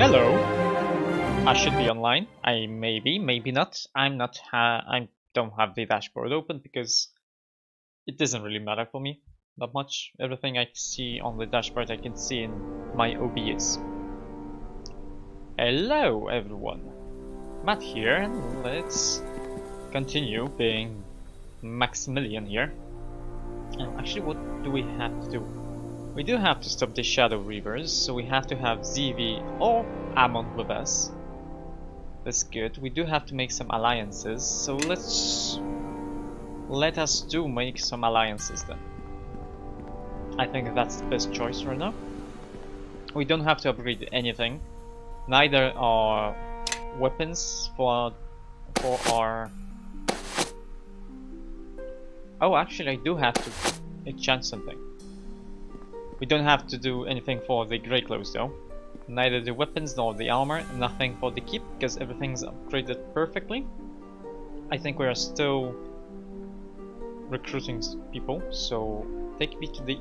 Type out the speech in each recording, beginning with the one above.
Hello. I should be online. I maybe not. I'm not. I don't have the dashboard open because it doesn't really matter for me that much. Everything I see on the dashboard I can see in my OBS. Hello everyone. Matt here, and let's continue being Maximilian here. And actually, what do we have to do? We do have to stop the Shadow Reavers, so we have to have ZV or Ammon with us. That's good. We do have to make some alliances, so let us do make some alliances then. I think that's the best choice right now. We don't have to upgrade anything, neither our weapons for our. Oh, actually, I do have to enchant something. We don't have to do anything for the grey clothes though. Neither the weapons nor the armor, nothing for the keep, because everything's upgraded perfectly. I think we are still recruiting people, so take me to the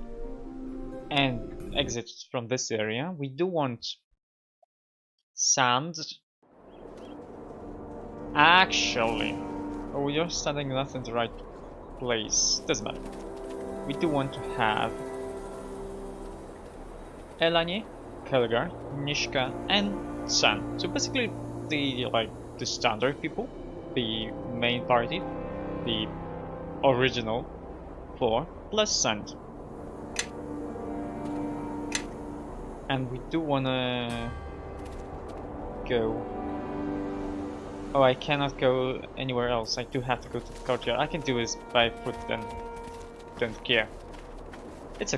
end exit from this area. We do want sand. Actually, oh, you're standing not in the right place. Doesn't matter. We do want to have Elani, Kelgar, Nishka, and San. So basically, the standard people, the main party, the original 4 plus Sand. And we do wanna go. Oh, I cannot go anywhere else. I do have to go to the courtyard. I can do this by foot then. Don't care. It's a.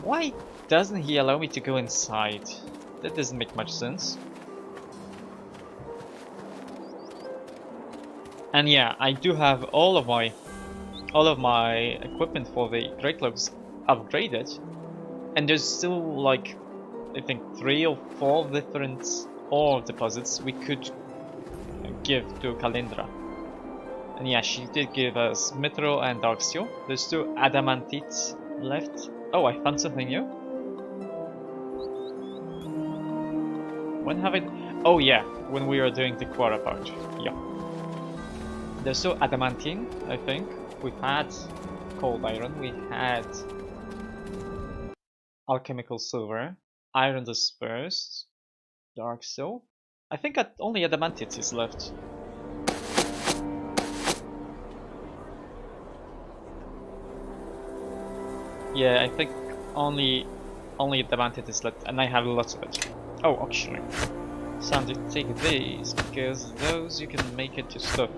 Why doesn't he allow me to go inside? That doesn't make much sense. And yeah, I do have all of my equipment for the Grey Cloaks upgraded, and there's still like I think 3 or 4 different ore deposits we could give to Kalindra. And yeah, she did give us Mithril and Dark Steel. There's 2 Adamantites left. Oh, I found something new. When have it? Oh yeah, when we were doing the Quora part. Yeah. There's still Adamantine, I think. We've had Cold Iron, we had Alchemical Silver, Iron Dispersed, Dark Steel. I think only Adamantite is left. Yeah, I think only Adamantite is left, and I have lots of it. Oh, actually, Sandy, take these, because those you can make into stuff.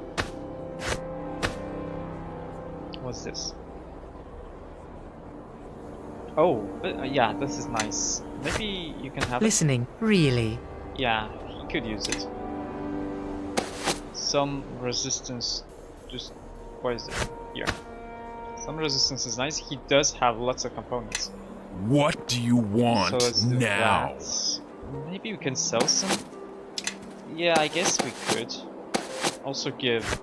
What's this? Oh, yeah, this is nice. Maybe you can have Listening, it. really? Yeah, he could use it. Some resistance, just, where is it? Here. Some resistance is nice. He does have lots of components. What do you want so now? That. Maybe we can sell some? Yeah, I guess we could. Also give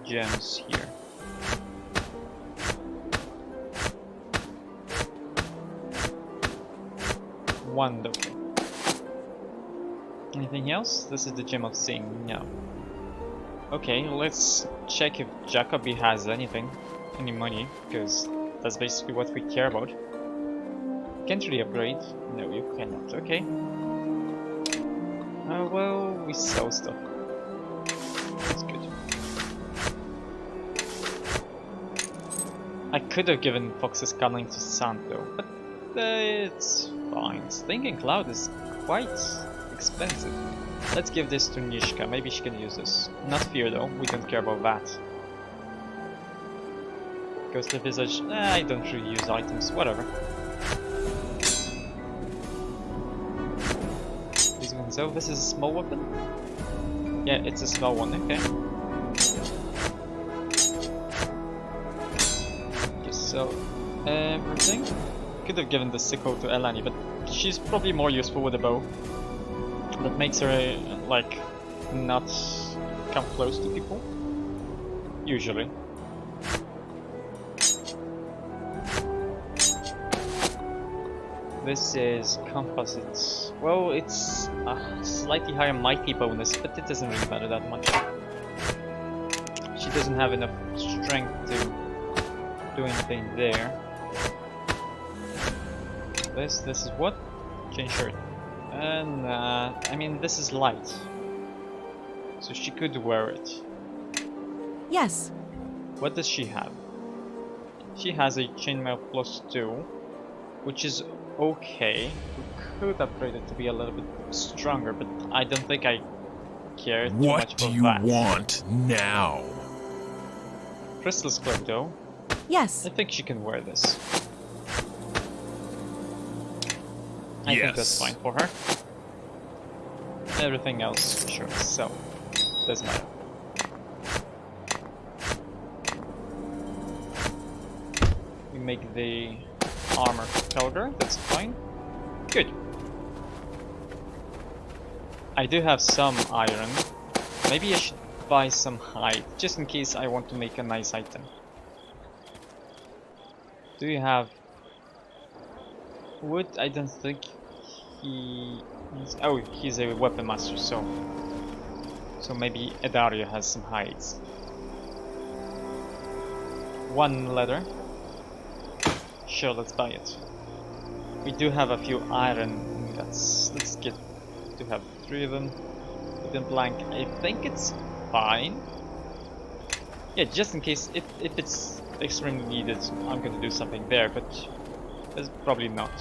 gems here. Wonderful. Anything else? This is the gem of seeing. No. Okay, let's check if Jacoby has anything. Any money, because that's basically what we care about. Can't really upgrade. No, you cannot. Okay. Well, we sell stuff. That's good. I could have given Fox's Coming to Sand though, but it's fine. Stinking Cloud is quite expensive. Let's give this to Nishka. Maybe she can use this. Not Fear though. We don't care about that. Ghostly Visage. I don't really use items. Whatever. So this is a small weapon? Yeah, it's a small one, okay. Just sell everything. Could have given the sickle to Elani, but she's probably more useful with a bow. That makes her, like, not come close to people. Usually. This is composites. Well, it's a slightly higher mighty bonus, but it doesn't really matter that much. She doesn't have enough strength to do anything there. This is what? Chain shirt. And I mean, this is light, so she could wear it. Yes. What does she have? She has a chainmail +2, which is okay. We could upgrade it to be a little bit stronger, but I don't think I care too What much do for you that. want now? Crystal's cloak though. Yes. I think she can wear this. I think that's fine for her. Everything else, sure, so doesn't matter. We make the armor color, that's fine. Good. I do have some iron. Maybe I should buy some hide, just in case I want to make a nice item. Do you have wood? I don't think he is. Oh, he's a weapon master, so maybe Edario has some hides. 1 leather. Sure, let's buy it. We do have a few iron ingots. Let's get to have 3 of them. Wooden blank. I think it's fine. Yeah, just in case if it's extremely needed, I'm gonna do something there, but it's probably not.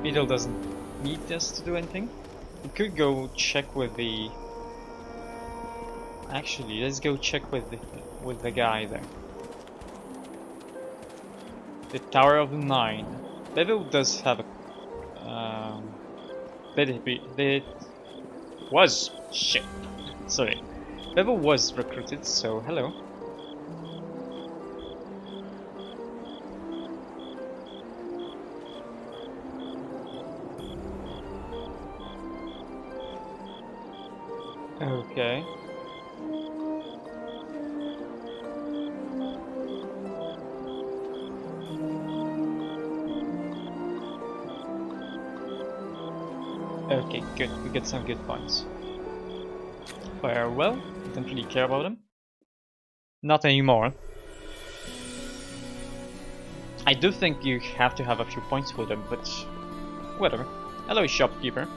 Beetle doesn't need us to do anything. We could go check with the. Actually, let's go check with the guy there. The Tower of the Nine. Bevel does have a. It was shit. Sorry. Bevel was recruited, so hello. Okay. Okay, good. We get some good points. Farewell. Don't really care about them. Not anymore. I do think you have to have a few points for them, but whatever. Hello, shopkeeper.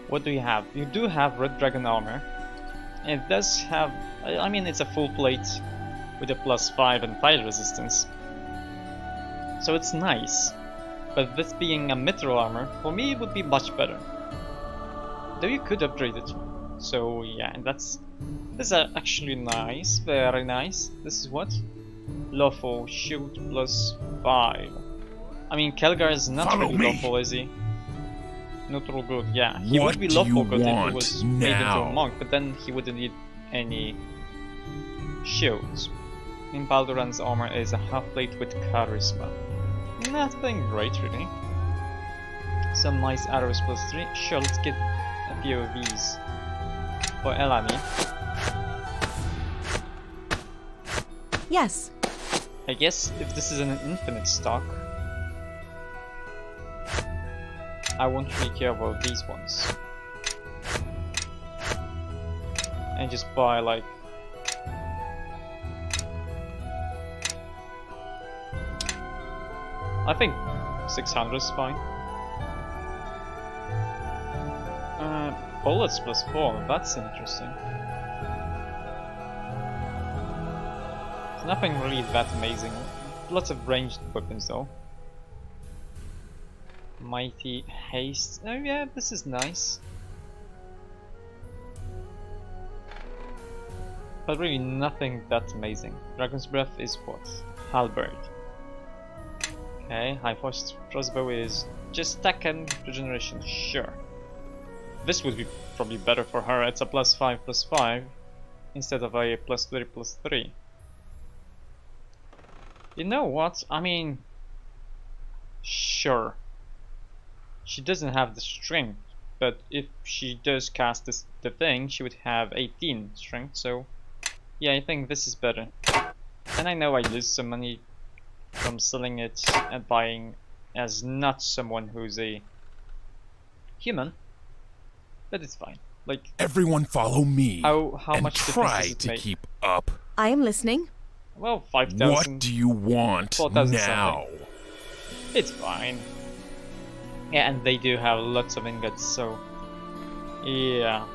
What do you have? You do have red dragon armor. And it does have, I mean, it's a full plate with a +5 and fire resistance. So it's nice. But this being a mithril armor, for me it would be much better. Though you could upgrade it. So yeah, and this is actually nice, very nice. This is what? Lawful shield +5. I mean, Kelgar is not Follow really me. lawful, is he? Neutral good, yeah. He What would be do lawful you good if he want was made into a now? monk, but then he wouldn't need any shields. In Balduran's armor is a half plate with charisma. Nothing great, really. Some nice arrows +3. Sure, let's get a few of these for Elani. Yes. I guess if this is an infinite stock, I won't really care about these ones. And just buy like I think 600 is fine. Bullets +4, that's interesting. Nothing really that amazing. Lots of ranged weapons though. Mighty haste. Oh yeah, this is nice. But really nothing that amazing. Dragon's Breath is what? Halberd. Okay, High Force Crossbow is just attack and regeneration, sure. This would be probably better for her, it's a +5/+5 instead of a +3/+3. You know what, I mean, sure. She doesn't have the strength, but if she does cast the thing, she would have 18 strength, so yeah, I think this is better. And I know I lose some money from selling it and buying as not someone who's a human, but it's fine. Like, Everyone follow me. how and much try difference does it to make? keep up. I am listening. Well, 5,000. What do you want 4,000 now? something. It's fine. Yeah, and they do have lots of ingots, so yeah.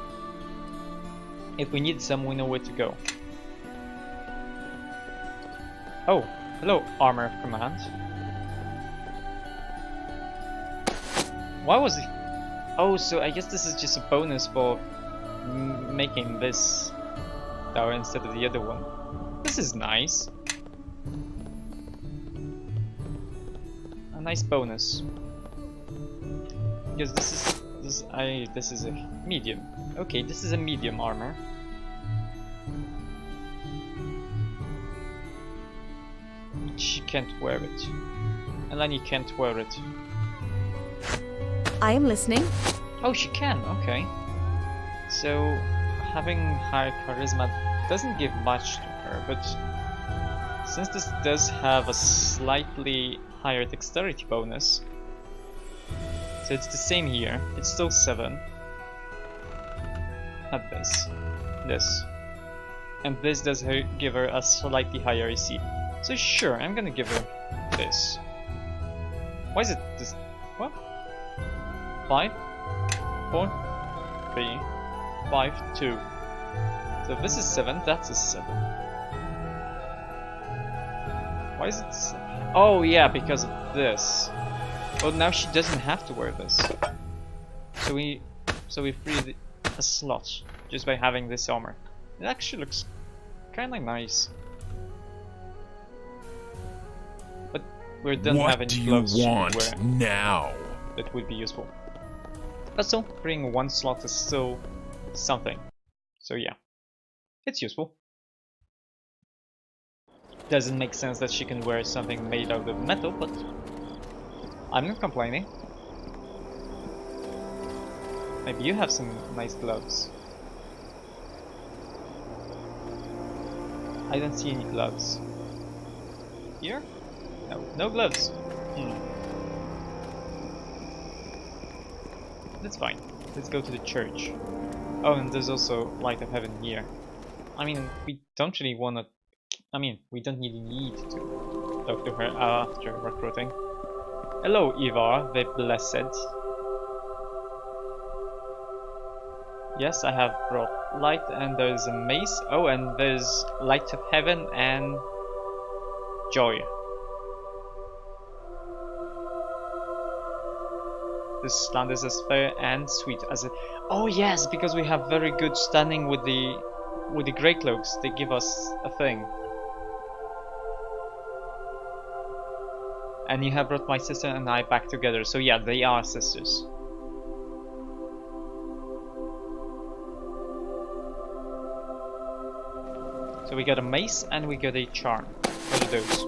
If we need some, we know where to go. Oh, hello, Armor of Command. Why was it? Oh, so I guess this is just a bonus for making this tower instead of the other one. This is nice. A nice bonus. Because this is a medium. Okay, this is a medium armor. She can't wear it. And then you can't wear it. I am listening. Oh, she can, okay. So, having higher charisma doesn't give much to her, but since this does have a slightly higher dexterity bonus, so it's the same here, it's still 7. Not this. This. And this does give her a slightly higher AC. So sure, I'm gonna give her this. Why is it this? What? 5, 4, 3, 5, 2. So if this is 7, that's a 7. Why is it 7? Oh yeah, because of this. Well, now she doesn't have to wear this. So we free a slot just by having this armor. It actually looks kind of nice. But we don't have What any do gloves you she could want wear now? that would be useful. But still, freeing one slot is still something. So yeah, it's useful. Doesn't make sense that she can wear something made out of metal, but I'm not complaining. Maybe you have some nice gloves. I don't see any gloves. Here? No, no gloves. That's fine. Let's go to the church. Oh, and there's also Light of Heaven here. I mean, we don't really wanna... I mean, we don't really need to talk to her after recruiting. Hello, Ivar, the Blessed. Yes, I have brought light, and there's a mace. Oh, and there's Light of Heaven and Joy. This land is as fair and sweet as it. Oh yes, because we have very good standing with the Grey Cloaks. They give us a thing. And you have brought my sister and I back together. So yeah, they are sisters. So we got a mace and we got a charm. What are those?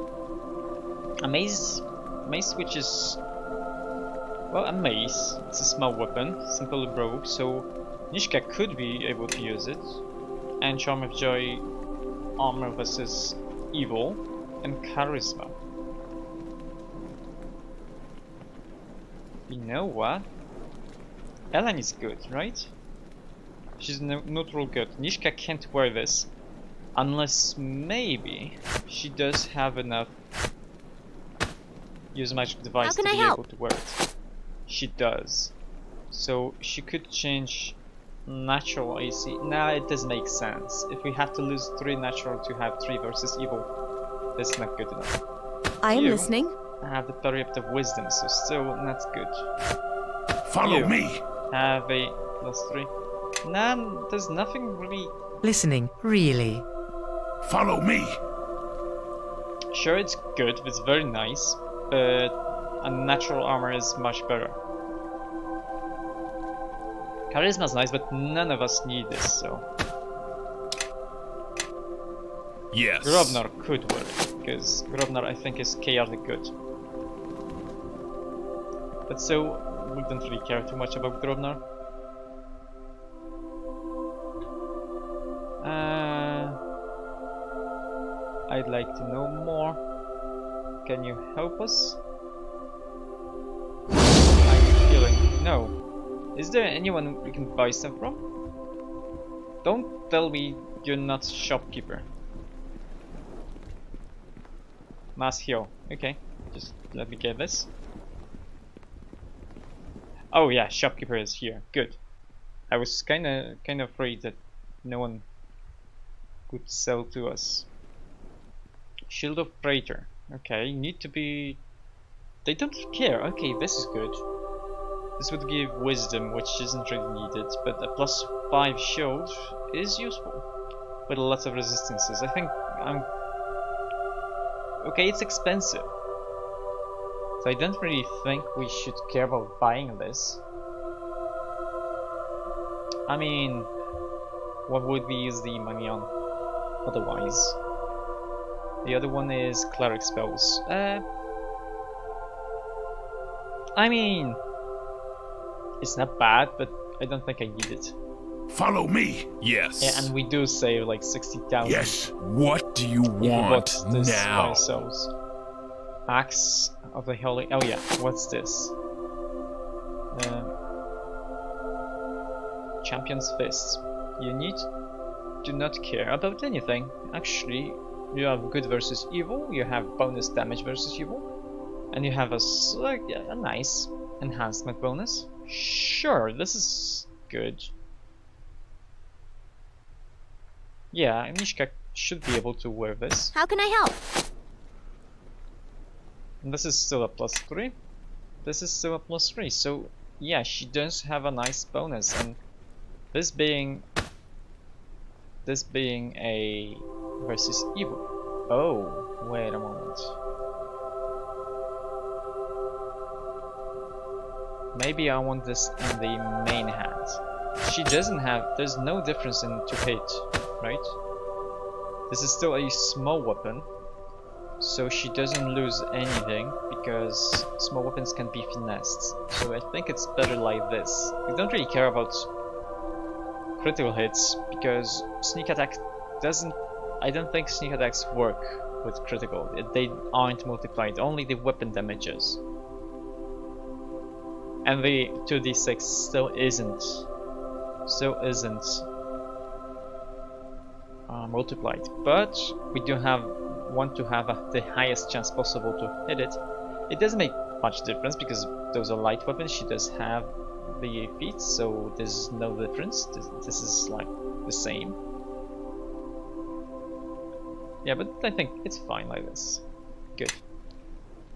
A mace which is, well, a mace. It's a small weapon, simple rogue, so Nishka could be able to use it. And Charm of Joy, armor versus evil, and charisma. You know what? Ellen is good, right? She's neutral good. Nishka can't wear this. Unless maybe she does have enough use magic device to be able to wear it. She does. So she could change natural AC. Nah, it doesn't make sense. If we have to lose 3 natural to have 3 versus evil, that's not good enough. I am listening. I have the Periapt of Wisdom, so still not good. Follow me. Have a +3. Nah, there's nothing really. Listening, really. Follow me. Sure, it's good, it's very nice, but a natural armor is much better. Charisma's nice, but none of us need this, so. Yes. Grobnar could wear it, because Grobnar I think is chaotic good. But so, we don't really care too much about Grobnar. I'd like to know more. can you help us? How are you feeling? No. Is there anyone we can buy stuff from? Don't tell me you're not shopkeeper. Mass heal. Okay, just let me get this. Oh yeah, shopkeeper is here. Good. I was kind of afraid that no one could sell to us. Shield of Praetor. Okay, need to be. They don't care. Okay, this is good. This would give wisdom, which isn't really needed, but a +5 shield is useful with lots of resistances. I think I'm. Okay, it's expensive, so I don't really think we should care about buying this. I mean, what would we use the money on otherwise? The other one is cleric spells. I mean, it's not bad, but I don't think I need it. Follow me. Yes. Yeah, and we do save like 60,000. Yes. What do you want now? Ourselves. Axe of the Holy. Oh yeah. What's this? Champion's Fist. You do not care about anything. Actually, you have good versus evil. You have bonus damage versus evil, and you have a nice enhancement bonus. Sure, this is good. Yeah, Mishka should be able to wear this. How can I help? And this is still a +3. This is still a +3. So yeah, she does have a nice bonus, and this being a versus evil. Oh, wait a moment. Maybe I want this in the main hand. She doesn't have. There's no difference in to hit, right? This is still a small weapon, so she doesn't lose anything because small weapons can be finessed. So I think it's better like this. We don't really care about critical hits because sneak attack doesn't. I don't think sneak attacks work with critical. They aren't multiplied. Only the weapon damages. And the 2d6 still isn't multiplied, but we do want to have the highest chance possible to hit it. It doesn't make much difference because those are light weapons. She does have the feet, so there's no difference. This is like the same. Yeah, but I think it's fine like this. Good.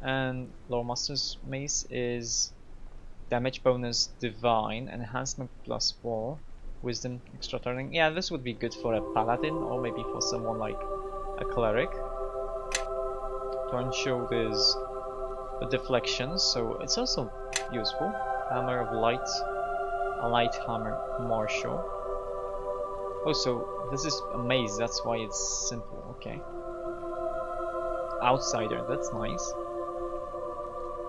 And Lore Master's Mace is damage bonus divine, enhancement +4, wisdom extra turning. Yeah, this would be good for a paladin or maybe for someone like a cleric. Torn shield is a deflection, so it's also useful. Hammer of light, a light hammer martial. Also, this is a maze, that's why it's simple. Okay. Outsider, that's nice.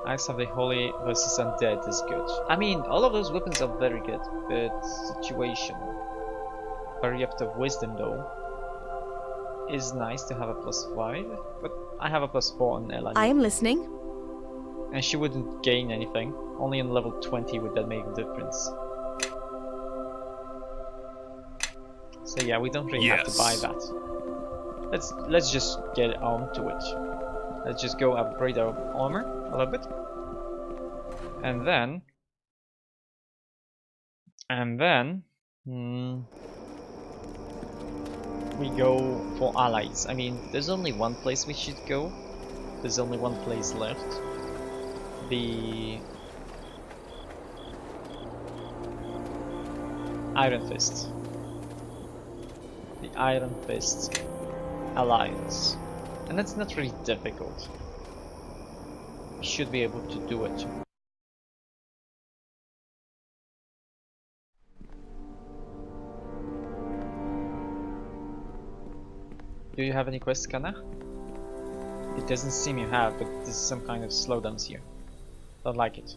Axe of the Holy versus Undead is good. I mean, all of those weapons are very good, but situational. Variant of Wisdom, though, is nice to have a +5, but I have a +4 on Ella. I am listening. And she wouldn't gain anything. Only in level 20 would that make a difference. So yeah, we don't really have to buy that. Let's just get on to it. Let's just go upgrade our armor a little bit, and then we go for allies. I mean, there's only one place we should go. There's only one place left. The Iron Fist. The Iron Fist Alliance. And that's not really difficult. We should be able to do it. Do you have any quests, Kana? It doesn't seem you have, but this is some kind of slowdowns here. Don't like it.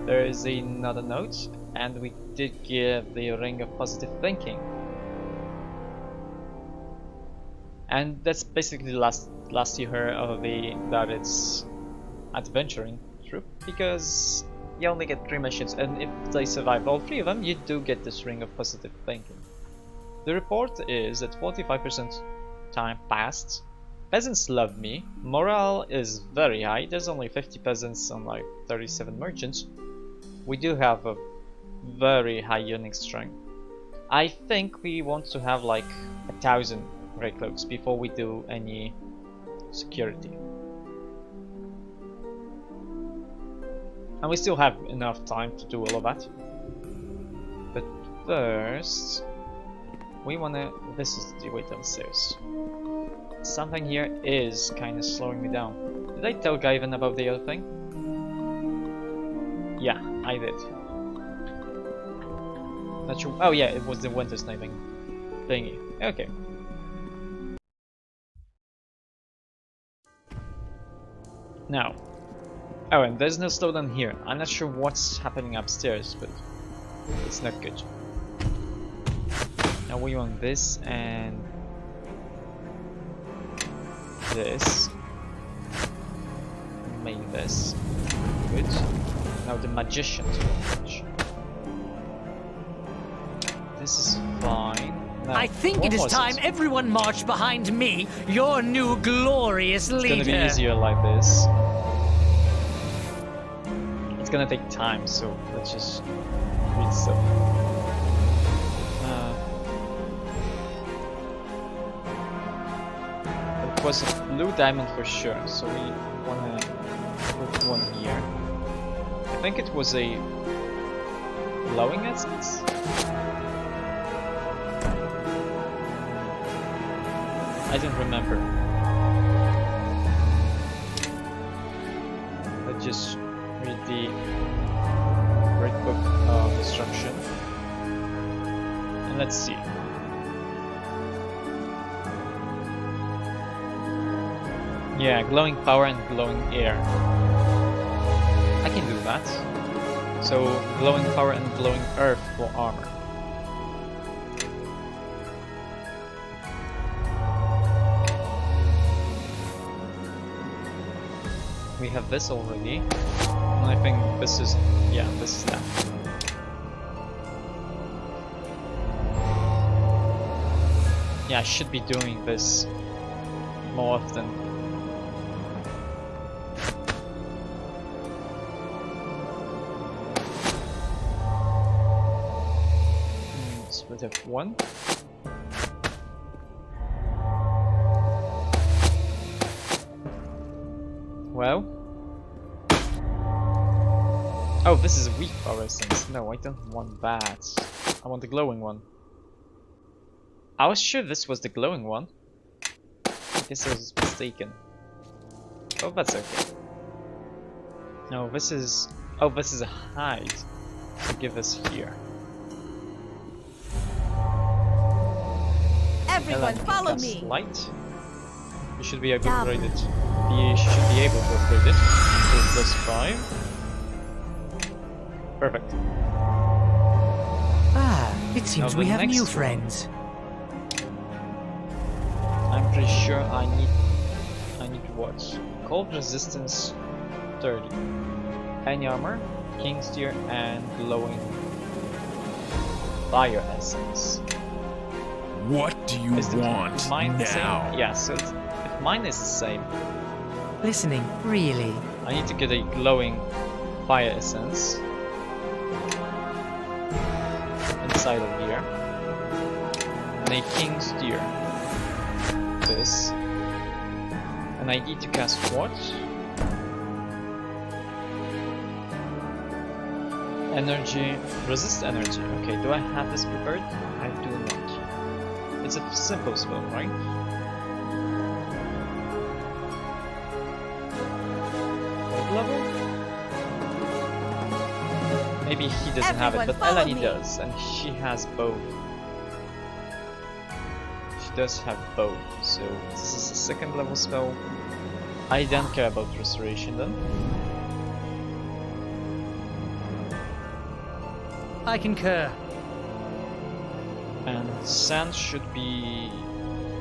There is another note, and we did give the Ring of Positive Thinking. And that's basically the last you heard of that it's adventuring troop, because you only get 3 missions, and if they survive all 3 of them, you do get this ring of positive thinking. The report is that 45% time passed. Peasants love me. Morale is very high. There's only 50 peasants and like 37 merchants. We do have a very high unique strength. I think we want to have like 1,000 grey cloaks before we do any security. And we still have enough time to do all of that. But first, we wanna... this is the way downstairs. Something here is kinda slowing me down. Did I tell Daeghun about the other thing? Yeah, I did. Not sure. Oh yeah, it was the winter sniping thingy. Okay. Now. Oh, and there's no slowdown here. I'm not sure what's happening upstairs, but it's not good. Now we want this and this. Make this. Good. Now the magician's watch. This is fine. Now, I think it is time everyone marched behind me, your new glorious leader. It's gonna be easier like this. It's gonna take time, so let's just read stuff. It was a blue diamond for sure, so we wanna put one here. I think it was a glowing essence. I don't remember. Let's just read the Great Book of Destruction. And let's see. Yeah, glowing power and glowing air. I can do that. So, glowing power and glowing earth for armor. We have this already, and I think this is, yeah, this is that. Yeah, I should be doing this more often. Split up one. Well. Oh, this is a weak power essence. No, I don't want that. I want the glowing one. I was sure this was the glowing one. I guess I was mistaken. Oh, that's okay. No, this is... oh, this is a hide. So give this here. Everyone, follow me. Light. You should be able to upgrade it. You should be able to upgrade it. So +5. Perfect. Ah, it seems now we have new one. friends. I'm pretty sure I need what? Cold resistance 30. Any armor, King's Tear, and glowing fire essence. What do you want mine now? The same? Yeah, so if mine is the same, Listening, really. I need to get a glowing fire essence inside of here, and a King's Tear. This, and I need to cast what? Energy, resist energy. Okay, do I have this prepared? I do not. It's a simple spell, right? What level? Maybe he doesn't have it, but Eleni does, and she has both. She does have both, so this is a second level spell. I don't care about restoration then. I concur. And sand should be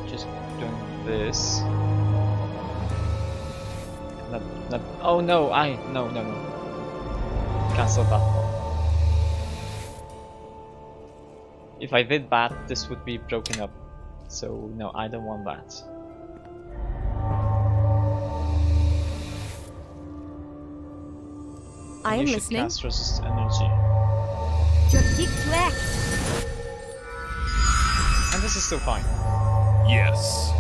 just doing this. Oh no, no. Cancel that one. If I did that, this would be broken up. So no, I don't want that. I am You should listening. cast resist energy. And this is still fine. Yes.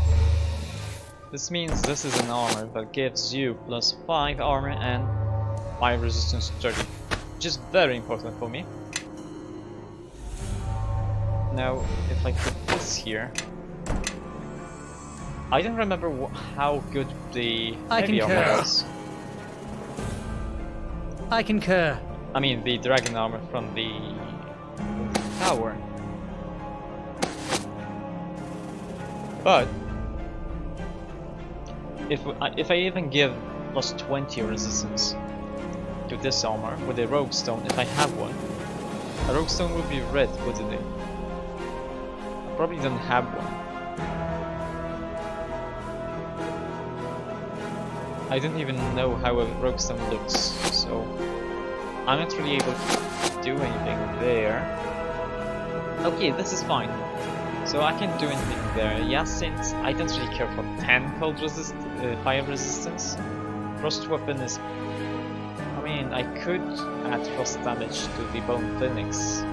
This means this is an armor that gives you +5 armor and fire resistance 30, which is very important for me. Now, if I put this here, I don't remember how good the heavy armor concur. was. I concur. I mean, the dragon armor from the tower. But if I even give +20 resistance to this armor with a rogue stone, if I have one, a rogue stone would be red, wouldn't it? I probably don't have one. I don't even know how a rogue stone looks, so I'm not really able to do anything there. Okay, this is fine. So I can do anything there. Yeah, since I don't really care for 10 cold fire resistance. Frost weapon is... I mean, I could add frost damage to the bone phoenix.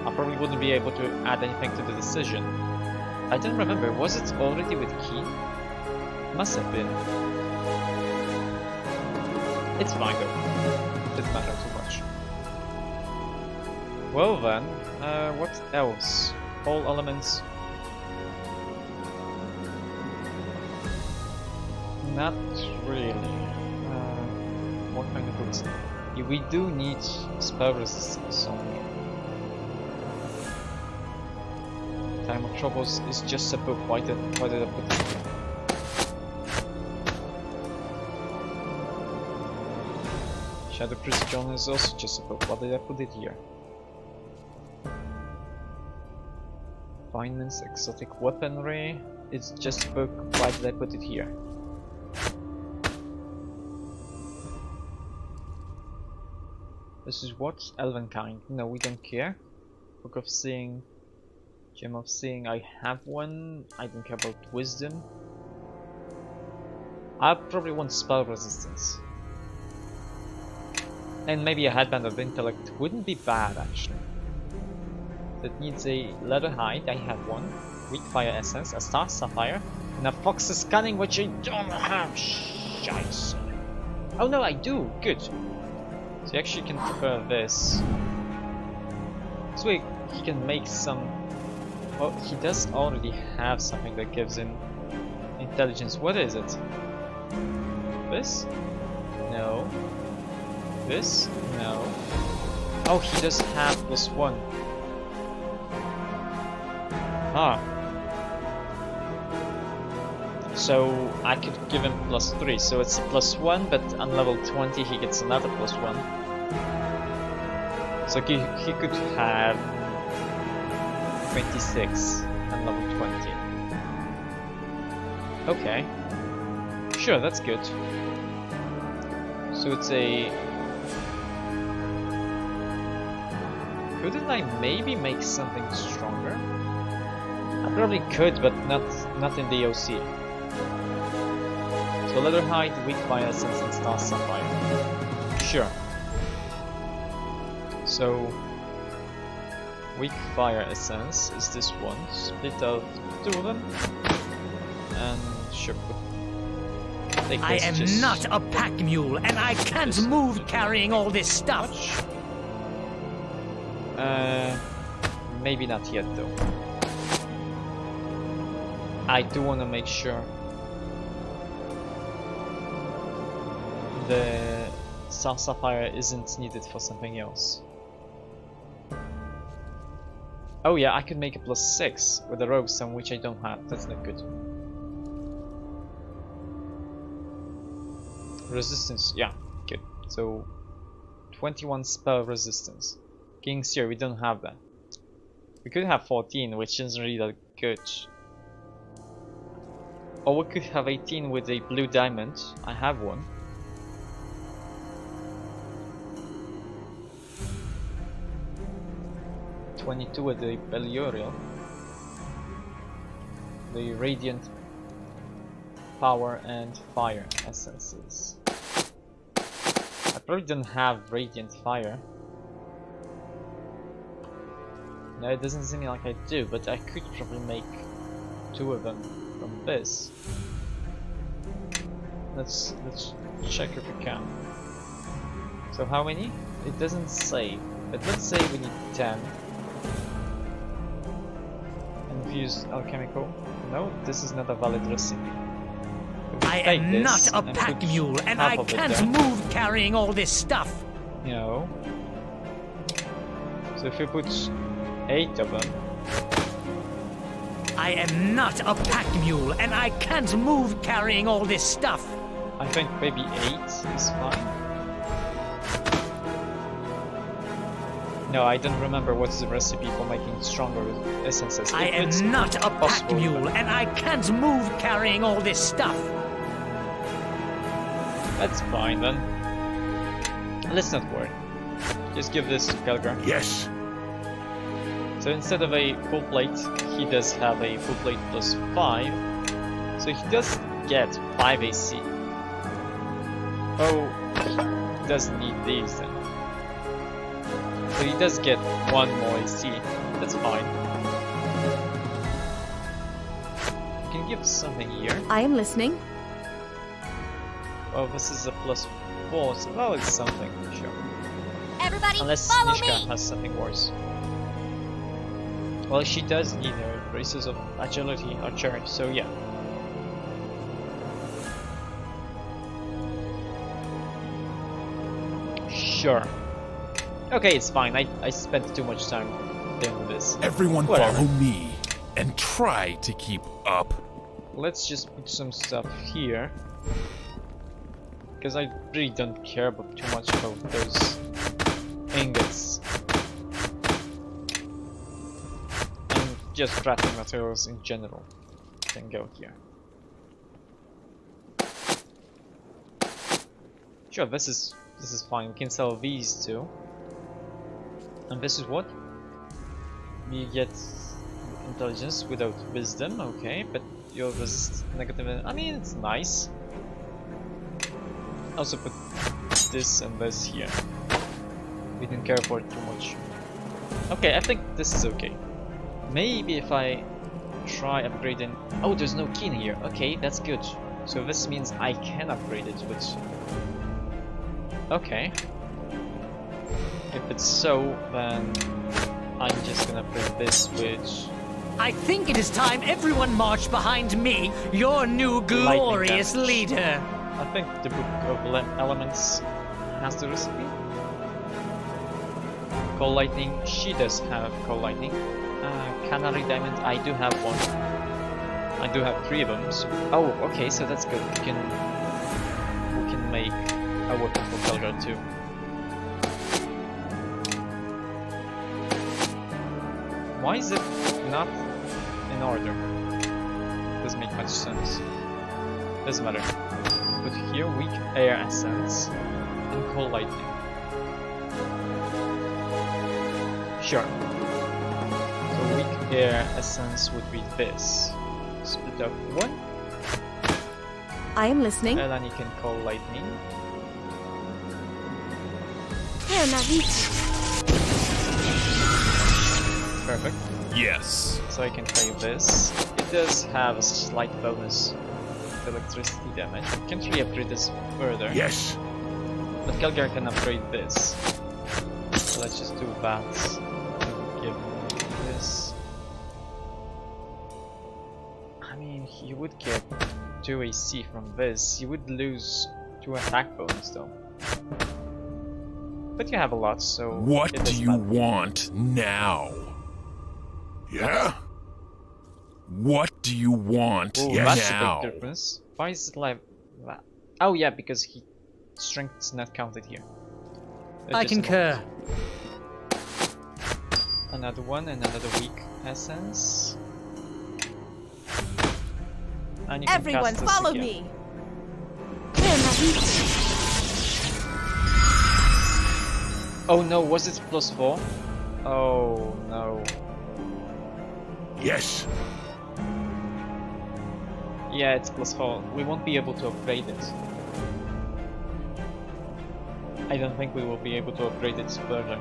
I probably wouldn't be able to add anything to the decision. I don't remember, was it already with key? Must have been. It's fine though. Didn't matter too much. Well then, what else? All elements. Not really. What kind of books? Yeah, we do need spell resistance on Time of Troubles is just a book. Why did I put it here? Shadow Priest John is also just a book. Why did I put it here? Refinements, exotic weaponry. It's just a book. Why did I put it here? This is what? Elven kind. No, we don't care. Book of Seeing. Gem of Seeing. I have one. I don't care about wisdom. I probably want spell resistance. And maybe a headband of intellect wouldn't be bad actually. That needs a leather hide, I have one. Weak fire essence, a star sapphire, and a fox's cunning which I don't have. Scheiße. Oh no, I do. Good. So you actually can prepare this. So he can make some. Well, he does already have something that gives him intelligence. What is it? This? No. This? No. Oh, he does have +1. Ah. So I could give him +3, so it's +1, but on level 20 he gets another +1. So he could have 26 on level 20. Okay. Sure, that's good. So it's a... Couldn't I maybe make something stronger? I probably could, but not in the OC. So Leatherhide, Weak Fire Essence, and Star Sapphire. Sure. So Weak Fire Essence is this one. Split out 2 of them. And sure. I am not a pack mule, and I can't move carrying all this stuff. Maybe not yet though. I do want to make sure the Star Sapphire isn't needed for something else. Oh yeah, I could make a +6 with the Rogue Stone, which I don't have. That's not good. Resistance, yeah, good. So 21 spell resistance. King's Seer, we don't have that. We could have 14, which isn't really that good. Or we could have 18 with a blue diamond. I have one. $22 with the Beliorial. The Radiant Power and Fire essences. I probably don't have Radiant Fire. No, it doesn't seem like I do, but I could probably make 2 of them from this. Let's check if we can. So how many? It doesn't say, but let's say we need 10. Infused alchemical. No, this is not a valid recipe. I am not a pack mule, and I can't move carrying all this stuff. No. So if we put 8 of them. I am not a pack mule, and I can't move carrying all this stuff. I think maybe 8 is fine. No, I don't remember what's the recipe for making stronger essences. I am not a pack mule, and I can't move carrying all this stuff. That's fine then. Let's not worry. Just give this to Kelgar. Yes. So instead of a full plate, he does have a full plate plus 5. So he does get 5 AC. Oh, he doesn't need these then. So he does get 1 more AC. That's fine. You can give something here. I am listening. Well, this is a plus 4, so well, it's something, sure. Everybody, Unless follow Nishka me. has something worse. Well, she does need her braces of agility archer, so yeah. Sure. Okay, it's fine. I spent too much time dealing with this. Everyone Whatever. follow me and try to keep up. Let's just put some stuff here. Because I really don't care about too much about those ingots. And just crafting materials in general can go here. Sure, this is fine. We can sell these too. And this is what? We get intelligence without wisdom, okay, but you'll resist negative. I mean, it's nice. Also put this and this here. We didn't care for it too much. Okay, I think this is okay. Maybe if I try upgrading... Oh, there's no key in here. Okay, that's good. So this means I can upgrade it, but... Okay. If it's so, then I'm just gonna put this, which... I think it is time everyone marched behind me, your new glorious damage. leader. I think the Book of Elements has the recipe. Coal Lightning, she does have Coal Lightning. Canary Diamond, I do have one. I do have 3 of them. So, oh, okay, so that's good. We can make a weapon for Belgrade too. Why is it not in order? Doesn't make much sense. Doesn't matter. Put here weak air essence and cold lightning. Sure. So weak air essence would be this. Split up 1, I am listening. and then you can call lightning. Perfect. Yes. So I can play this. It does have a slight bonus to electricity damage. You can't really upgrade this further. Yes. But Kelgar can upgrade this. So let's just do that. Give this. I mean, you would get 2 AC from this. You would lose 2 attack bonus though. But you have a lot, so... What it do doesn't you matter. want now? Yeah? What do you want Ooh, now? that's a big difference. Why is it like that? Oh yeah, because strength is not counted here. It's I just a concur. Another one and another weak essence. And you can Everyone, cast this follow again. me. Where am I? Oh no, was it +4? Oh no. Yes. Yeah, it's +4. We won't be able to upgrade it. I don't think we will be able to upgrade it further.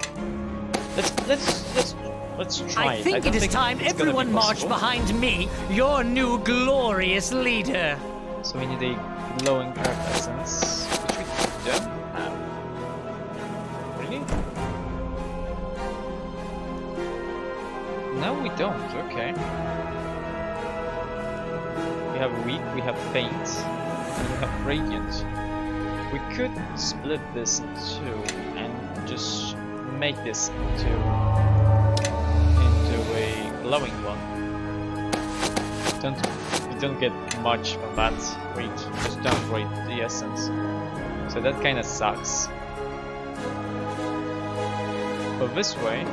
Let's try it. I think it is time it's gonna be everyone marched possible. behind me, your new glorious leader. So we need a glowing earth essence, which we don't have. Really? No, we don't. Okay. We have weak, we have faint, and we have radiant. We could split this in two and just make this into a glowing one. We don't get much from that. We just downgrade the essence. So that kind of sucks. But this way,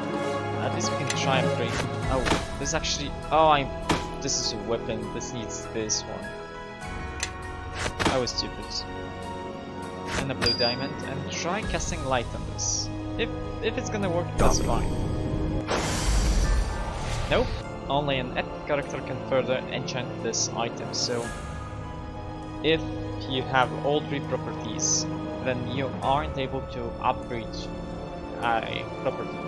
at least we can try and break. Oh, this actually. Oh, this is a weapon. This needs this one. I was stupid. And a blue diamond, and try casting light on this. If it's gonna work, that's fine. Nope. Only an epic character can further enchant this item. So if you have all three properties, then you aren't able to upgrade a property.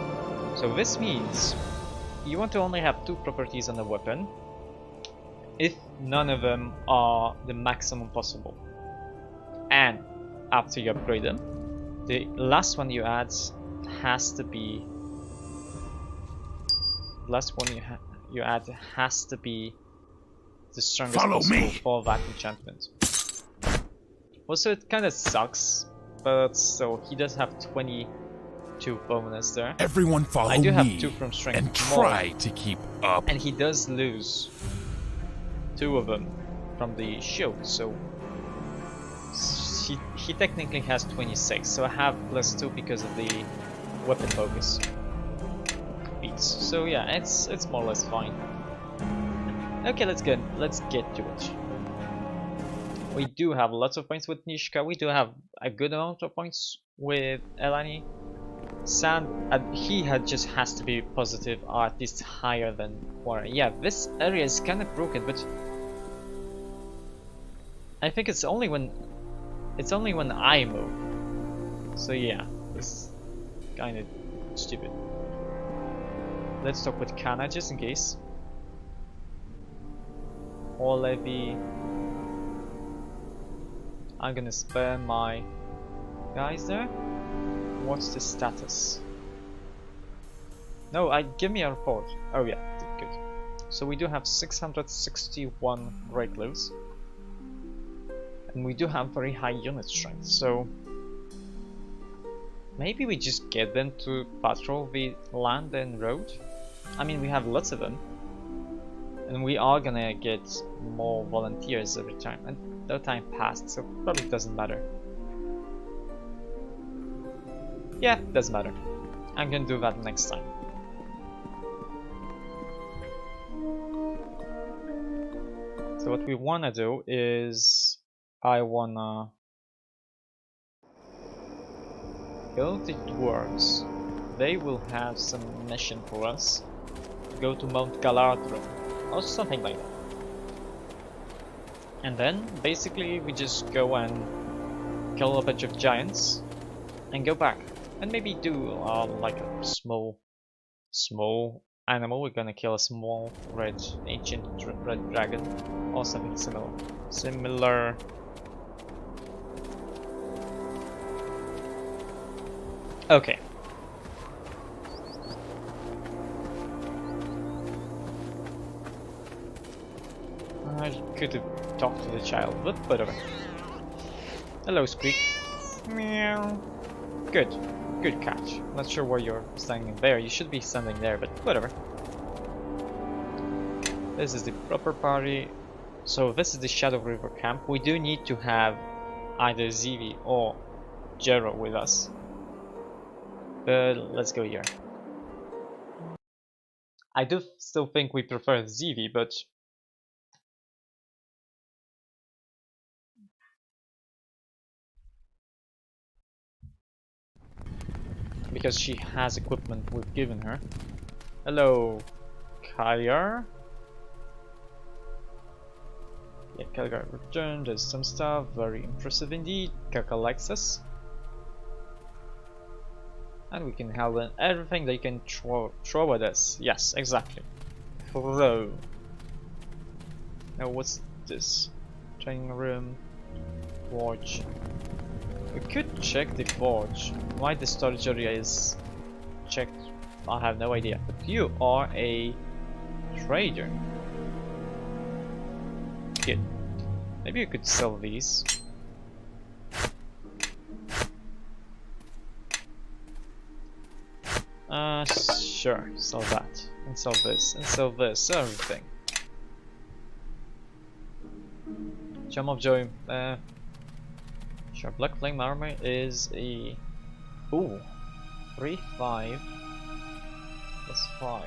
So this means you want to only have two properties on the weapon if none of them are the maximum possible. And after you upgrade them, the last one you add has to be the strongest possible for that enchantment. Also, it kind of sucks, but so he does have 22 bonus there. Everyone follow me. I do have 2 from strength and try to keep up. And he does lose 2 of them from the shield, so he technically has 26. So I have +2 because of the weapon focus beats. So yeah, it's more or less fine. Okay, let's get to it. We do have lots of points with Nishka. We do have a good amount of points with Elani. Sand, he just has to be positive, or at least higher than 4. Yeah, this area is kind of broken, but I think it's only when I move. So yeah, it's kind of stupid. Let's talk with Kana just in case. Or Levy. I'm gonna spare my guys there. What's the status? No, give me a report. Oh yeah, good. So we do have 661 great lows. And we do have very high unit strength, so maybe we just get them to patrol the land and road. I mean, we have lots of them. And we are gonna get more volunteers every time. And no time passed, so probably doesn't matter. Yeah, doesn't matter. I'm gonna do that next time. So what we wanna do is I wanna go to dwarves. They will have some mission for us. Go to Mount Galadriel or something like that. And then basically we just go and kill a bunch of giants and go back. And maybe do like a small animal. We're gonna kill a small ancient red dragon or something similar. Okay. I could have talked to the child, but whatever. Hello, Squeak. Meow. Good. Good catch. Not sure why you're standing there. You should be standing there, but whatever. This is the proper party. So this is the Shadow River camp. We do need to have either Zivi or Jero with us. But let's go here. I do still think we prefer Zivi, but because she has equipment we've given her. Hello, Kyar. Yeah, Kyar returned. There's some stuff. Very impressive indeed. Kaka likes us. And we can handle everything they can throw at us. Yes, exactly. Throw. Now what's this? Training room. Forge. We could check the forge. Why the storage area is checked, I have no idea. But you are a trader. Good. Maybe you could sell these. Sure, sell that. And sell this. And sell this. Everything. Gem of Joy. Sure, Black Flame Armor is a... Ooh. 3-5 plus 5.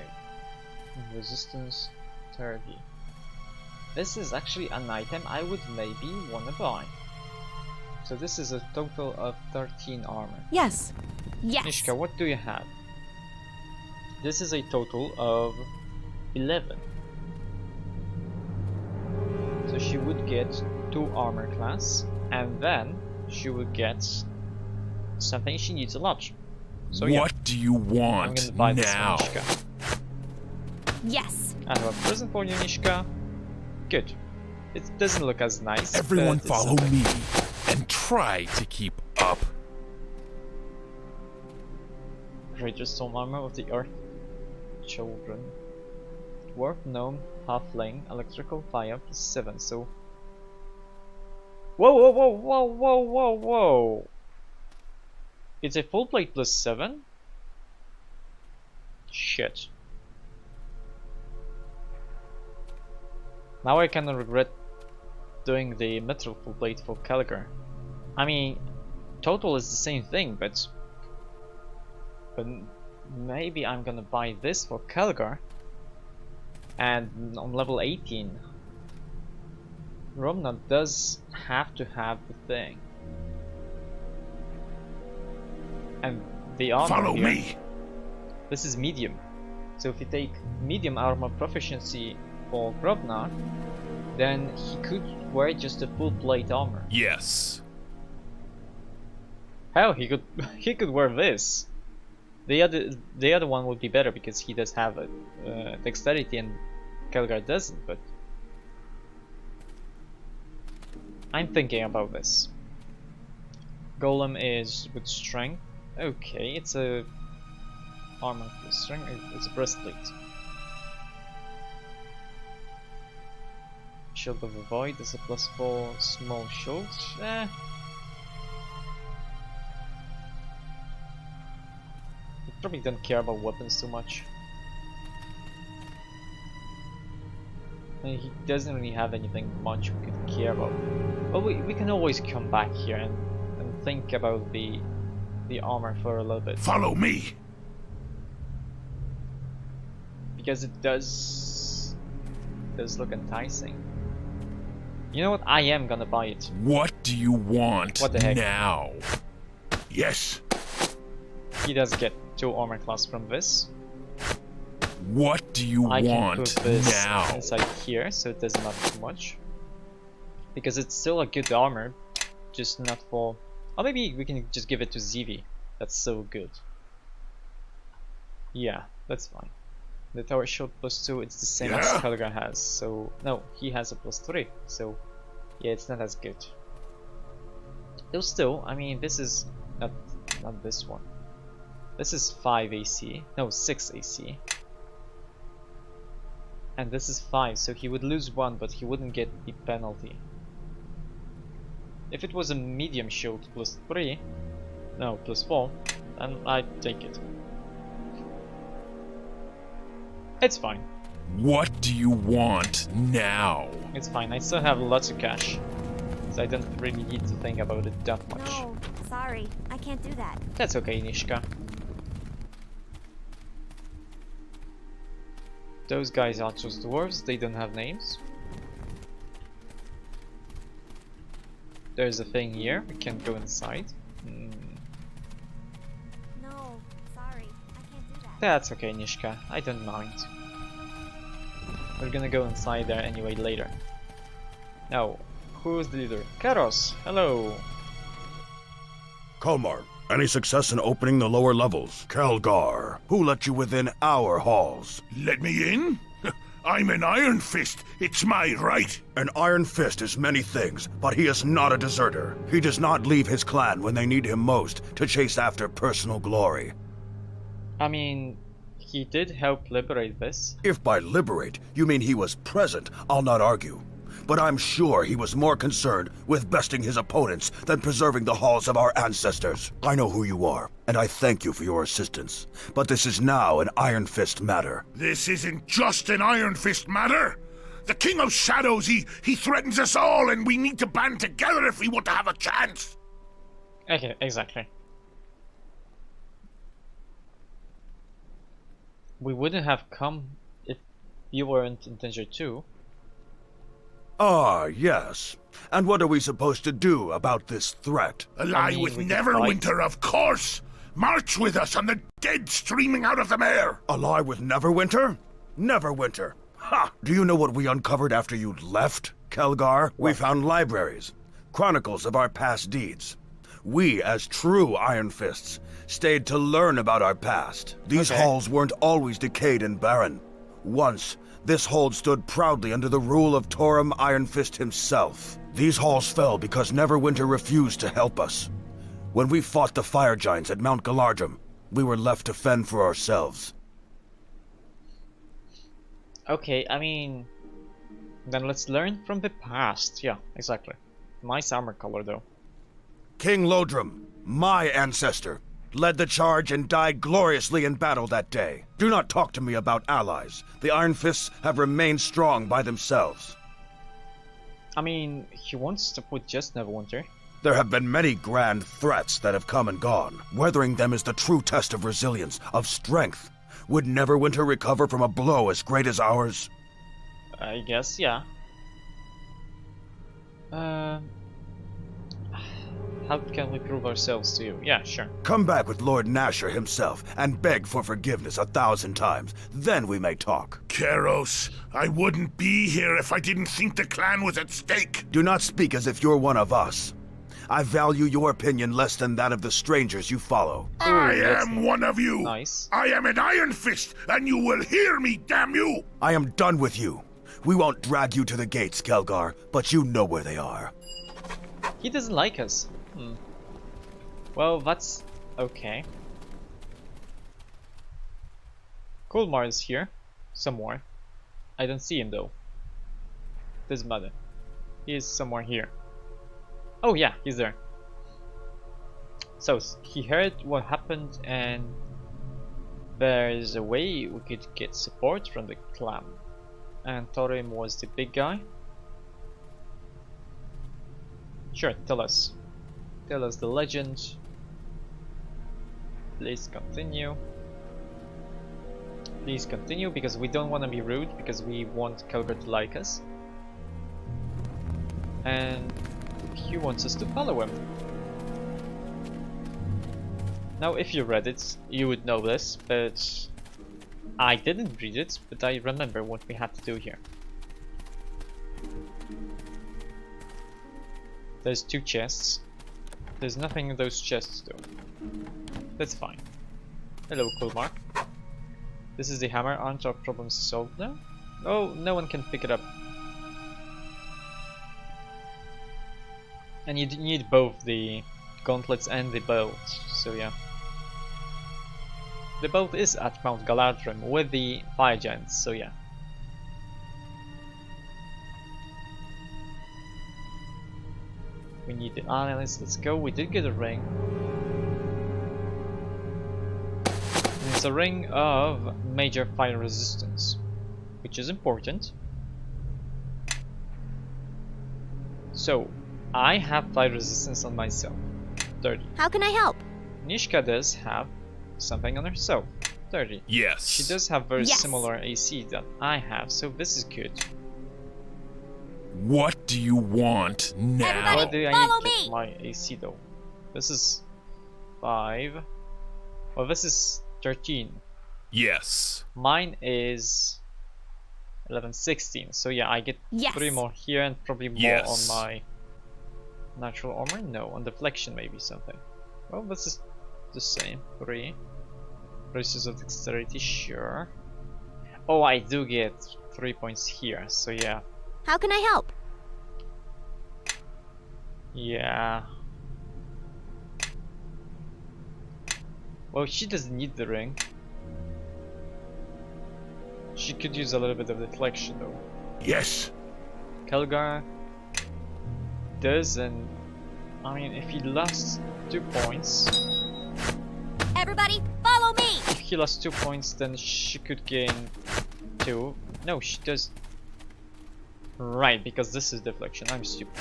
Resistance 30. This is actually an item I would maybe wanna buy. So this is a total of 13 armor. Yes. Yes. Nishka, what do you have? This is a total of 11. So she would get 2 armor class, and then she would get something she needs a lot. So yeah, What do you want I'm gonna buy this now? for Nishka. Yes. I have a present for you, Nishka. Good. It doesn't look as nice. Everyone but it's follow something. me and try to keep up. Greater Storm Armor of the Earth Children. Dwarf, Gnome, Halfling, Electrical, Fire, plus 7, so... Whoa, whoa, whoa, whoa, whoa, whoa, whoa! It's a full plate plus 7? Shit. Now I kinda regret doing the metal full plate for Caligar. I mean, total is the same thing, but maybe I'm gonna buy this for Caligar. And on level 18, Romna does have to have the thing. And the armor Follow here, me. this is medium. So if you take medium armor proficiency for Grobnar, then he could wear just a full plate armor. Yes. Hell, he could wear this. The other one would be better because he does have a dexterity and Kelgar doesn't, but I'm thinking about this. Golem is with strength. Okay, it's a armor with strength. It's a breastplate. Shield of the Void is a +4 small shield. Probably don't care about weapons too much. And he doesn't really have anything much we could care about. But we can always come back here and think about the armor for a little bit. Follow me. Because it does look enticing. You know what? I am gonna buy it. What do you want What the heck? now? Yes. He does get 2 armor class from this. What do you I can want put this now? inside here, so it doesn't matter too much. Because it's still a good armor, just not for... Or maybe we can just give it to Zivi. That's so good. Yeah, that's fine. The tower shield +2, it's the same as Yeah. Kalgar has, so... No, he has a +3, so... Yeah, it's not as good. Though still, I mean, this is... Not this one. This is 5 AC. No, 6 AC. And this is 5, so he would lose 1, but he wouldn't get the penalty. If it was a medium shield +3, no, +4, then I'd take it. It's fine. What do you want now? It's fine. I still have lots of cash, so I don't really need to think about it that much. No, sorry. I can't do that. That's okay, Nishka. Those guys are just dwarves, they don't have names. There's a thing here, we can go inside. No. That's okay, Nishka. I don't mind. We're gonna go inside there anyway later. Now, who's the leader? Karos, hello. Kalmar, any success in opening the lower levels? Kelgar, who let you within our halls? Let me in? I'm an Iron Fist. It's my right. An Iron Fist is many things, but he is not a deserter. He does not leave his clan when they need him most to chase after personal glory. I mean, he did help liberate this. If by liberate you mean he was present, I'll not argue. But I'm sure he was more concerned with besting his opponents than preserving the halls of our ancestors. I know who you are, and I thank you for your assistance. But this is now an Iron Fist matter. This isn't just an Iron Fist matter. The King of Shadows, he threatens us all, and we need to band together if we want to have a chance. Okay, exactly. We wouldn't have come if you weren't in danger too. Ah, yes. And what are we supposed to do about this threat? Ally with Neverwinter, of course. March with us on the dead streaming out of the mare. Ally with Neverwinter? Neverwinter. Ha! Do you know what we uncovered after you left, Kelgar? We found libraries, chronicles of our past deeds. We, as true Iron Fists, stayed to learn about our past. These halls weren't always decayed and barren. Once, this hold stood proudly under the rule of Torum Iron Fist himself. These halls fell because Neverwinter refused to help us. When we fought the fire giants at Mount Galardrum, we were left to fend for ourselves. Okay, I mean, then let's learn from the past. Yeah, exactly. Nice armor color though. King Lodrum, my ancestor, led the charge and died gloriously in battle that day. Do not talk to me about allies. The Iron Fists have remained strong by themselves. I mean, he wants to put just Neverwinter. There have been many grand threats that have come and gone. Weathering them is the true test of resilience, of strength. Would Neverwinter recover from a blow as great as ours? I guess, yeah. How can we prove ourselves to you? Yeah, sure. Come back with Lord Nasher himself and beg for forgiveness 1,000 times. Then we may talk. Keros, I wouldn't be here if I didn't think the clan was at stake. Do not speak as if you're one of us. I value your opinion less than that of the strangers you follow. I am one of you. Nice. I am an Iron Fist, and you will hear me, damn you. I am done with you. We won't drag you to the gates, Kelgar, but you know where they are. He doesn't like us. Well, that's okay. Kulmar is here, somewhere. I don't see him though. Doesn't matter. He is somewhere here. Oh yeah, he's there. So he heard what happened, and there is a way we could get support from the clan. And Thorim was the big guy. Sure, tell us. Tell us the legend. Please continue. Please continue, because we don't want to be rude, because we want Kelgar to like us. And he wants us to follow him. Now, if you read it, you would know this, but I didn't read it, but I remember what we had to do here. There's 2 chests. There's nothing in those chests though. That's fine. Hello, Kulmar. This is the hammer. Aren't our problems solved now? Oh, no one can pick it up. And you need both the gauntlets and the belt, so yeah. The belt is at Mount Galardrum with the fire giants, so yeah. We need the islands, let's go. We did get a ring. And it's a ring of major fire resistance, which is important. So, I have fire resistance on myself, 30. How can I help? Nishka does have something on herself, 30. Yes. She does have very Yes. similar AC that I have, so this is good. What do you want now? Everybody- What do I follow need to get me! my AC though? This is 5. Well, this is 13. Yes. Mine is 11, 16. So yeah, I get Yes. 3 more here and probably more Yes. on my natural armor. No, on deflection maybe something. Well, this is the same. 3. Races of dexterity, sure. Oh, I do get 3 points here. So yeah, How can I help? yeah. Well, she doesn't need the ring. She could use a little bit of deflection though. Yes. Kelgar does, and I mean, if he lost 2 points, Everybody, follow me! if he lost 2 points, then she could gain 2. No, she does. Right, because this is deflection. I'm stupid.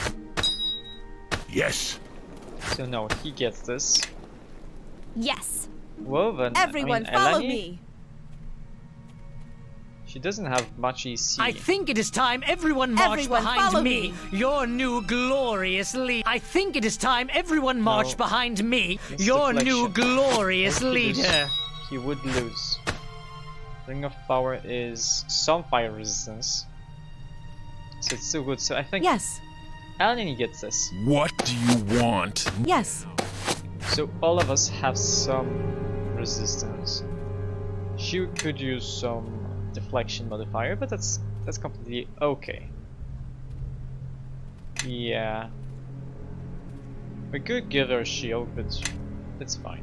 Yes. So no, he gets this. Yes. Woven. Everyone, I mean, follow Eleni, me. She doesn't have much EC. I think it is time everyone marched Everyone, behind follow me, me. your new glorious leader. I think it is time everyone marched behind me, It's your new deflection. glorious If he lose, leader. He would lose. Ring of Power is some fire resistance. So it's still good. So I think Yes. Eleni gets this. What do you want? Yes. So all of us have some resistance. She could use some deflection modifier, but that's completely okay. Yeah. We could give her a shield, but it's fine.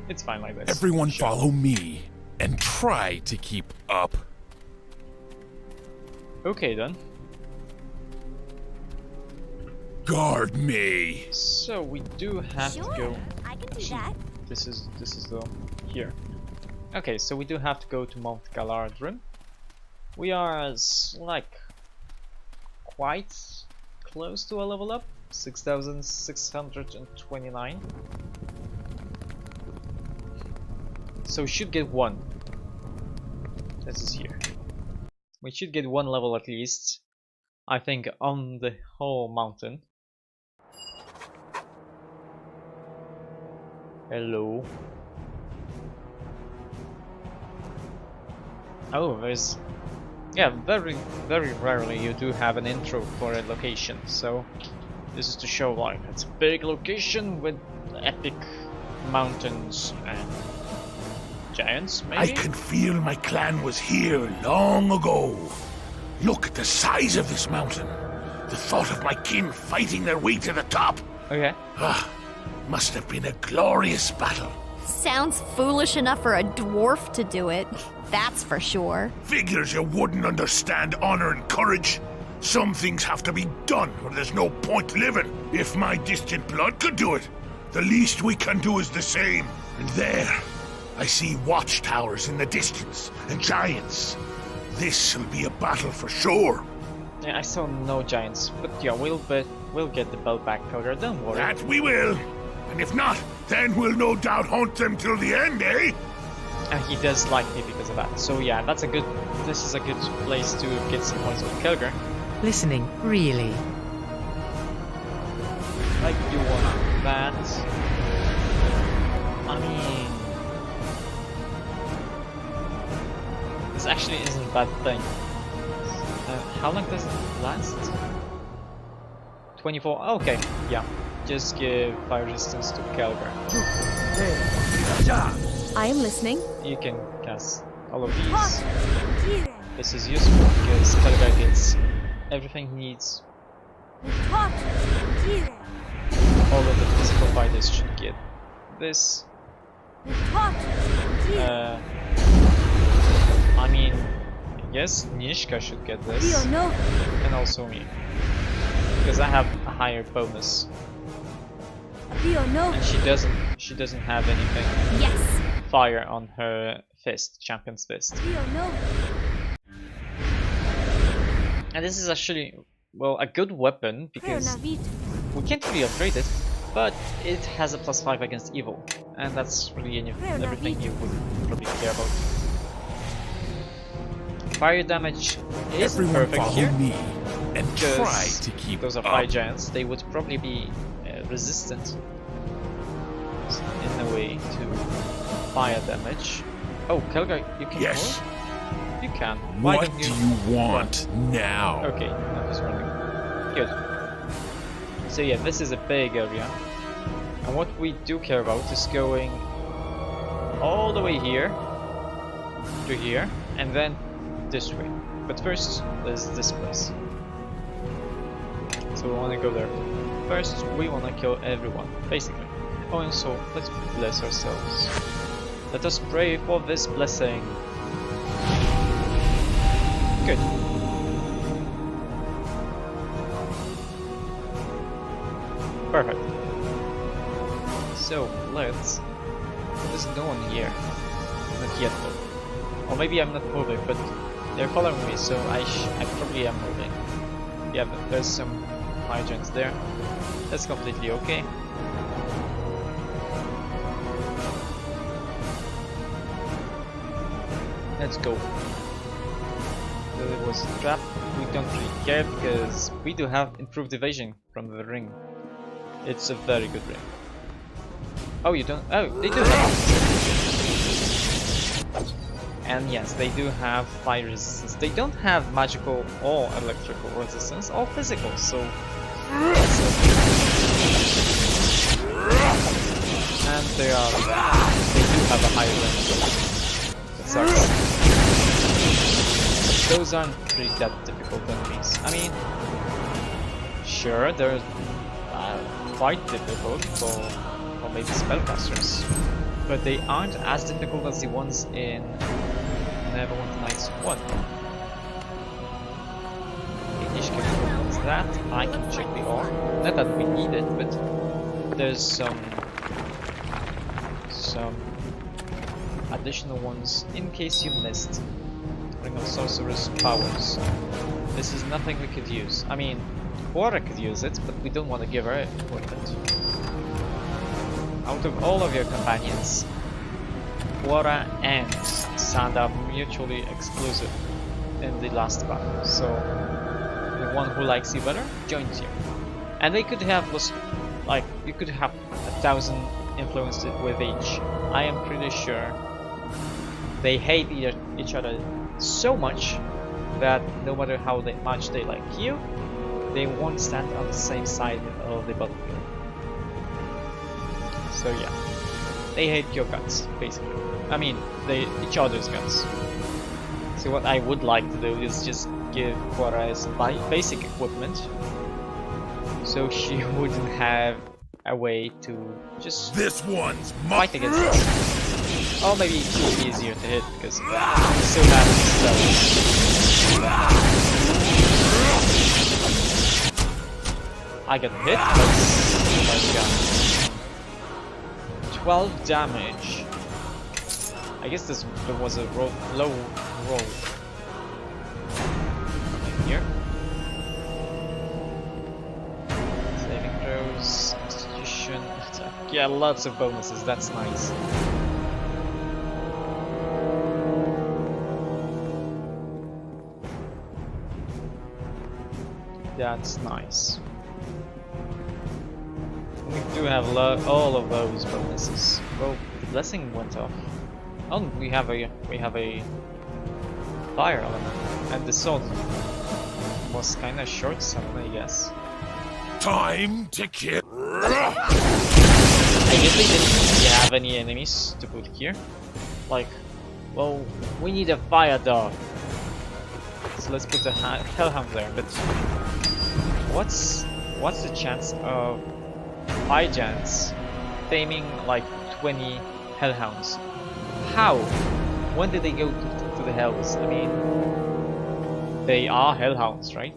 It's fine like this. Everyone Sure. follow me and try to keep up. Okay then. Guard me. So we do have Sure, to go. I can do Actually, that. This is the here. Okay, so we do have to go to Mount Galardrim. We are like quite close to a level up, 6,629. So we should get 1. This is here. We should get 1 level at least, I think, on the whole mountain. Hello. Oh, there's... Yeah, very rarely you do have an intro for a location, so this is to show like it's a big location with epic mountains and giants, maybe? I can feel my clan was here long ago. Look at the size of this mountain. The thought of my kin fighting their way to the top. Okay. Ah, must have been a glorious battle. Sounds foolish enough for a dwarf to do it. That's for sure. Figures you wouldn't understand honor and courage. Some things have to be done or there's no point living. If my distant blood could do it, the least we can do is the same. And there, I see watchtowers in the distance and giants. This will be a battle for sure. Yeah, I saw no giants, but yeah, we'll get the belt back, Kelgar, don't worry. That we will. And if not, then we'll no doubt hunt them till the end, eh? And he does like me because of that. So yeah, this is a good place to get some points with Kelgar. Listening, really. Like you want that. I mean, this actually isn't a bad thing. How long does it last? 24. Okay, yeah. Just give fire resistance to Kelgar. I am listening. You can cast all of these. This is useful because Kelgar gets everything he needs. All of the physical fighters should get this. I mean, I guess Nishka should get this, and also me, because I have a higher bonus, and she doesn't have anything Yes. fire on her fist, champion's fist. And this is actually, well, a good weapon because we can't really upgrade it, but it has a +5 against evil, and that's really everything you would probably care about. Fire damage is Everyone perfect follow here. me and try Because to keep those are up. fire giants, they would probably be resistant in a way to fire damage. Oh, Kelgar, you can Yes. move? You can. Why What don't do you want now? Okay, I'm just running. Good. So yeah, this is a big area. And what we do care about is going all the way here to here and then this way. But first, there's this place. So we want to go there. First, we want to kill everyone, basically. Oh, and so let's bless ourselves. Let us pray for this blessing. Good. Perfect. So let's. There's no one here. Not yet though. Or maybe I'm not moving, but they're following me, so I probably am moving. Yeah, but there's some hydrants there. That's completely okay. Let's go. There was a trap. We don't really care because we do have improved evasion from the ring. It's a very good ring. Oh, you don't? Oh, they do have. And yes, they do have fire resistance. They don't have magical or electrical resistance or physical, so. And they do have a higher range. That sucks. Those aren't really that difficult enemies. I mean, sure, they're quite difficult for maybe spellcasters, but they aren't as difficult as the ones in Neverwinter Nights 1. English can open that. I can check the ore. Not that we need it, but there's some additional ones in case you missed. Ring of Sorcerer's powers. This is nothing we could use. I mean, Quora could use it, but we don't want to give her equipment. Out of all of your companions, Quora and Sand are mutually exclusive in the last battle, so the one who likes you better joins you. And they could have like, you could have 1,000 influences with each. I am pretty sure they hate each other so much that no matter how much they like you, they won't stand on the same side of the battlefield. So yeah, they hate your guns, basically. I mean, each other's guns. So what I would like to do is just give Quora some basic equipment, so she wouldn't have a way to just This one's fight against us. Or maybe it would be easier to hit because we still have spells. I got hit, but 12 damage. I guess there was a low roll. Something here. Saving throws, constitution, attack. Yeah, lots of bonuses. That's nice. That's nice. We do have all of those bonuses. Well, the blessing went off. Oh, we have a fire element, and the sword was kind of short summon, I guess. time to kill. I guess they didn't really have any enemies to put here. Like, well, we need a fire dog, so let's put the hellhound there. But what's the chance of fire giants taming like 20 hellhounds? How? When did they go to the hells? I mean, they are hellhounds, right?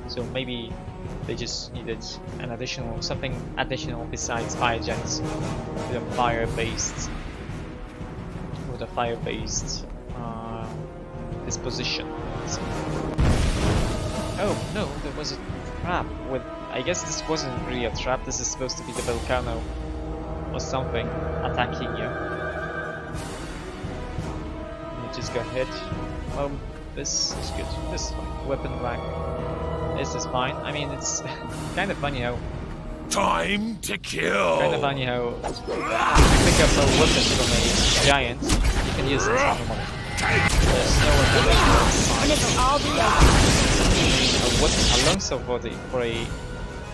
So maybe they just needed something additional besides fire giants with a fire-based disposition. So. Oh no, there was a trap with. I guess this wasn't really a trap. This is supposed to be the volcano or something attacking you. You just got hit. This is good. This is fine. Weapon rank. This is fine. I mean, it's kind of funny how Time to kill. Kind of funny how if you pick up a weapon from a giant, you can use it normally. There's no weapon. And it'll all be A longsword for a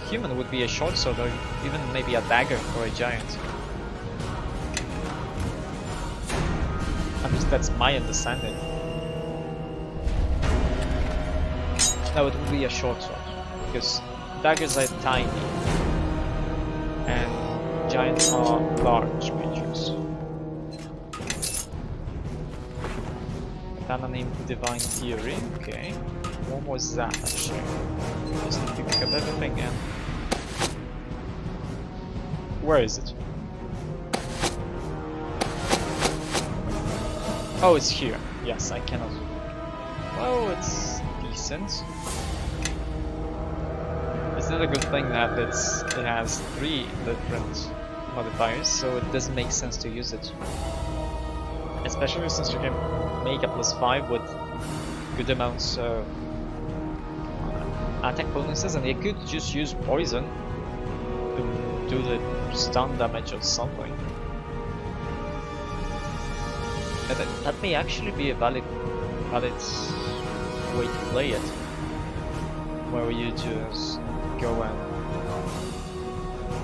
human would be a short sword, or even maybe a dagger for a giant. At least that's my understanding. No, it would be a short sword, because daggers are tiny, and giants are large creatures. Katana named Divine Fury, okay. What was that actually? Just need to pick up everything and... Where is it? Oh, it's here. Yes, I cannot... Oh, it's decent. It's not a good thing that it has 3 different modifiers, so it doesn't make sense to use it. Especially since you can make a +5 with good amounts of attack bonuses, and you could just use poison to do the stun damage or something. And that may actually be a valid way to play it, where you just go and...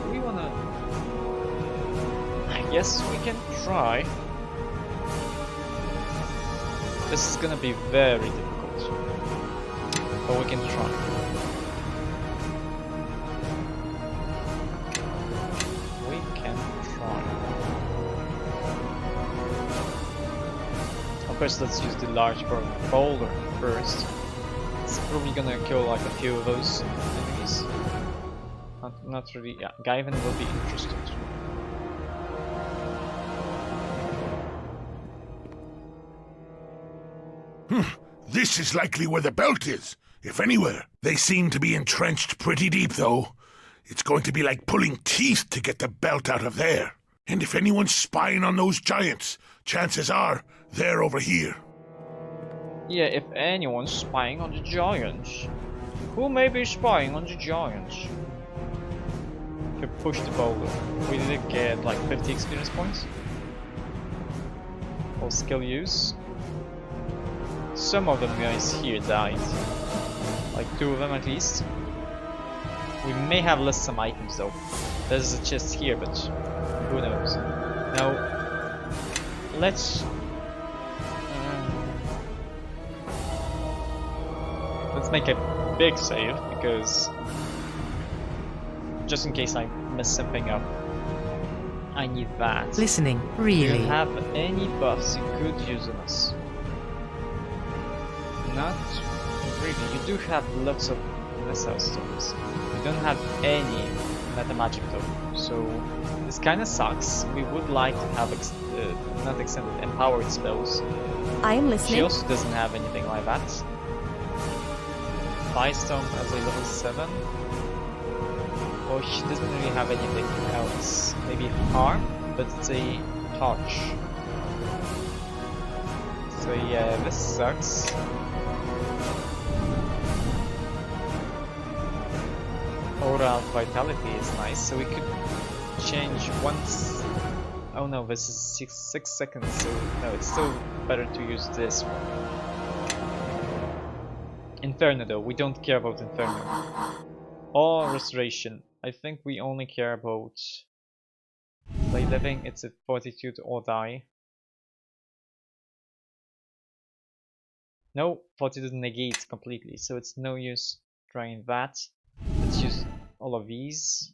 Do we wanna... I guess we can try. This is gonna be very difficult, but we can try. We can try. Of course, let's use the large boulder first. It's probably gonna kill like a few of those enemies. Not really. Yeah, Daeghun will be interested. This is likely where the belt is, if anywhere. They seem to be entrenched pretty deep, though. It's going to be like pulling teeth to get the belt out of there. And if anyone's spying on those giants, chances are they're over here. Yeah, if anyone's spying on the giants. Who may be spying on the giants? If you push the boulder, we did get like 50 experience points. Or skill use. Some of them guys here died. Like 2 of them at least. We may have lost some items though. There's a chest here, but who knows. Now, let's make a big save, because just in case I mess something up, I need that. Listening, Do really? you have any buffs you could use on us? Not really. You do have lots of missile stones. You don't have any meta magic though, so this kind of sucks. We would like to have not extended empowered spells. I am She listening. also doesn't have anything like that. Firestone as a level 7. Or she doesn't really have anything else. Maybe harm, but it's a touch. So yeah, this sucks. Aura of Vitality is nice, so we could change once. Oh no, this is 6 seconds, so no, it's still better to use this one. Inferno though, we don't care about Inferno. Or Restoration. I think we only care about Play Living. It's a Fortitude or die. No, Fortitude negates completely, so it's no use trying that. Let's use all of these.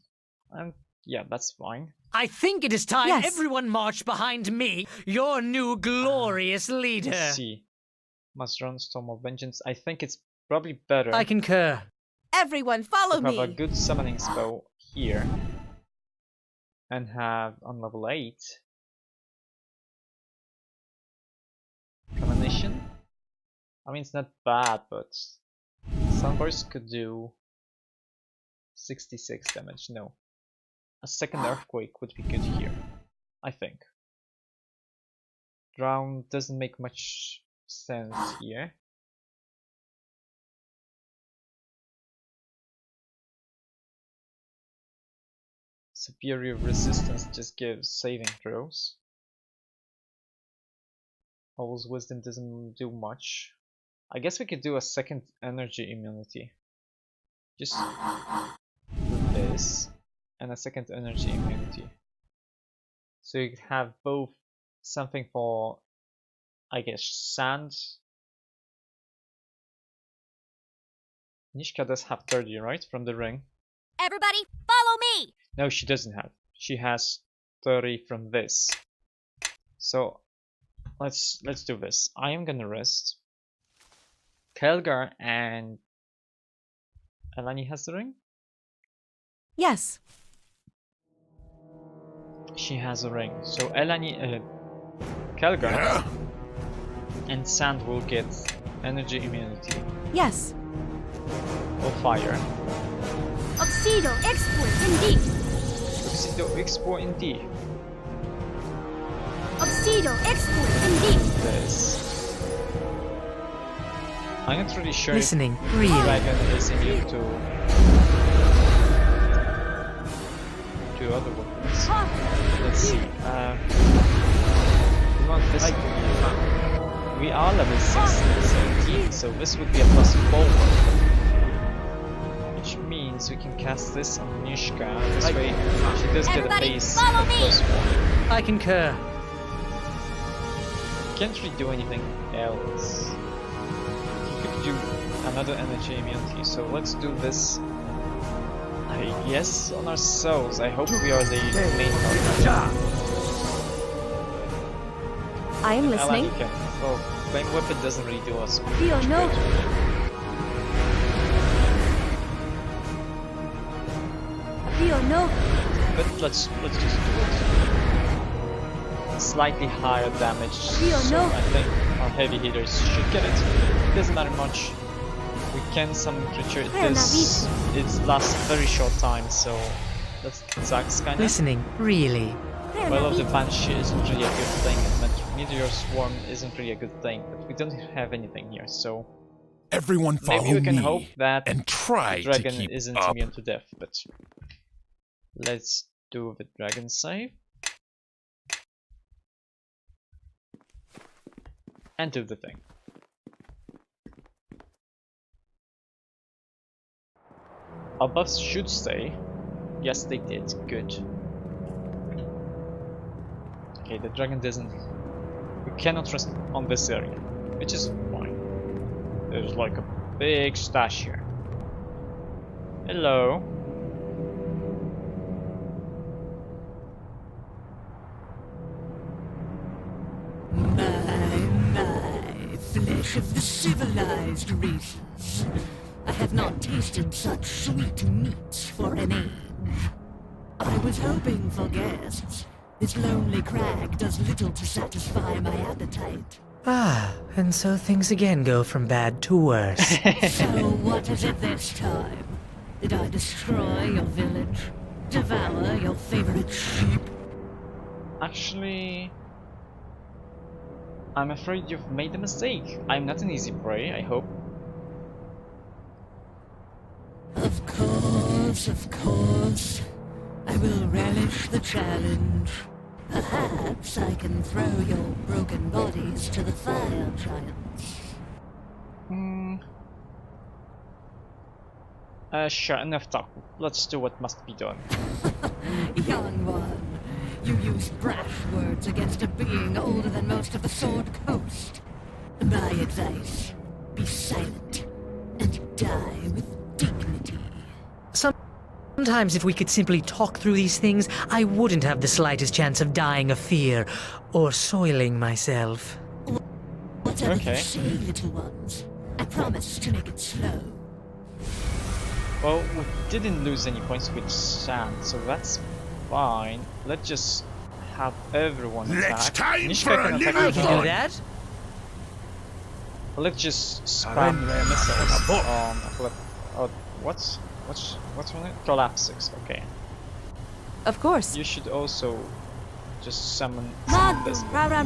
And yeah, that's fine. I think it is time Yes. everyone march behind me, your new glorious leader. Let's see. Must run Storm of Vengeance. I think it's probably better I concur. Everyone, follow to have a me. good summoning spell here and have on level 8 Premonition. I mean, it's not bad, but Sunburst could do 66 damage. No, a second Earthquake would be good here, I think. Drown doesn't make much sense here. Superior resistance just gives saving throws. Owl's wisdom doesn't do much. I guess we could do a second energy immunity. Just do this and a second energy immunity. So you could have both something for, I guess, sand. Nishka does have 30, right? From the ring. Everybody, follow me! No, she doesn't have. She has 30 from this. So let's do this. I am gonna rest. Kelgar and Elani has the ring? Yes. She has a ring. So Elani, Kelgar and Sand will get energy immunity. Yes. Or fire. Oxido, export, indeed. Oxido, export indeed. Oxido, export, indeed. This. I'm not really sure Listening, if really. Dragon is immune to other weapons. Let's see. We want this. We are level 17, so this would be a +4. Which means we can cast this on Nishka. This way she does get a base of +1. I concur. Can't really do anything else. You could do another energy immunity, so let's do this. I guess on ourselves. I hope we are the main target. I am listening. Elani can. Well, flame weapon doesn't really do us Feel much no. good. Feel no. But let's just do it. Slightly higher damage, so no. I think our heavy hitters should get it. It doesn't matter much. We can summon creature. This it lasts very short time, so that sucks kinda. Listening, really. Well, of the Banshee isn't really a good thing, and Meteor Swarm isn't really a good thing, but we don't have anything here, so Everyone follow maybe we can me hope that and try the to dragon keep isn't up. immune to death, but let's do the dragon save. And do the thing. Our buffs should stay. Yes, they did. Good. Okay, the dragon doesn't... We cannot rest on this area, which is fine. There's like a big stash here. Hello. My flesh of the civilized races. I have not tasted such sweet meat for an age. I was hoping for guests. This lonely crag does little to satisfy my appetite. Ah, and so things again go from bad to worse. So what is it this time? Did I destroy your village? Devour your favorite sheep? Actually, I'm afraid you've made a mistake. I'm not an easy prey, I hope. Of course. I will relish the challenge. Perhaps I can throw your broken bodies to the fire giants. Sure, enough talk. Let's do what must be done. Young one, you use brash words against a being older than most of the Sword Coast. My advice, be silent and die with dignity. Sometimes if we could simply talk through these things, I wouldn't have the slightest chance of dying of fear or soiling myself. Whatever Okay. you say, little ones, I promise to make it slow. Well, we didn't lose any points with sand, so that's fine. Let's just have everyone Let's attack. time Nishka for a can attack little as I can well. do that. Let's just spam missiles on what's on it? Collapsix, okay. Of course. You should also just summon this.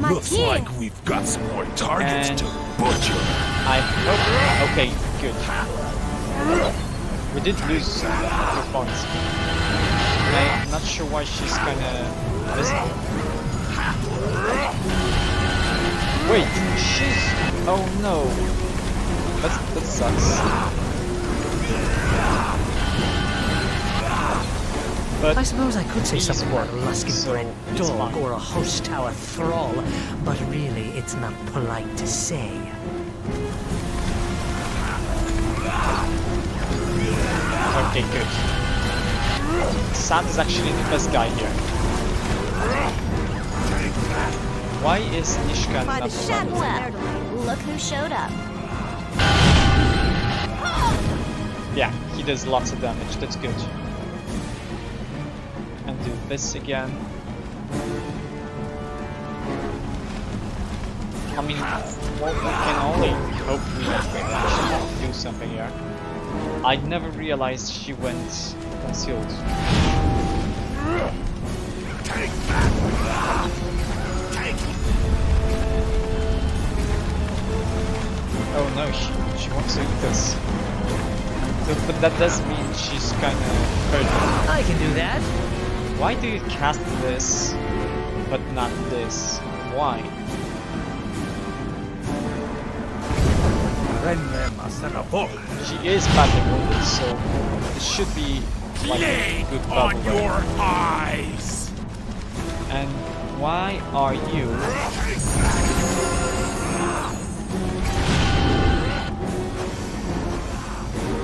Looks like we've got some more targets And- to butcher. I hope. Okay, good. We did lose 2 points. I'm not sure why she's kinda missing. Wait, she's... Oh no. That sucks. But I suppose I could say these something about a work, luskin so bred it's dog fine. or a host tower thrall, but really it's not polite to say. Okay, good. Sam is actually the best guy here. Why is Nishka By not the alive? shadows of Well, their domain. look who showed up. Yeah, he does lots of damage, that's good. And do this again. I mean, well, we can only hope we actually do something here. I never realized she went concealed. Oh no, she wants to eat this. But that does mean she's kinda hurt. I can do that. Why do you cast this, but not this? Why? She is badly wounded, so it should be like a good On bubble. your eyes! And why are you?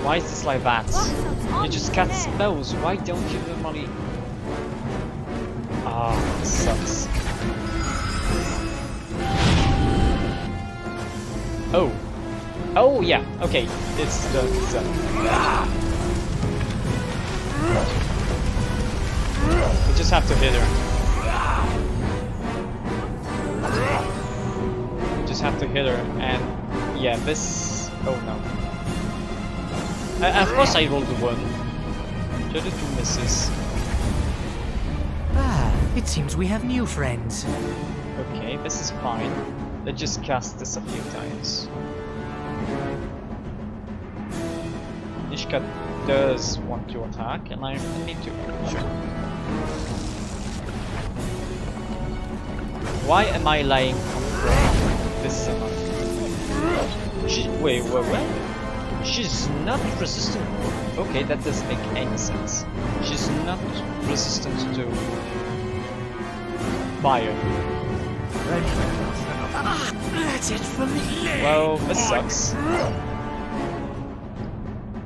Why is this like that? You just cast spells. Why don't you normally? Ah, this sucks. Oh. Oh yeah. Okay. It's done. It's done. We just have to hit her. We just have to hit her, and yeah, this. Oh no. Of course I rolled a 1. The other 2 misses. Ah, it seems we have new friends. Okay, this is fine. Let's just cast this a few times. Nishka does want to attack, and I need to. Sure. Why am I lying on the ground? This is annoying. Wait. She's not resistant. Okay, that doesn't make any sense. She's not resistant to fire. That's it from me. Well, this sucks.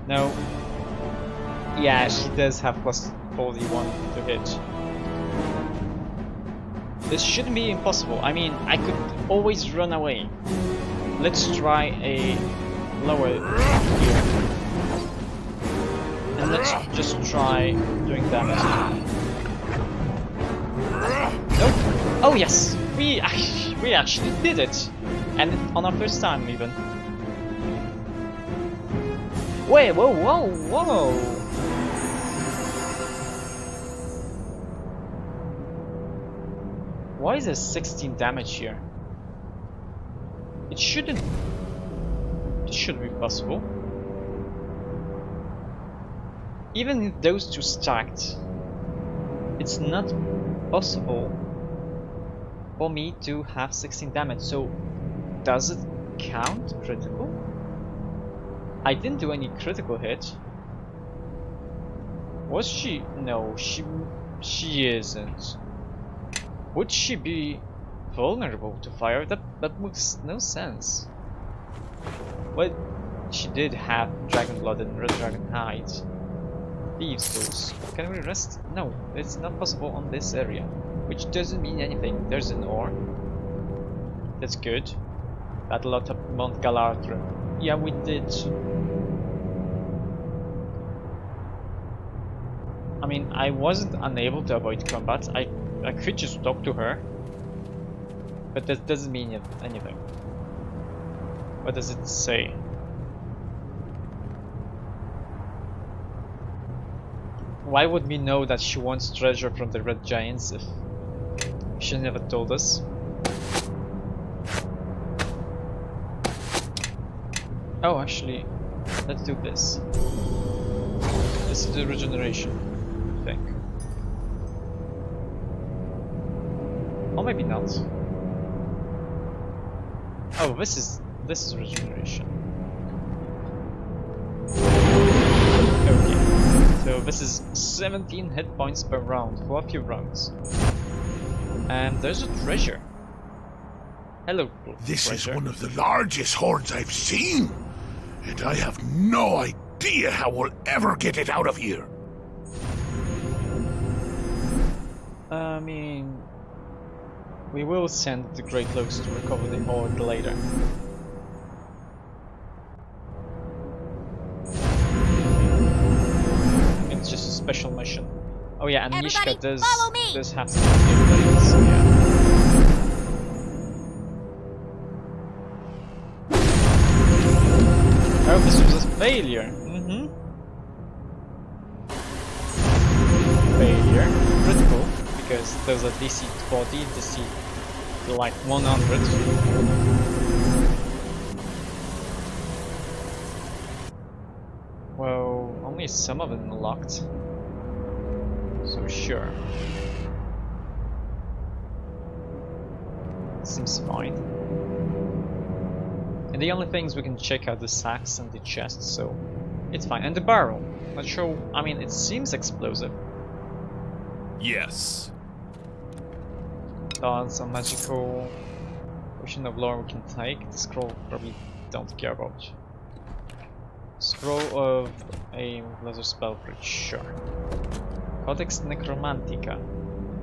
No. Yeah, she does have plus 41 to hit. This shouldn't be impossible. I mean, I could always run away. Let's try a lower here. And let's just try doing damage. Nope. Oh yes! We actually did it! And on our first time even. Wait, whoa! Why is there 16 damage here? It shouldn't. It should be possible. Even if those two stacked, it's not possible for me to have 16 damage. So, does it count critical? I didn't do any critical hit. Was she? No, she isn't. Would she be vulnerable to fire? That makes no sense. Well, she did have dragon blood and red dragon hide. Thieves tools. Can we rest? No, it's not possible on this area. Which doesn't mean anything. There's an ore. That's good. Battle of Mount Galadriel. Yeah, we did. I mean, I wasn't unable to avoid combat. I could just talk to her. But that doesn't mean anything. What does it say? Why would we know that she wants treasure from the red giants if she never told us? Oh, actually, let's do this. This is the regeneration, I think. maybe not. Oh, this is regeneration. Okay, so this is 17 hit points per round for a few rounds. And there's a treasure. Hello, This treasure. is one of the largest hoards I've seen, and I have no idea how we'll ever get it out of here. I mean, we will send the Grey Cloaks to recover the hoard later. It's just a special mission. Oh yeah, and Everybody Mishka does follow me! have some capabilities, yeah. Oh, this was a failure. Failure. Critical, because there's a DC 40, DC like 100. Well, only some of them are locked. So sure. Seems fine. And the only things we can check are the sacks and the chests, so it's fine. And the barrel. Not sure, I mean, it seems explosive. Yes. Some magical potion of lore we can take. The scroll probably don't care about. Scroll of a laser spell bridge, sure. Codex Necromantica,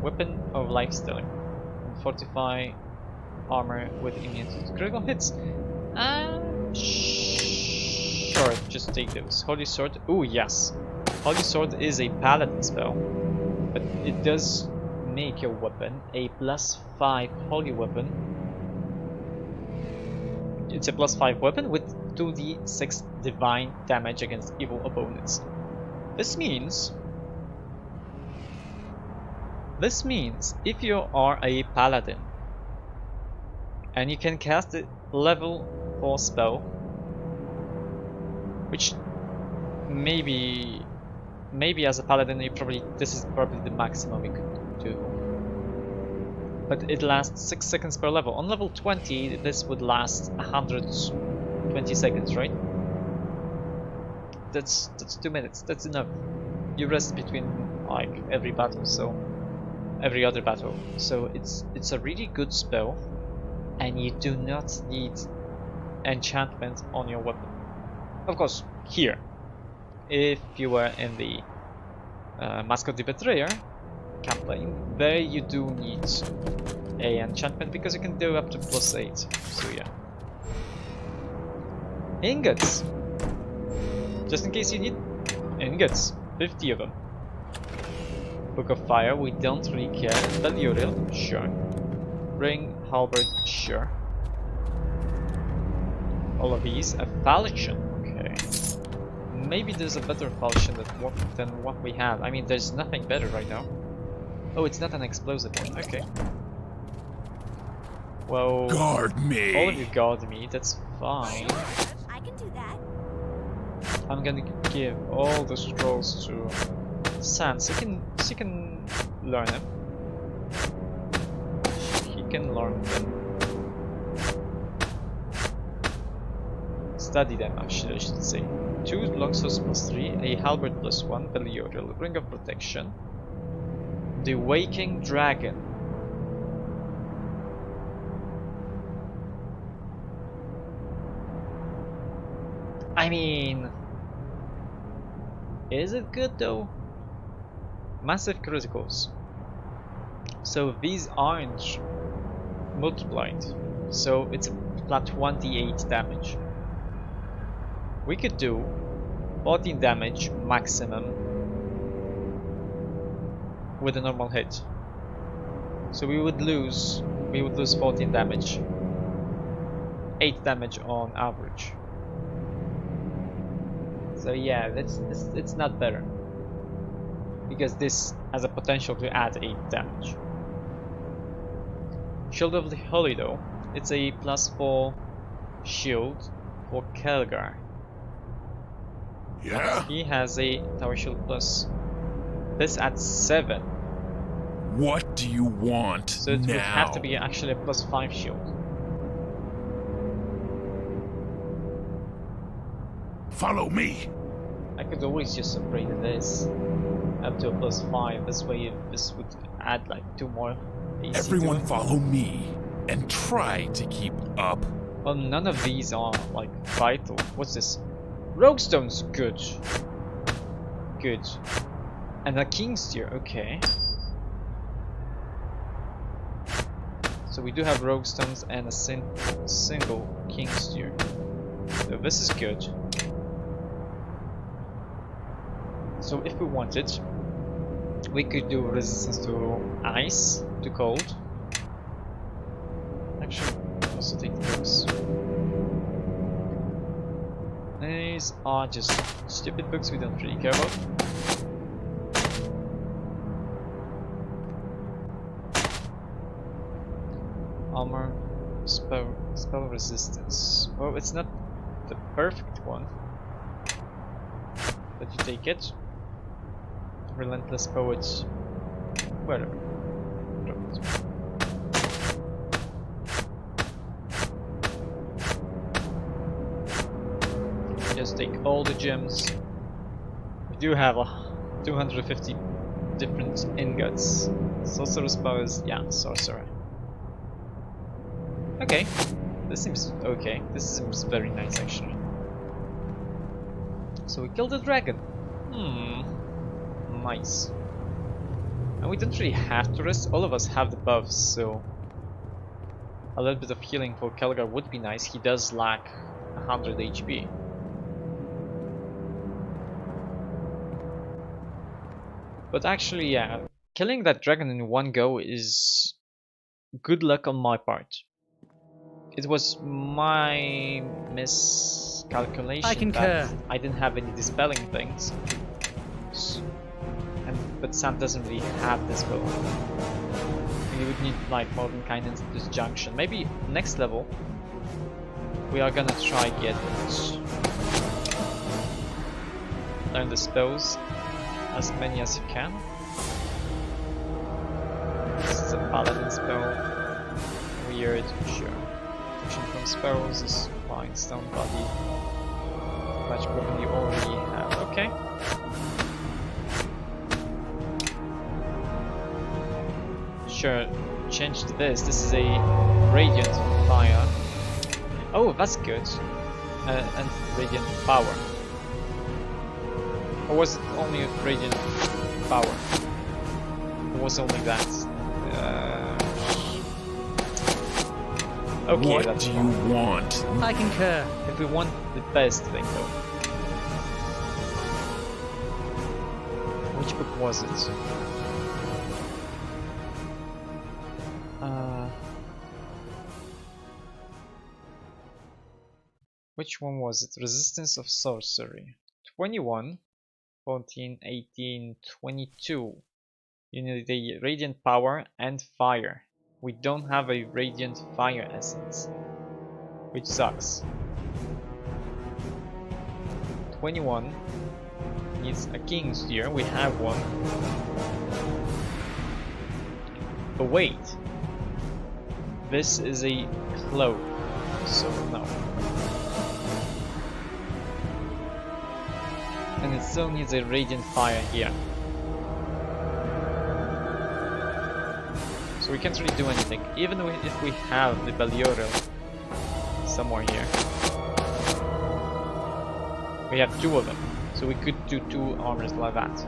weapon of life stealing. Fortify armor with immunity to critical hits. Sure, just take those. Holy Sword, ooh yes. Holy Sword is a paladin spell, but it does make your weapon a +5 holy weapon. It's a +5 weapon with 2d6 divine damage against evil opponents. This means if you are a paladin and you can cast a level 4 spell, which maybe as a paladin this is probably the maximum you could do, but it lasts 6 seconds per level. On level 20 this would last 120 seconds, right? That's 2 minutes. That's enough. You rest between like every battle, so every other battle. So it's a really good spell, and you do not need enchantment on your weapon. Of course, here, if you were in the Mask of the Betrayer campaign, there you do need a enchantment because you can do up to +8. So yeah. Ingots! Just in case you need ingots, 50 of them. Book of Fire, we don't really care. Beliuriel, sure. Ring, Halberd, sure. All of these. A falchion, okay. Maybe there's a better falchion than what we have. I mean, there's nothing better right now. Oh, it's not an explosive one, okay. Well, Guard me. all of you guard me, that's fine. I can do that. I'm gonna give all the scrolls to Sans. She can learn them. He can learn them. Study them, actually, I should say. 2 longswords +3, a halberd +1, Beliuriel, Ring of Protection, the Waking Dragon. I mean, is it good though? Massive criticals. So these aren't multiplied. So it's a flat 1d8 damage. We could do 14 damage maximum with a normal hit. So we would lose 14 damage. 8 damage on average. So yeah, it's not better, because this has a potential to add 8 damage. Shield of the Holy though, it's a +4 shield for Kelgar. Yeah? He has a Tower Shield plus. This adds 7. What do you want So it now? would have to be actually a +5 shield. Follow me. I could always just upgrade this up to a +5. This way, this would add like 2 more AC. Everyone to it. follow me and try to keep up. Well, none of these are like vital. What's this? Rogue stones, good. Good. And a king's steer, okay. So we do have rogue stones and a single king's steer. So this is good. So if we wanted, we could do resistance to ice, to cold. Actually, also take those. These are just stupid books we don't really care about. Armor, spell resistance. Well, it's not the perfect one, but you take it. Relentless poets, whatever. Just take all the gems. We do have 250 different ingots. Sorcerer's powers, yeah, sorcerer. Okay, this seems okay. This seems very nice actually. So we killed the dragon. Nice. And we don't really have to rest. All of us have the buffs, so a little bit of healing for Kelgar would be nice. He does lack 100 HP. But actually, yeah, killing that dragon in one go is good luck on my part. It was my miscalculation I concur. that I didn't have any dispelling things. But Sam doesn't really have this build. We would need like modern kindness disjunction. Maybe next level we are gonna try get learn the spells, as many as you can. This is a paladin spell. Weird, sure. Protection from spells is fine. Stone body. Much broken you already have. Okay. Sure, change to this. This is a radiant fire. Oh, that's good. And radiant power. Or was it only radiant power? Or was it only that? Okay, What that's do fine. you want? I concur. If we want the best thing though. Which book was it? Which one was it? Resistance of Sorcery. 21, 14, 18, 22. You need the Radiant Power and Fire. We don't have a Radiant Fire Essence, which sucks. 21 needs a King's Spear. We have one. But wait. This is a cloak, so no. And it still needs a Radiant Fire here. So we can't really do anything, even if we have the Belioril somewhere here. We have two of them, so we could do two armors like that.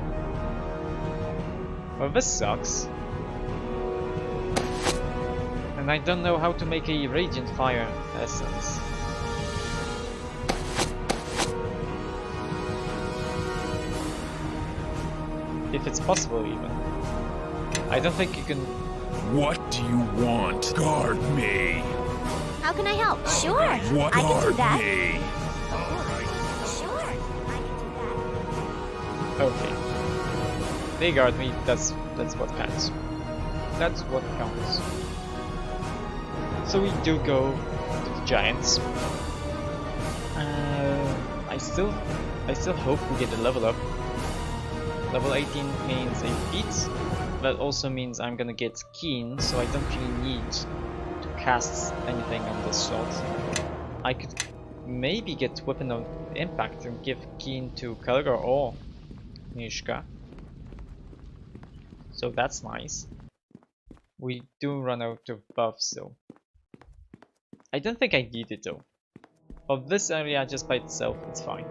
Well, this sucks. And I don't know how to make a Radiant Fire Essence. If it's possible even. I don't think you can... What do you want? Guard me. How can I help? Sure, What I can do guard that. me? Sure, I can do that. Okay. They guard me, that's what counts. That's what counts. So we do go to the giants. I still hope we get a level up. Level 18 means a feat. that also means I'm gonna get keen, so I don't really need to cast anything on this slot. I could maybe get Weapon of Impact and give keen to Kelgar or Mishka. So that's nice. We do run out of buffs though. I don't think I need it though. Of this area just by itself, it's fine.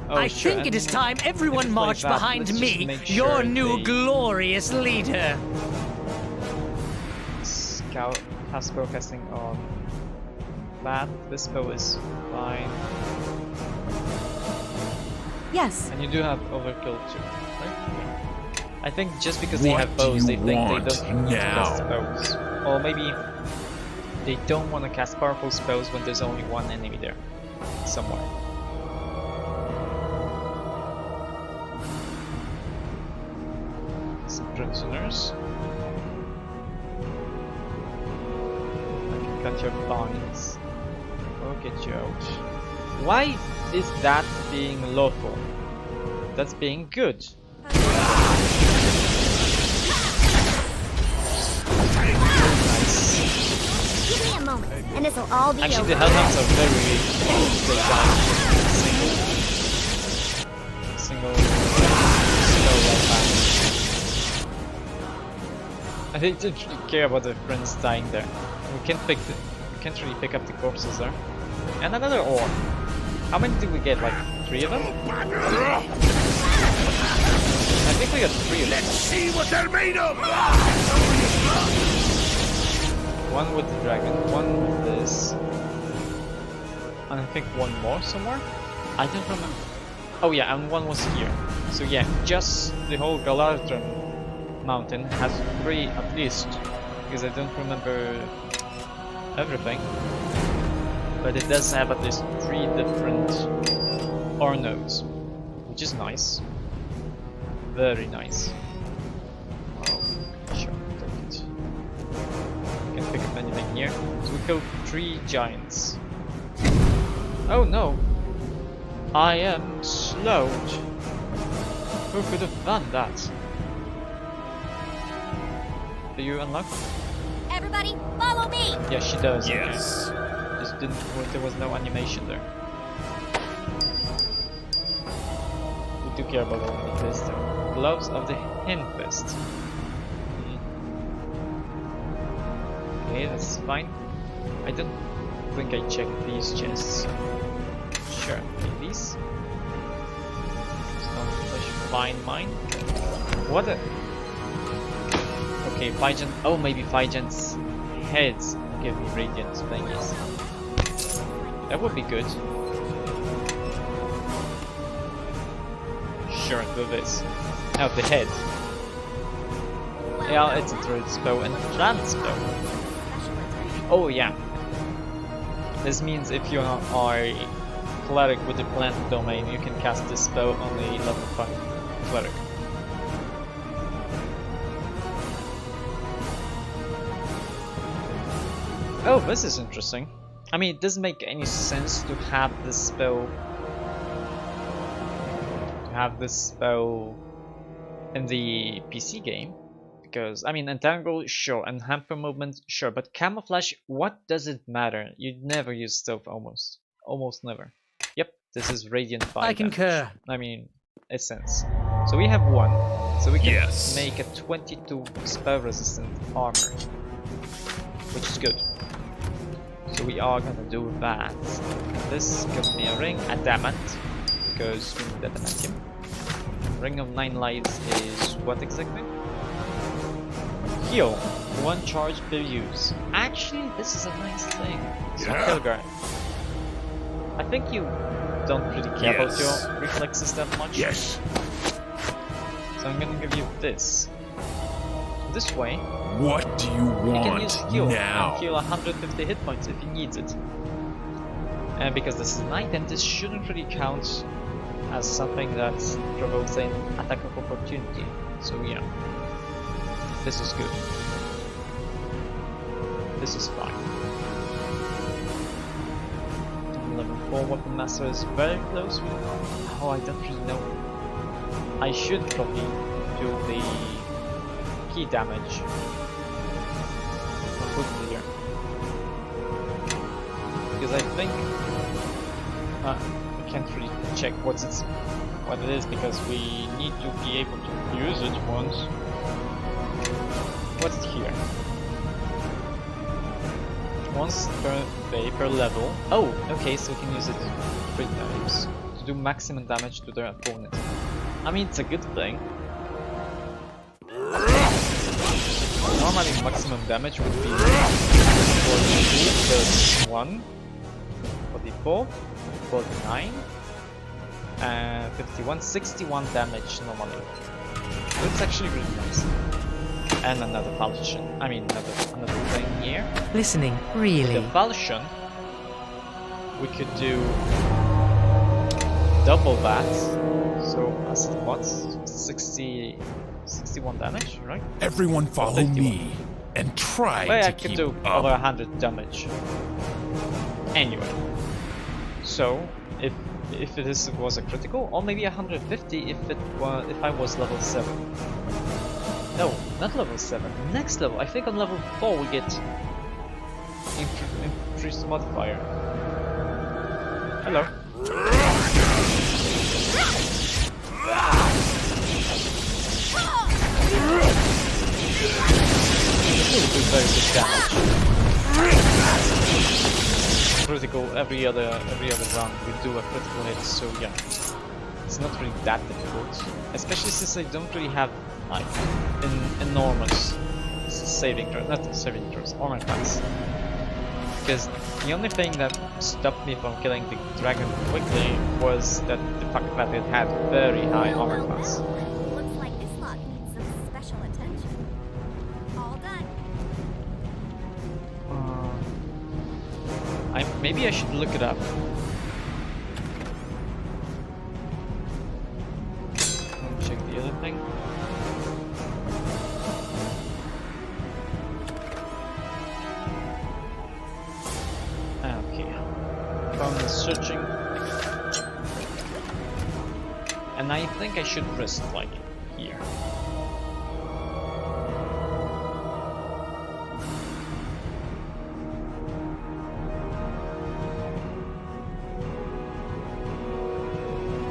Oh, I sure, think it and is time everyone if it's like marched that, behind let's just me, make your sure new they glorious leader. Scout has spellcasting on that. This spell is fine. Yes. And you do have overkill too, right? I think just because they What have bows, do they you think they want don't need to cast now? spells. Or maybe they don't want to cast powerful spells when there's only one enemy there. Somewhere. Some prisoners. I can cut your bonds. Or get you out. Why is that being lawful? That's being good. Give me a moment, and this'll all be Actually, the over. hellhounds are very designed single right back. I think they don't really care about the friends dying there. We can't really pick up the corpses there. And another ore. How many did we get? Like 3 of them? I think we got 3 of them. Let's see what they're made of! One with the dragon, one with this, and I think one more somewhere? I don't remember. Oh yeah, and one was here. So yeah, just the whole Galadron mountain has 3 at least, because I don't remember everything. But it does have at least 3 different ore nodes, which is nice. Very nice. Oh, sure, take it. Can't pick up anything here. So we killed 3 giants. Oh no! I am slowed. Who could have done that? Do you unlock? Everybody, follow me! Yeah, she does. Yes. Okay. Just didn't. There was no animation there. We do care about only this though. Gloves of the Hinfist. Okay, that's fine. I don't think I checked these chests. Sure, take these. Fine mine. What a... Okay, Figent... Oh, maybe Figent's heads give me radiant thingies. That would be good. Sure, do this. Now the head. Yeah, it's a druid spell and plant spell. Oh yeah. This means if you are a cleric with the plant domain, you can cast this spell on a level 5 cleric. Oh, this is interesting. I mean, it doesn't make any sense to have this spell in the PC game, because I mean, entangle, sure, and hamper movement, sure, but camouflage, what does it matter? You'd never use stealth, almost never. Yep, this is radiant fire. I concur. I mean, essence. So we have 1, so we can Yes. make a 22 spell resistant armor, which is good. So we are gonna do that. This gives me a ring, adamant, because we need adamantium. Ring of 9 lives is what exactly? Heal, 1 charge per use. Actually, this is a nice thing. So Yeah. Kelgar, I think you don't really care about Yes. your reflexes that much. Yes. So I'm gonna give you this. This way, What do you you can want use heal now? and heal 150 hit points if you need it. And because this is an item, this shouldn't really count as something that provokes an attack of opportunity. So yeah, this is good. This is fine. Level 4 weapon master is very close. Oh, I don't really know I should probably do the key damage. Put it here. Because I think I can't really check what it is because we need to be able to use it once. What's it here? Once per day per level. Oh, okay, so we can use it 3 times to do maximum damage to their opponent. I mean, it's a good thing. Normally, maximum damage would be 42 plus 1, 44, 49, 51, 61 damage normally. So it's actually really nice. And another falchion. I mean, another thing here. Listening, really. The falchion, we could do double that. So, as what? 61 damage, right? Everyone follow 51. me and try Well, to I could keep do up. over 100 damage. Anyway, so if this was a critical, or maybe 150 if I was level 7. No, not level 7. Next level. I think on level 4 we get increased modifier. Hello. This will do very good damage. Critical every other round we do a critical hit, so yeah. It's not really that difficult. Especially since I don't really have like enormous saving throws, not saving throws, armor class. Because the only thing that stopped me from killing the dragon quickly was that the fact that it had very high armor class. Looks like this lock needs some special attention. All done. Maybe I should look it up. Let me check the other thing. Okay. Found searching. And I think I should rest like here.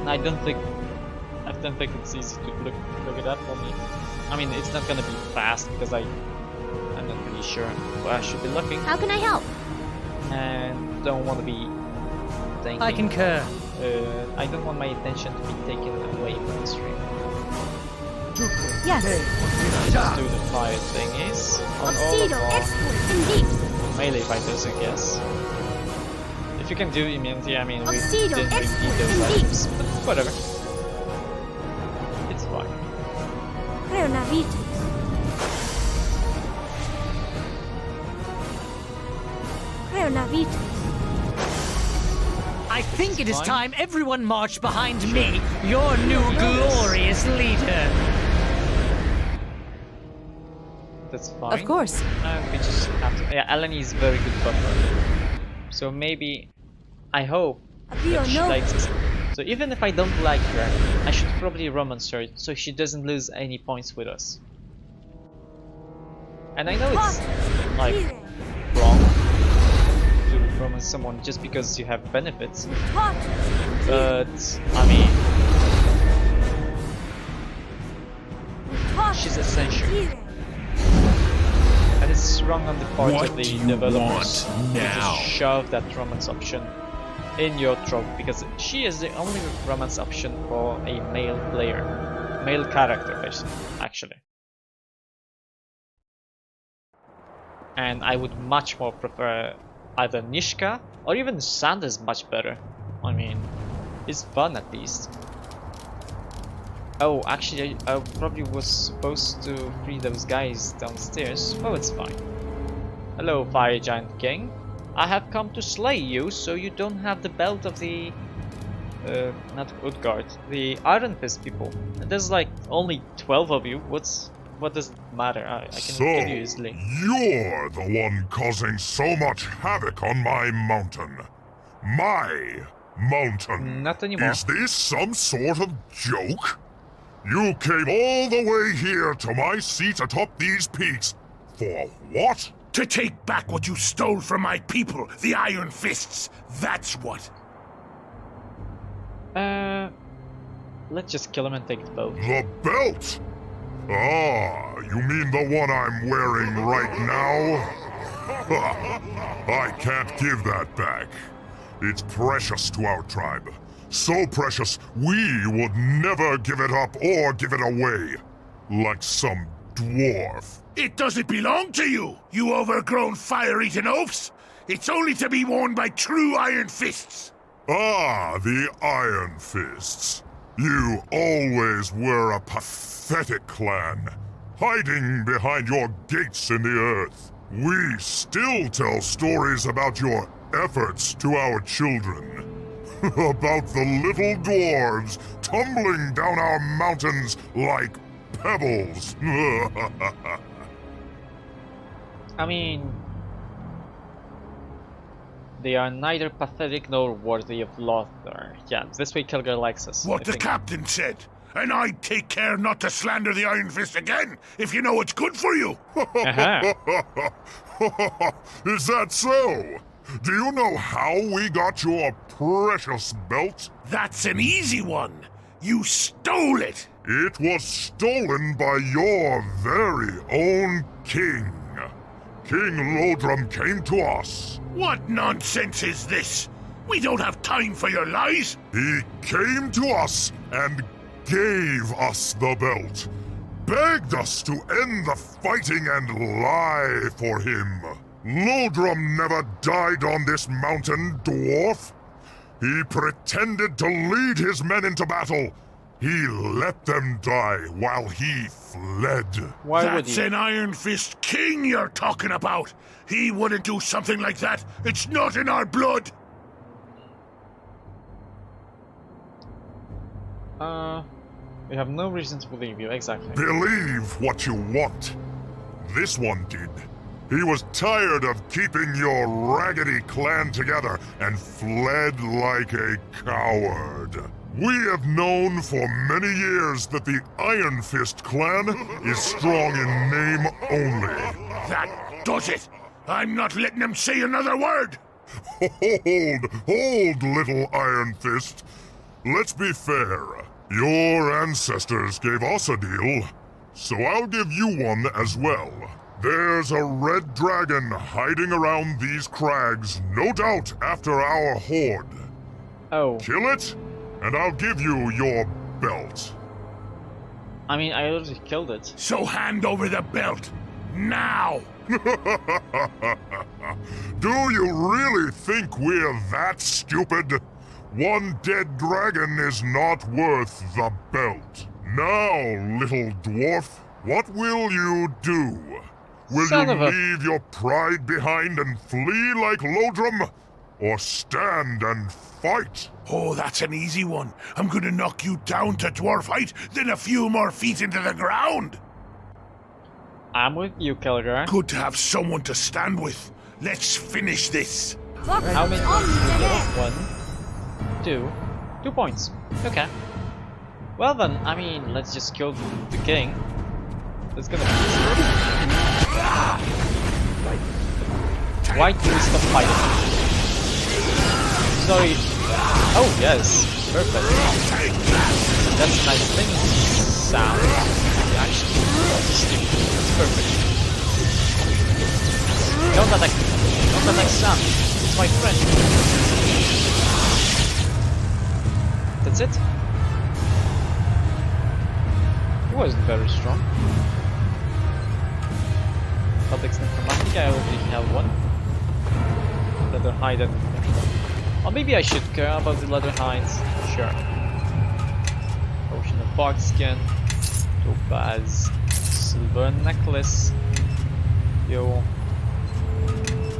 I don't think it's easy to look it up for me. I mean, it's not gonna be fast because I'm not really sure, but I should be looking. How can I help? And don't want to be thinking. I concur. I don't want my attention to be taken away from the stream. Yes. Just do the fire thingies on all of our melee fighters, I guess. If you can do immunity, I mean, we didn't really need those items, but whatever. It's fine. I think it is fine. time everyone marched behind me, your new glorious leader. That's fine. Of course. We just have to. Yeah, Eleni is very good buffer. So maybe, I hope that she likes us. So even if I don't like her, I should probably romance her so she doesn't lose any points with us. And I know it's like wrong to romance someone just because you have benefits, but I mean, she's essential. And it's wrong on the part What of the do you developers want to now? just shove that romance option in your trope, because she is the only romance option for a male player, male character basically, actually. And I would much more prefer either Nishka or even Sand is much better. I mean, it's fun at least. Oh, actually, I probably was supposed to free those guys downstairs. Oh, it's fine. Hello, Fire Giant King. I have come to slay you, so you don't have the belt of the... not Utgard, the Iron Fist people. There's like only 12 of you. What does it matter? I can kill you easily. You're the one causing so much havoc on my mountain. My mountain. Not anymore. Is this some sort of joke? You came all the way here to my seat atop these peaks. For what? To take back what you stole from my people, the Iron Fists. That's what. Let's just kill him and take the boat. The belt? Ah, you mean the one I'm wearing right now? I can't give that back. It's precious to our tribe. So precious, we would never give it up or give it away. Like some dwarf. It doesn't belong to you, you overgrown fire-eating oafs. It's only to be worn by true Iron Fists. Ah, the Iron Fists. You always were a pathetic clan, hiding behind your gates in the earth. We still tell stories about your efforts to our children. About the little dwarves tumbling down our mountains like pebbles. I mean, they are neither pathetic nor worthy of laughter. Yeah, this way Kilgar likes us. What I the think. captain said. And I'd take care not to slander the Iron Fist again, if you know what's good for you. Uh-huh. Is that so? Do you know how we got your precious belt? That's an easy one. You stole it. It was stolen by your very own king. King Lodrum came to us. What nonsense is this? We don't have time for your lies. He came to us and gave us the belt. Begged us to end the fighting and lie for him. Lodrum never died on this mountain, dwarf. He pretended to lead his men into battle. He let them die while he fled. Why would That's he? an Iron Fist king you're talking about. He wouldn't do something like that. It's not in our blood. We have no reason to believe you, exactly. Believe what you want. This one did. He was tired of keeping your raggedy clan together and fled like a coward. We have known for many years that the Iron Fist clan is strong in name only. That does it. I'm not letting them say another word. Hold, little Iron Fist. Let's be fair. Your ancestors gave us a deal, so I'll give you one as well. There's a red dragon hiding around these crags, no doubt after our horde. Oh, Kill it, and I'll give you your belt. I mean, I already killed it. So hand over the belt. Now. Do you really think we're that stupid? One dead dragon is not worth the belt. Now, little dwarf, what will you do? Will Son you of a- leave your pride behind and flee like Lodrum? Or stand and fight? Oh, that's an easy one. I'm gonna knock you down to dwarf height, then a few more feet into the ground. I'm with you, Kilgar. Good to have someone to stand with. Let's finish this. How many points do we get? 1, 2. 2 points. Okay. Well then, I mean, let's just kill the king. That's gonna be easier. Why do we stop fighting? Sorry. Oh yes, perfect. That's a nice thing. Sound. Actually, it's perfect. Don't attack me. Don't attack Sam. It's my friend. That's it. He wasn't very strong. Codex Necromantic, I already have one. Leather hide and... Or maybe I should care about the leather hides. Sure. Ocean of bark skin. Topaz. Silver necklace. Yo.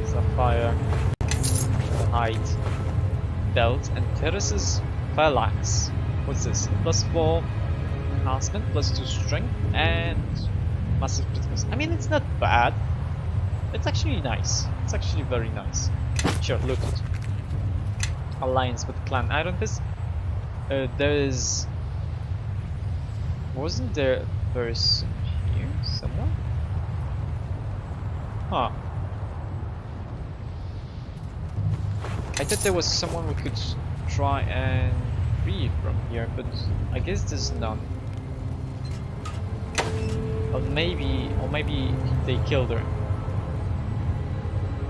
Sapphire. The hide. Belt and terraces. Phalanx. What's this? +4 enhancement, +2 strength, and massive criticals. I mean, it's not bad. It's actually nice. It's actually very nice. Sure, look it. Alliance with Clan Iron Fist. There is Wasn't there a person here somewhere? Huh. I thought there was someone we could try and free from here, but I guess there's none. Or maybe they killed her.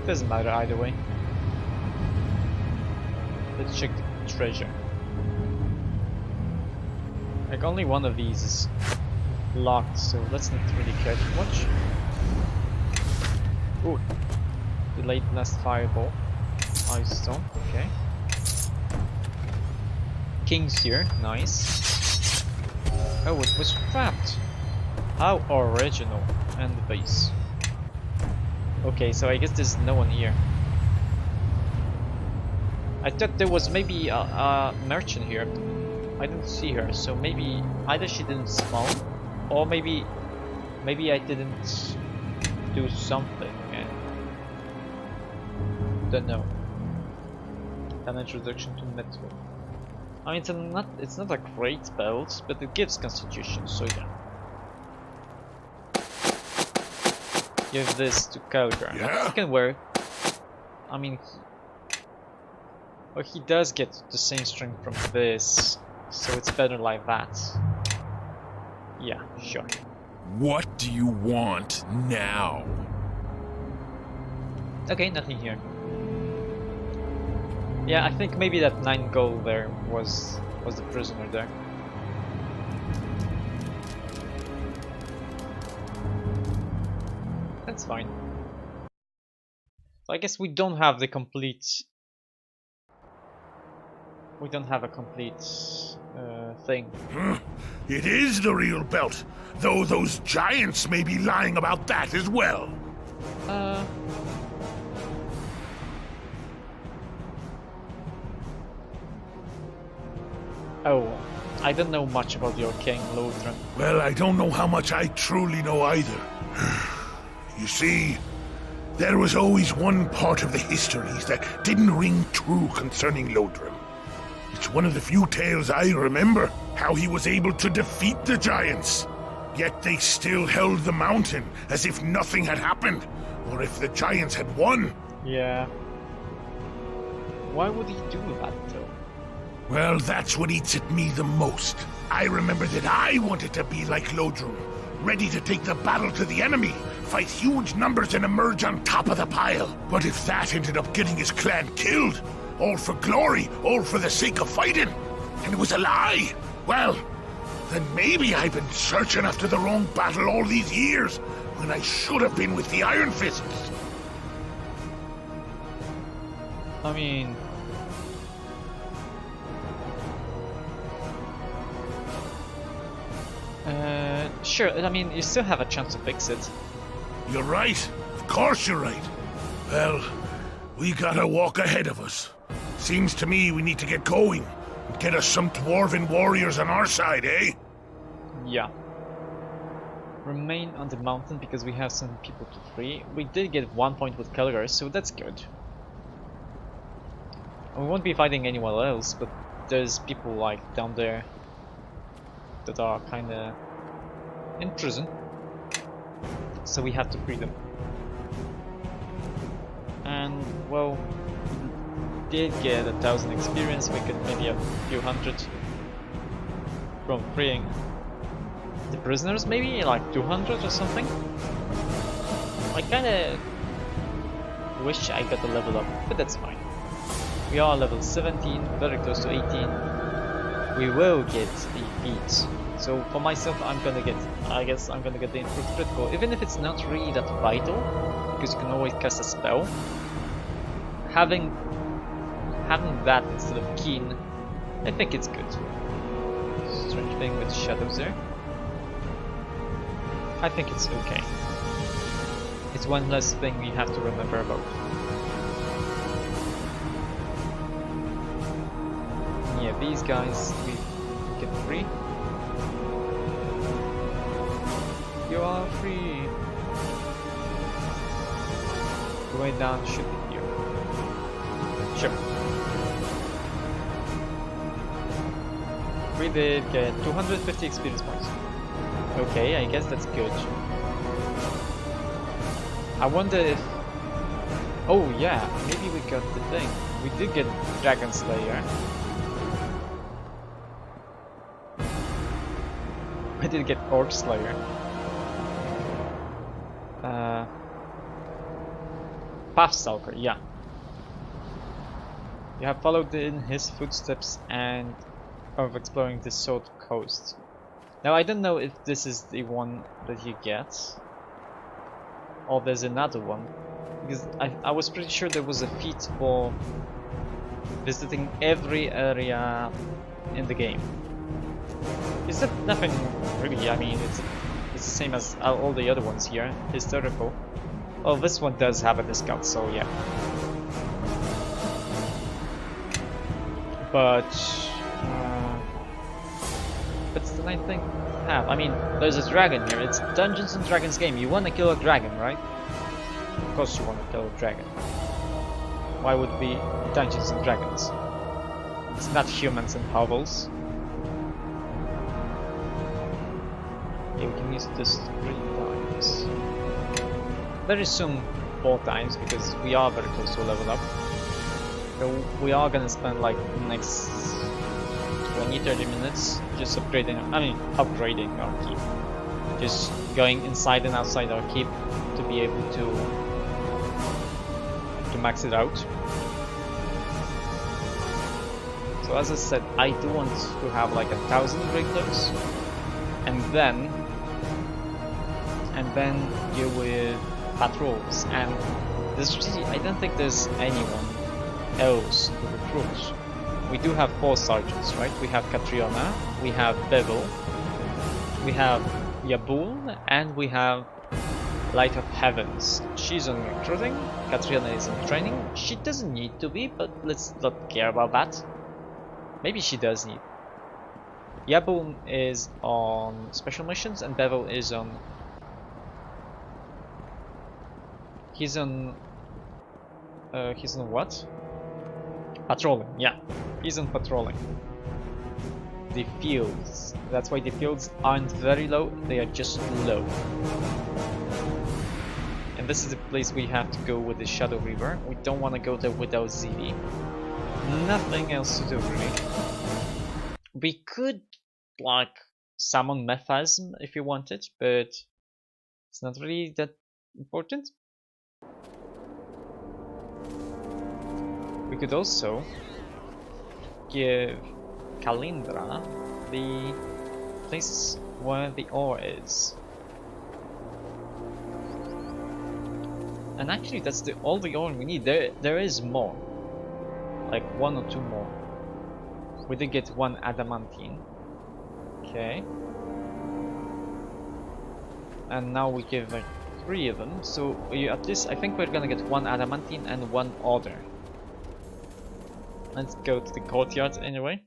Doesn't matter either way. Let's check the treasure. Like only one of these is locked, so let's not really care too much. Ooh, delayed blast fireball. Ice stone, okay. King's here, nice. Oh, it was trapped. How original. And the base. Okay, so I guess there's no one here. I thought there was maybe a merchant here. I didn't see her, so maybe either she didn't spawn, or maybe I didn't do something. And don't know. An introduction to metal. I mean, it's not a great belt, but it gives constitution, so yeah. Give this to Kelgar. Yeah? He can wear. I mean, he does get the same strength from this, so it's better like that. Yeah, sure. What do you want now? Okay, nothing here. Yeah, I think maybe that 9 gold there was the prisoner there. That's fine. So I guess we don't have the complete. We don't have a complete thing. It is the real belt, though those giants may be lying about that as well. Oh, I don't know much about your king, Lothran. Well, I don't know how much I truly know either. You see, there was always one part of the histories that didn't ring true concerning Lodrim. It's one of the few tales I remember, how he was able to defeat the giants. Yet they still held the mountain as if nothing had happened, or if the giants had won. Yeah. Why would he do that though? Well, that's what eats at me the most. I remember that I wanted to be like Lodrum, ready to take the battle to the enemy, fight huge numbers and emerge on top of the pile. But if that ended up getting his clan killed, all for glory, all for the sake of fighting, and it was a lie, well, then maybe I've been searching after the wrong battle all these years, when I should have been with the Iron Fists. I mean... sure, I mean, you still have a chance to fix it. You're right. Of course you're right. Well, we got a walk ahead of us. Seems to me we need to get going and get us some dwarven warriors on our side, eh? Yeah. Remain on the mountain because we have some people to free. We did get 1 point with Kelgar, so that's good. We won't be fighting anyone else, but there's people like down there that are kinda in prison, so we have to free them. And well, we did get 1,000 experience. We could maybe a few hundred from freeing the prisoners, maybe like 200 or something. I kinda wish I got a level up, but that's fine. We are level 17, very close to 18. We will get the feat. So for myself, I guess I'm gonna get the improved critical, even if it's not really that vital, because you can always cast a spell. Having that instead of keen, I think it's good. Strange thing with shadows there. I think it's okay. It's one less thing we have to remember about. Yeah, these guys we get free. You are free. The way down should be here. Sure. We did get 250 experience points. Okay, I guess that's good. I wonder if... Oh yeah, maybe we got the thing. We did get Dragon Slayer. I did get Orc Slayer. Pathstalker, yeah. You have followed in his footsteps and of exploring the South Coast. Now I don't know if this is the one that you get, or there's another one, because I was pretty sure there was a feat for visiting every area in the game. Is that nothing really? I mean, it's the same as all the other ones here, historical. Oh, this one does have a discount, so yeah. But what's the main thing to have? I mean, there's a dragon here. It's Dungeons and Dragons game. You want to kill a dragon, right? Of course you want to kill a dragon. Why would it be Dungeons and Dragons? It's not humans and hovels. Yeah, we can use this 3 times. Very soon 4 times, because we are very close to a level up. So we are gonna spend like the next 20-30 minutes just upgrading our keep. Just going inside and outside our keep to be able to max it out. So as I said, I do want to have like 1,000 great clothes, and then deal with patrols. And there's really, I don't think there's anyone else to recruit. We do have 4 sergeants, right? We have Catriona, we have Bevel, we have Yabul, and we have Light of Heavens. She's on recruiting, Catriona is in training. She doesn't need to be, but let's not care about that. Maybe she does need. Yabul is on special missions, and Bevel is on... He's on what? Patrolling, yeah. He's on patrolling. The fields. That's why the fields aren't very low, they are just low. And this is the place we have to go with the Shadow River. We don't want to go there without ZD. Nothing else to do, really. We could, like, summon Mephasm if you wanted, but it's not really that important. We could also give Kalindra the place where the ore is. And actually that's all the ore we need. There is more. Like 1 or 2 more. We did get 1 adamantine. Okay. And now we give like 3 of them. So at least I think we're gonna get 1 adamantine and 1 order. Let's go to the courtyard anyway.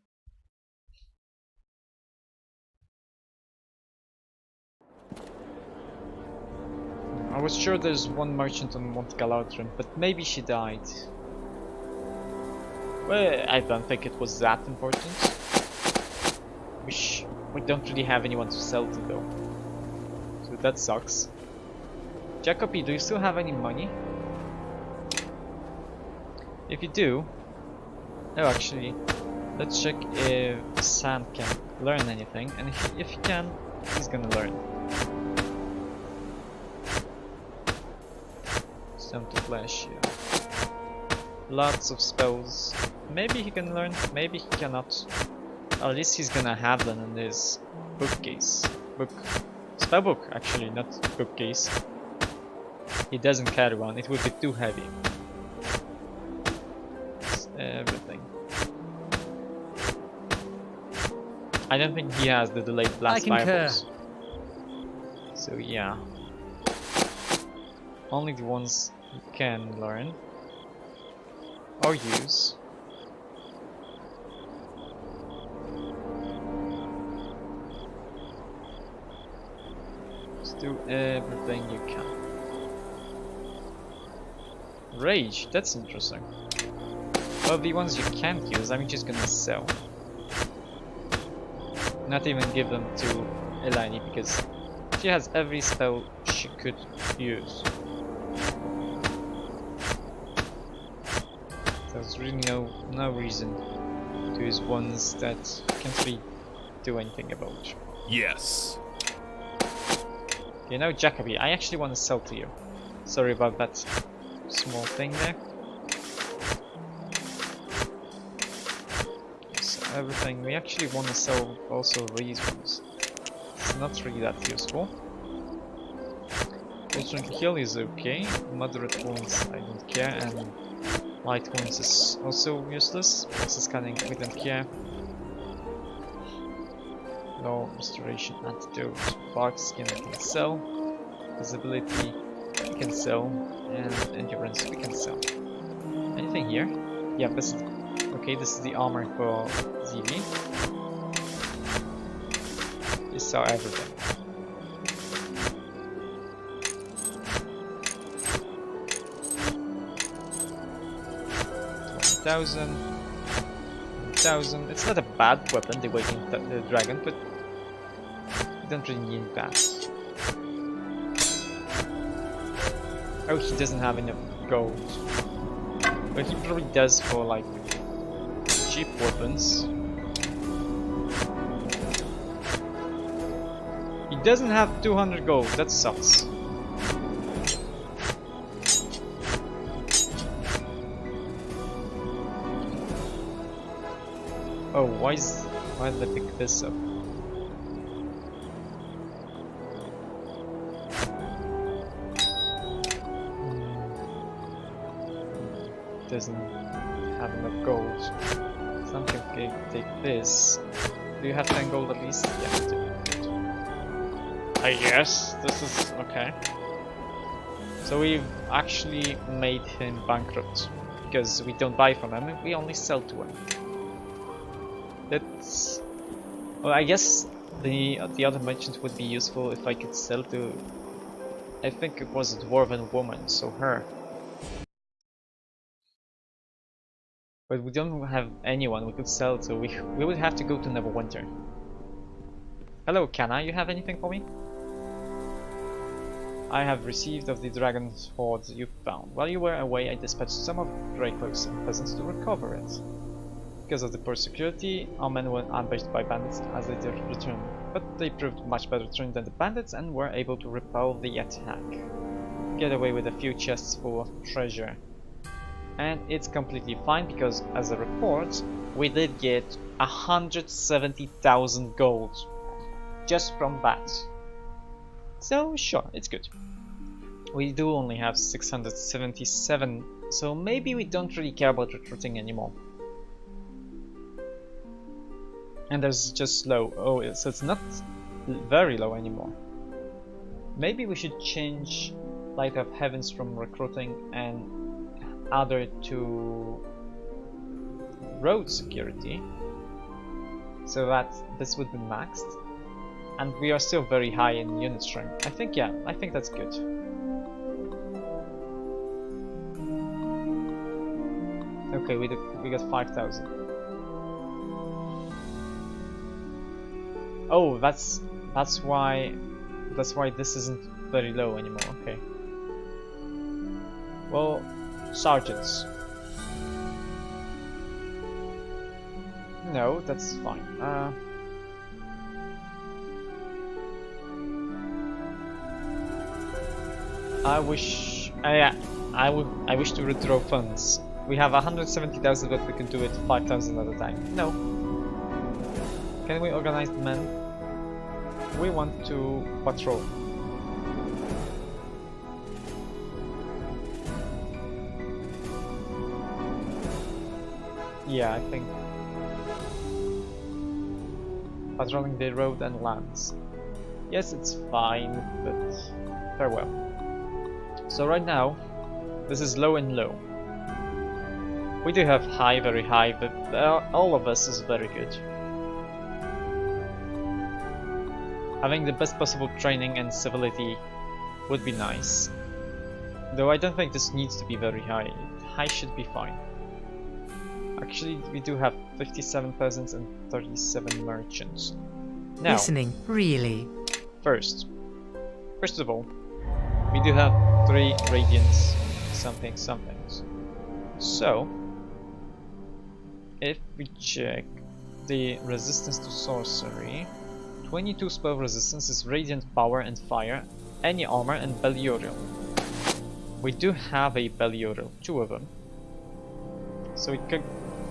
I was sure there's 1 merchant on Mont Galadrin, but maybe she died. Well, I don't think it was that important. We don't really have anyone to sell to though. So that sucks. Jacoby, do you still have any money? If you do... Oh, actually, let's check if Sam can learn anything, and if he can, he's gonna learn. Stone to Flesh, yeah. Lots of spells. Maybe he can learn, maybe he cannot. At least he's gonna have them in his bookcase. Spellbook, actually, not bookcase. He doesn't carry one, it would be too heavy. Everything. I don't think he has the delayed blast fireballs. So yeah. Only the ones you can learn or use. Just do everything you can. Rage, that's interesting. Well, the ones you can't use, I'm just gonna sell. Not even give them to Eleni because She has every spell she could use. There's really no reason to use ones that can't really do anything about. Yes. You know, Jacoby, I actually want to sell to you. Sorry about that small thing there. So everything, we actually want to sell also these ones. It's not really that useful. Ultimate heal is okay, moderate wounds I don't care, and light wounds is also useless. This is scanning, we don't care. No restoration antidote, bark skin I can sell, visibility we can sell, and endurance we can sell. Anything here? Yeah, this is okay. This is the armor for ZV. You saw everything. $1,000. It's not a bad weapon, the Waking the Dragon, but you don't really need that. Oh, he doesn't have enough gold. But he probably does for like cheap weapons. He doesn't have 200 gold, that sucks. Oh, why did I pick this up? Doesn't have enough gold. So I'm gonna take this. Do you have 10 gold at least? Yeah, I do. I guess this is okay. So we've actually made him bankrupt because we don't buy from him, we only sell to him. That's well, I guess the other merchant would be useful if I could sell to. I think it was a dwarven woman, so her. But we don't have anyone we could sell to. We would have to go to Neverwinter. Hello, Kana, you have anything for me? I have received of the dragon's hoard you found. While you were away, I dispatched some of Greycloaks and peasants to recover it. Because of the poor security, our men were ambushed by bandits as they did return, but they proved much better trained than the bandits and were able to repel the attack. Get away with a few chests full of treasure. And it's completely fine because, as a report, we did get 170,000 gold just from that. So sure, it's good. We do only have 677, so maybe we don't really care about recruiting anymore. And there's just low. Oh, so it's not very low anymore. Maybe we should change Light of Heavens from recruiting and add it to road security, so that this would be maxed. And we are still very high in unit strength. I think, yeah, I think that's good. Okay, we got 5,000. Oh, that's why this isn't very low anymore. Okay. Well, sergeants. No, that's fine. I wish to withdraw funds. We have 170,000, but we can do it 5,000 at a time. No. Can we organize the men? We want to patrol. Yeah, I think patrolling the road and lands. Yes, it's fine, but farewell. So right now, this is low and low. We do have high, very high, but all of us is very good. Having the best possible training and civility would be nice. Though I don't think this needs to be very high. High should be fine. Actually, we do have 57 peasants and 37 merchants. Now, Listening, really? first, First of all, we do have 3 radiant somethings. So, if we check the resistance to sorcery, 22 spell resistance is radiant power and fire, any armor, and Beliorial. We do have a Beliorial, 2 of them. So we could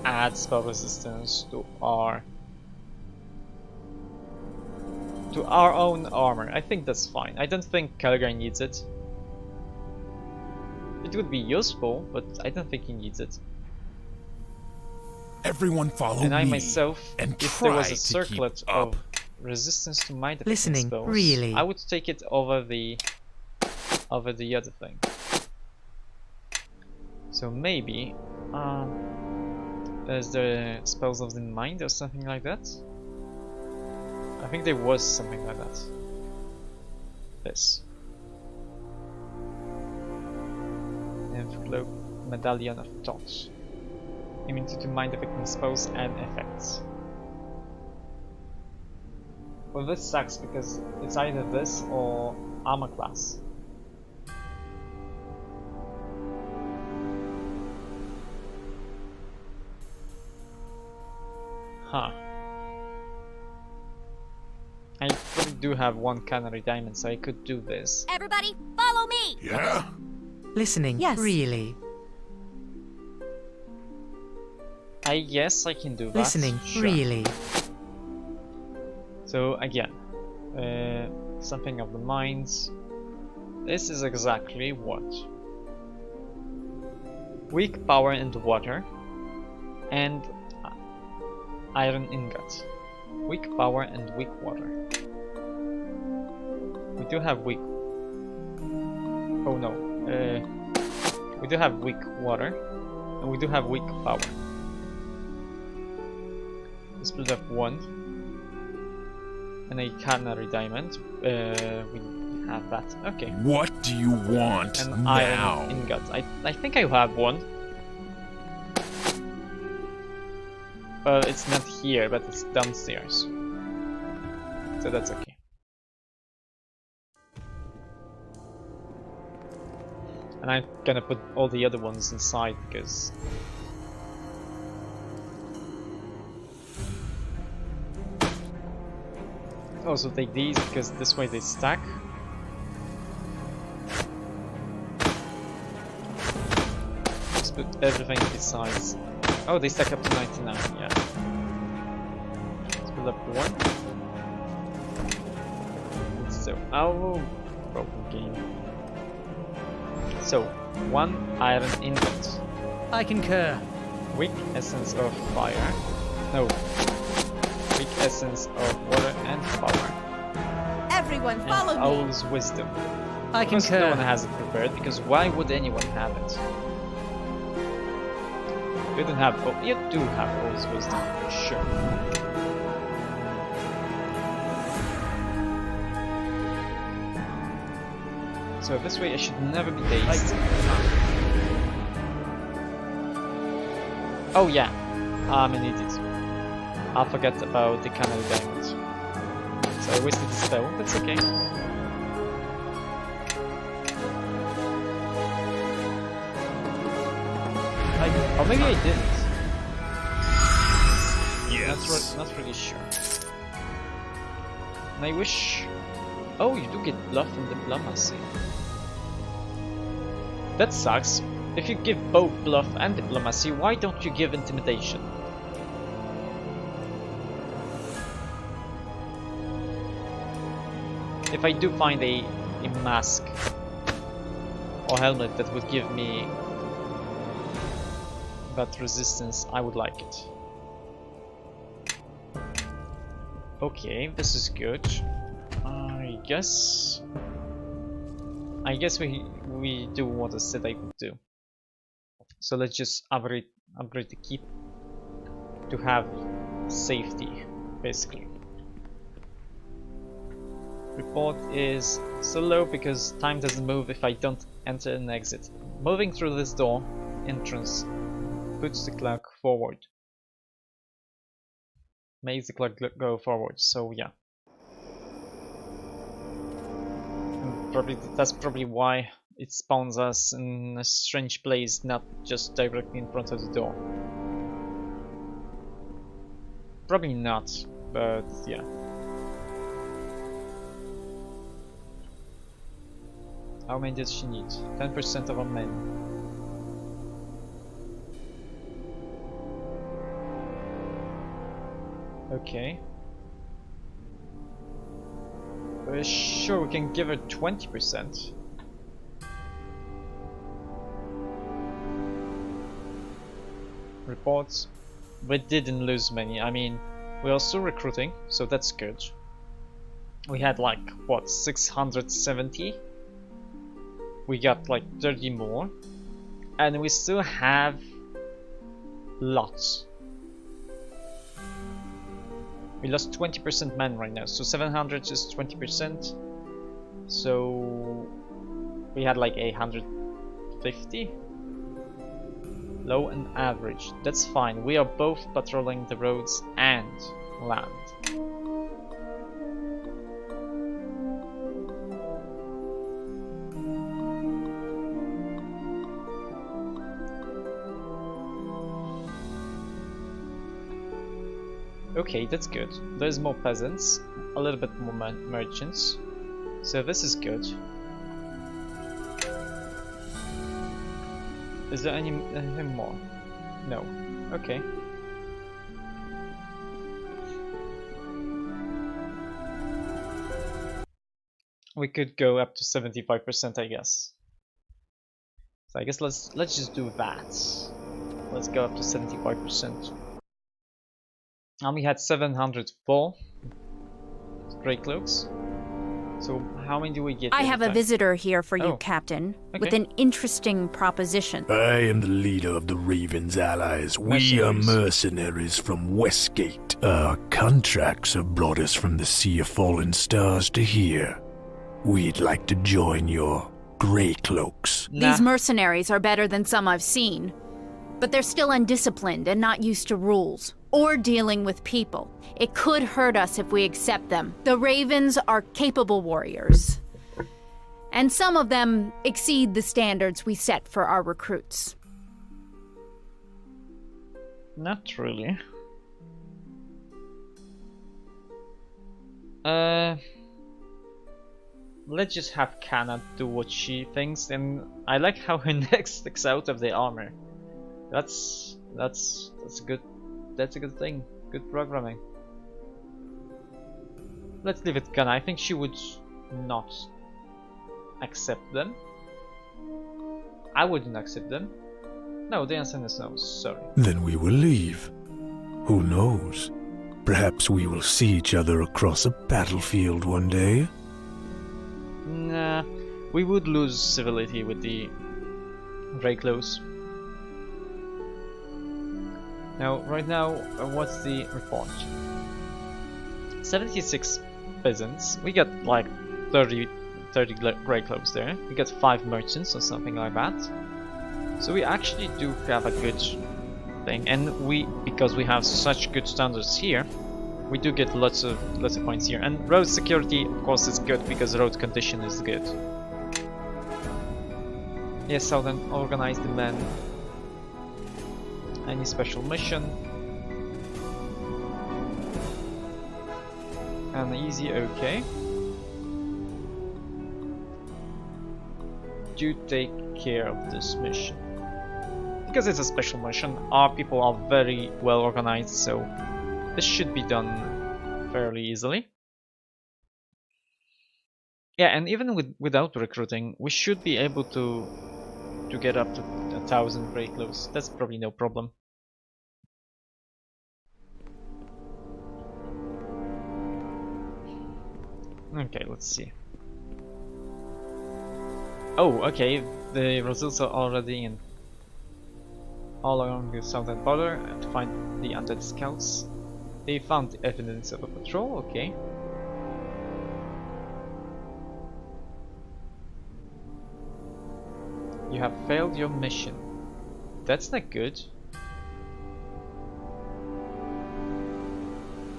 add spell resistance to our own armor. I think that's fine. I don't think Calgar needs it. It would be useful, but I don't think he needs it. Everyone follow And I me myself, and if there was try a to circlet keep up. of resistance to my defense Listening, spells, really? I would take it over the other thing. So maybe is there spells of the mind or something like that? I think there was something like that. This. Inflow Medallion of Thought. Immunity to mind affecting spells and effects. Well, this sucks because it's either this or armor class. Huh. I probably do have 1 canary diamond, so I could do this. Everybody, follow me! Yeah? Listening, Yes. really? I guess I can do that. Listening, Sure. really? So again, something of the minds. This is exactly what? Weak power and water, and iron ingot. Weak power and weak water. We do have weak. Oh no. We do have weak water, and we do have weak power. Let's split up 1. And a canary diamond. We have that. Okay. What do you want An now? iron ingot. I think I have 1. It's not here, but it's downstairs. So that's okay. And I'm gonna put all the other ones inside because also take these because this way they stack. Let's put everything besides. Oh, they stack up to 99, yeah. Let's put up 1. So, oh, broken game. So, 1 iron ingot. I concur. Weak essence of fire. No. Weak essence of water and power. Everyone, And follow me! Owl's wisdom. I Of course, no one concur. has it prepared because why would anyone have it? You don't have. Oh, you do have Owl's wisdom, for sure. So this way I should never be dazed. Oh yeah, I'm an idiot. I forgot about the canary diamond. So I wasted the spell, that's okay. Or maybe I didn't. Yes. Not really sure. And I wish... Oh, you do get bluff and diplomacy. That sucks. If you give both bluff and diplomacy, why don't you give intimidation? If I do find a mask or helmet that would give me that resistance, I would like it. Okay, this is good. I guess we do what I said I would do. So let's just upgrade the keep to have safety, basically. Report is so low because time doesn't move if I don't enter and exit. Moving through this door entrance puts the clock forward. Makes the clock go forward, so yeah. That's probably why it spawns us in a strange place, not just directly in front of the door. Probably not, but yeah. How many does she need? 10% of our men. Okay. Sure, we can give her 20%. Reports. We didn't lose many. I mean, we are still recruiting, so that's good. We had like, what, 670? We got like 30 more. And we still have lots. We lost 20% men right now, so 700 is 20%. So we had like 150. Low and average. That's fine. We are both patrolling the roads and land. Okay, that's good. There's more peasants, a little bit more merchants. So this is good. Is there anything more? No. Okay. We could go up to 75%, I guess. So I guess let's just do that. Let's go up to 75%. And we had 704 grey cloaks. So how many do we get? I have a visitor here for you, Oh. Captain, Okay. with an interesting proposition. I am the leader of the Raven's allies. We are mercenaries from Westgate. Our contracts have brought us from the Sea of Fallen Stars to here. We'd like to join your Grey Cloaks. These mercenaries are better than some I've seen, but they're still undisciplined and not used to rules or dealing with people. It could hurt us if we accept them. The Ravens are capable warriors, and some of them exceed the standards we set for our recruits. Not really. Let's just have Kana do what she thinks, and I like how her neck sticks out of the armor. That's a good thing. Good programming. Let's leave it Kana. I think she would not accept them. I wouldn't accept them. No, the answer is no. Sorry. Then we will leave. Who knows? Perhaps we will see each other across a battlefield one day. Nah, we would lose civility with the Grey Clothes. Now, right now, what's the report? 76 peasants. We got like 30 Grey Clothes there. We got 5 merchants or something like that. So we actually do have a good thing, and because we have such good standards here, we do get lots of points here. And road security, of course, is good because road condition is good. Yes, so then organize the men. Any special mission? And easy, okay. Do take care of this mission. Because it's a special mission, our people are very well organized, so this should be done fairly easily. Yeah, and even without recruiting, we should be able to get up to 1,000 Grey Clothes. That's probably no problem. Okay, let's see. Oh, okay, the results are already in. All along the southern border to find the undead scouts. They found evidence of a patrol, okay. You have failed your mission. That's not good.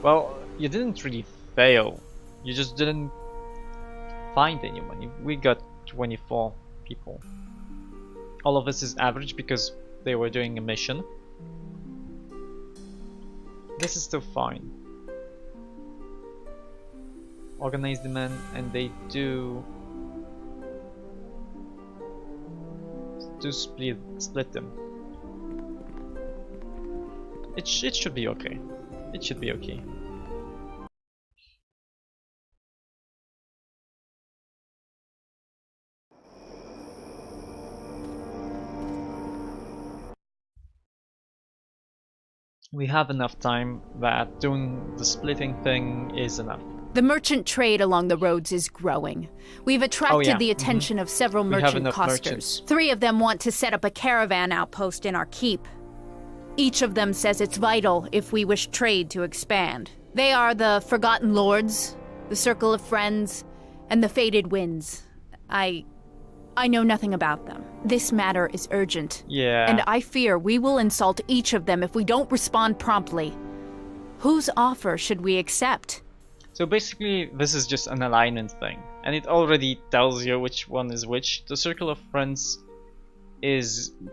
Well, you didn't really fail. You just didn't find anyone. We got 24 people. All of this is average because they were doing a mission. This is still fine. Organize the men, and they do split them. It should be okay. It should be okay. We have enough time that doing the splitting thing is enough. The merchant trade along the roads is growing. We've attracted the attention of several merchant costers. 3 of them want to set up a caravan outpost in our keep. Each of them says it's vital if we wish trade to expand. They are the Forgotten Lords, the Circle of Friends, and the Faded Winds. I know nothing about them. This matter is urgent. Yeah. And I fear we will insult each of them if we don't respond promptly. Whose offer should we accept? So basically, this is just an alignment thing, and it already tells you which one is which. The Circle of Friends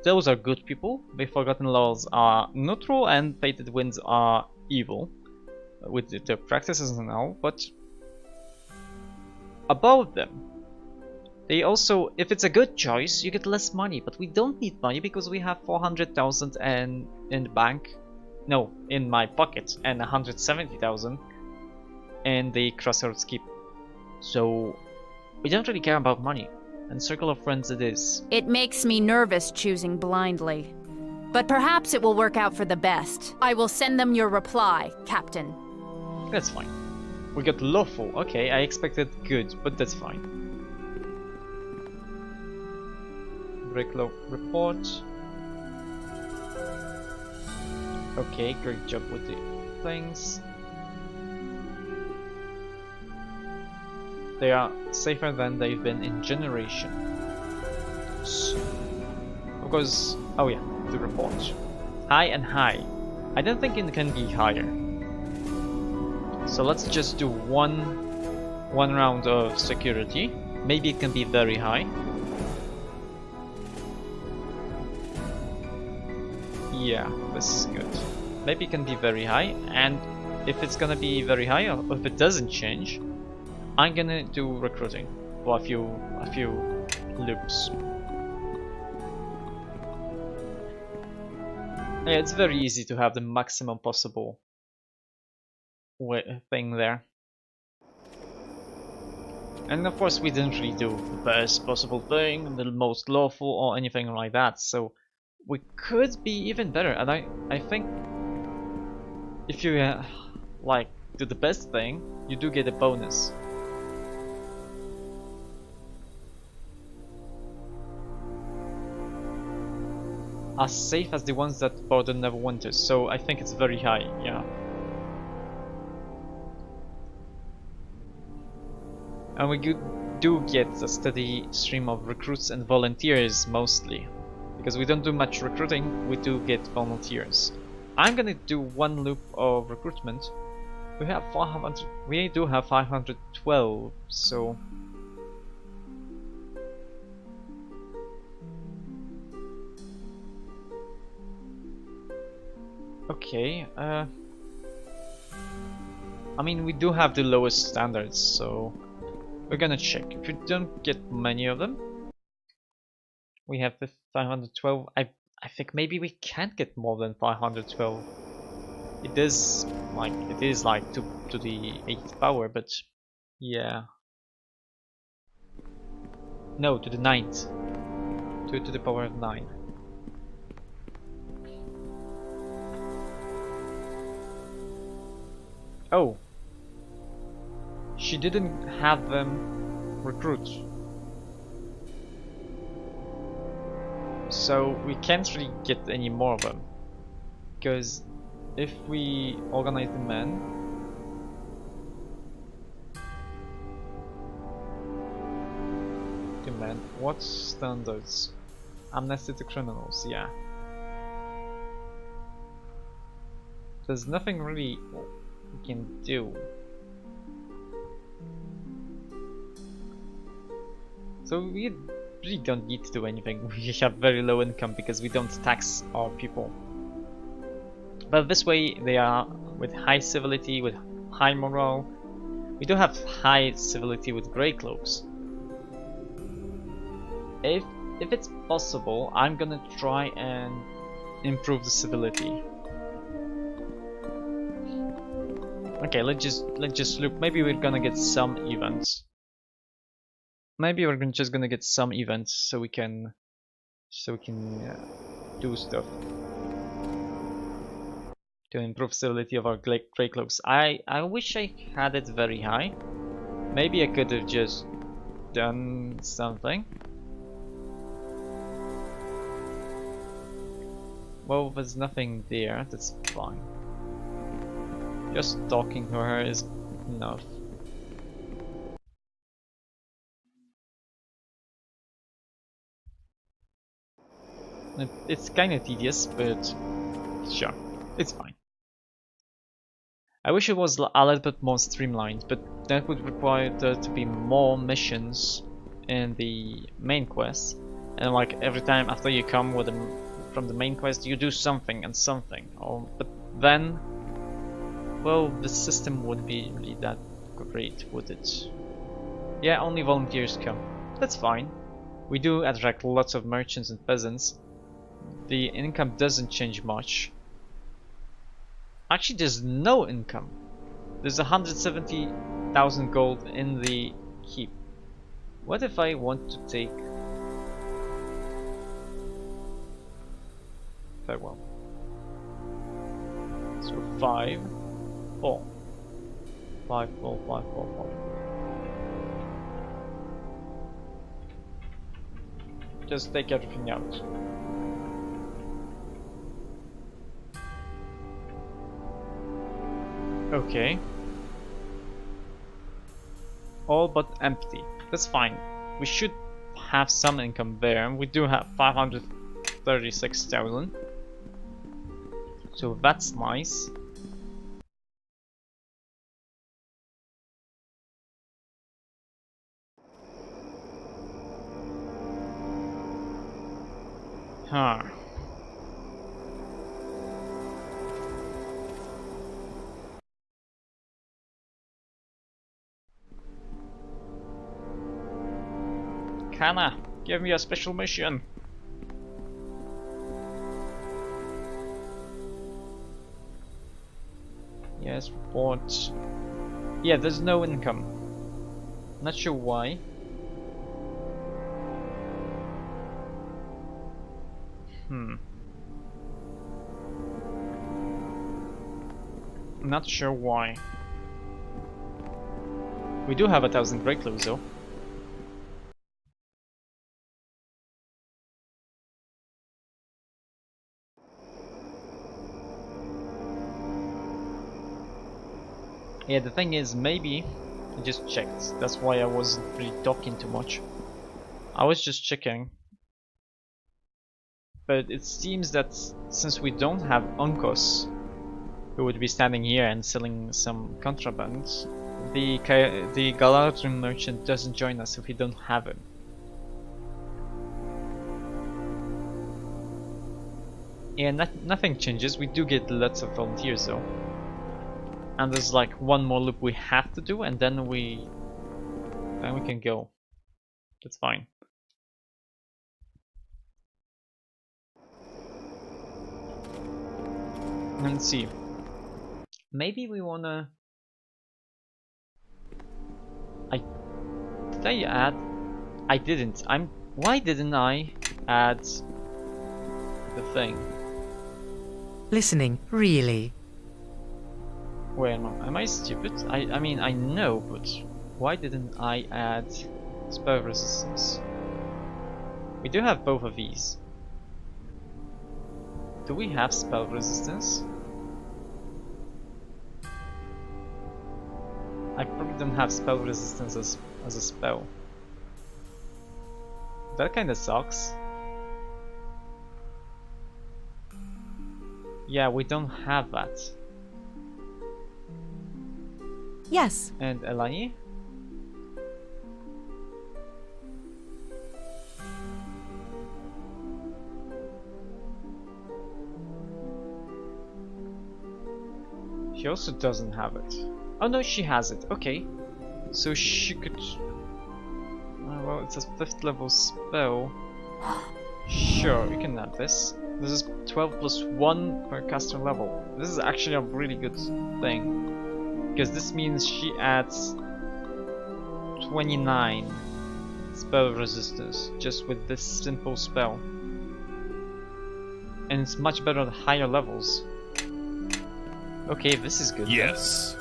those are good people. The Forgotten Laws are neutral, and Fated Winds are evil, with their practices and all. But above them, they also, if it's a good choice, you get less money. But we don't need money because we have 400,000 in the bank, no, in my pocket, and 170,000. And the Crossroads Keep. So we don't really care about money, and Circle of Friends it is. It makes me nervous choosing blindly, but perhaps it will work out for the best. I will send them your reply, Captain. That's fine. We got lawful. Okay, I expected good, but that's fine. Breaklaw report. Okay, great job with the things. They are safer than they've been in generations. Because, oh yeah, the report. High and high. I don't think it can be higher. So let's just do one round of security. Maybe it can be very high. Yeah, this is good. Maybe it can be very high, and if it's gonna be very high, or if it doesn't change, I'm gonna do recruiting for a few loops. Yeah, it's very easy to have the maximum possible thing there. And of course we didn't really do the best possible thing, the most lawful or anything like that, so we could be even better. And I think if you like do the best thing, you do get a bonus. As safe as the ones that border Neverwinter, so I think it's very high, yeah. And we do get a steady stream of recruits and volunteers mostly. Because we don't do much recruiting, we do get volunteers. I'm gonna do one loop of recruitment. We have 400, we do have 512, so... Okay, I mean we do have the lowest standards, so we're gonna check. If we don't get many of them, we have 512. I think maybe we can't get more than 512. It is like 2 to the 8th power, but yeah. No, to the 9th. 2 to the power of 9. Oh, she didn't have them recruit, so we can't really get any more of them, because if we organize the men, what standards? Amnesty to criminals, yeah. There's nothing really we can do. So we really don't need to do anything. We have very low income because we don't tax our people. But this way they are with high civility, with high morale. We do have high civility with grey cloaks. If it's possible, I'm gonna try and improve the civility. Okay, let's just look. Maybe we're gonna get some events. Maybe we're just gonna get some events so we can do stuff to improve civility of our grey cloaks. I wish I had it very high. Maybe I could have just done something. Well, there's nothing there. That's fine. Just talking to her is enough. It's kind of tedious, but sure, it's fine. I wish it was a little bit more streamlined, but that would require there to be more missions in the main quest, and like every time after you come with from the main quest, you do something and something. But then, well, the system wouldn't be really that great, would it? Yeah, only volunteers come. That's fine. We do attract lots of merchants and peasants. The income doesn't change much. Actually, there's no income. There's 170,000 gold in the keep. What if I want to take farewell? So 5, 4, 5, 4, 5, 4, 5. Just take everything out. Okay. All but empty. That's fine. We should have some income there. We do have 536,000. So that's nice. Huh. Hannah, give me a special mission. Yes, report. Yeah, there's no income. Not sure why. Not sure why. We do have 1,000 grey clothes though. Yeah, the thing is, maybe I just checked. That's why I wasn't really talking too much. I was just checking. But it seems that since we don't have uncles who would be standing here and selling some contraband, the Galadrim merchant doesn't join us if we don't have him. Yeah, nothing changes. We do get lots of volunteers though. And there's like one more loop we have to do, and then we can go. That's fine. Let's see. Maybe we wanna. Did I add? I didn't. Why didn't I add the thing? Listening, really? Wait, am I stupid? I mean, I know, but why didn't I add spell resistance? We do have both of these. Do we have spell resistance? I probably don't have spell resistance as a spell. That kinda sucks. Yeah, we don't have that. Yes. And Elani? She also doesn't have it. Oh no, she has it. Okay. So she could... well, it's a 5th level spell. Sure, you can have this. This is 12 plus 1 per caster level. This is actually a really good thing. Because this means she adds 29 spell resistance just with this simple spell. And it's much better at higher levels. Okay, this is good. Yes.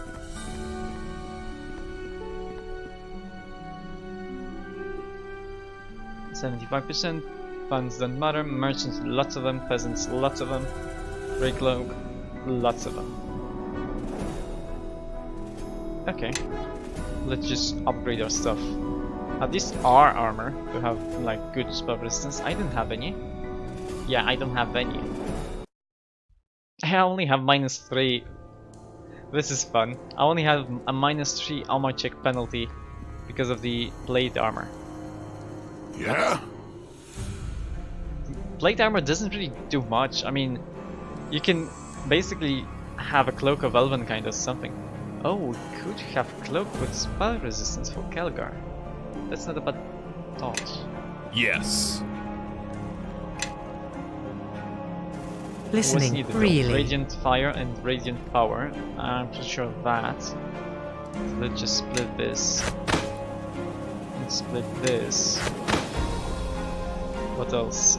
Then. 75%. Funds don't matter. Merchants, lots of them. Peasants, lots of them. Grey Cloak, lots of them. Okay. Let's just upgrade our stuff. At least our armor to have like good spell resistance. I didn't have any. Yeah, I don't have any. I only have -3. This is fun. I only have a -3 armor check penalty because of the plate armor. Yeah? Plate armor doesn't really do much. I mean, you can basically have a cloak of elven kind or something. Oh, we could have cloak with spell resistance for Kelgar. That's not a bad thought. Yes. What's Listening, needed, though? really. Radiant fire and radiant power. I'm pretty sure of that. So let's just split this. And split this. What else?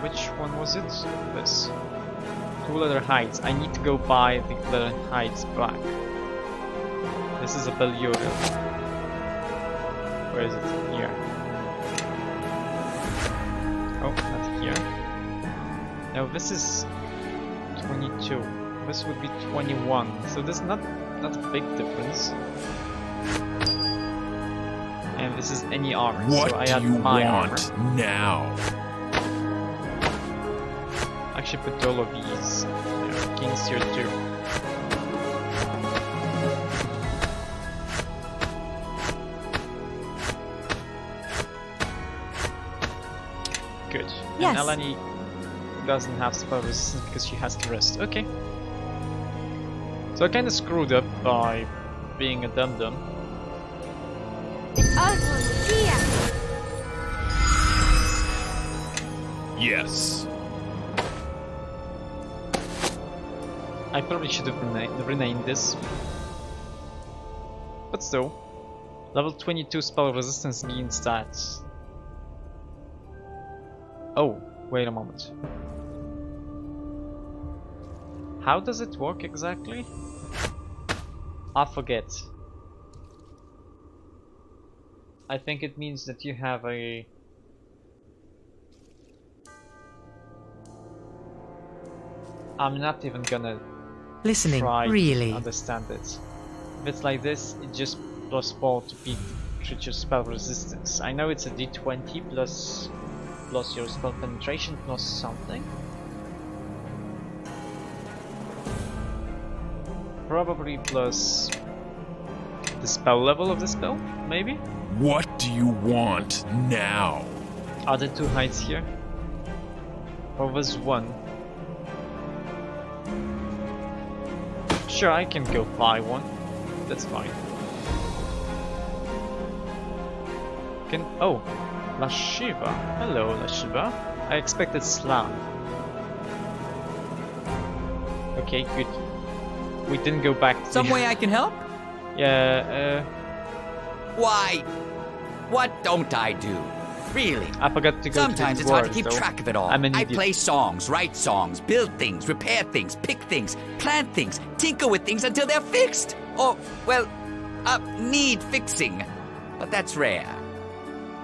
Which one was it? This. 2 leather hides. I need to go buy the leather hides back. This is a Belial. Where is it? Here. Oh, not here. Now this is 22. This would be 21. So there's not a big difference. And this is any armor. What so I do have you my want armor. now? Actually put all of these. Yeah, kings here too. Good. Yes. And Eleni doesn't have spell resistance because she has to rest. Okay. So I kinda screwed up by being a dum-dum. Yes. I probably should have renamed this. But still. Level 22 spell resistance means that... Oh, wait a moment. How does it work exactly? I forget. I think it means that you have a... I'm not even gonna Listening, try really. to understand it. If it's like this, it just +4 to beat creature spell resistance. I know it's a d20 plus your spell penetration plus something. Probably plus the spell level of the spell, maybe? What do you want now? Are there 2 heights here? Or was 1? Sure, I can go buy 1. That's fine. Oh, Lashiva. Hello, Lashiva. I expected Slam. Okay, good. We didn't go back to Some way I can help? Yeah, Why? What don't I do? Really? I forgot to go Sometimes to it's the hard to wars, keep though. track of it all. I'm an I idiot. play songs, write songs, build things, repair things, pick things, plant things, tinker with things until they're fixed. Or, well, need fixing. But that's rare.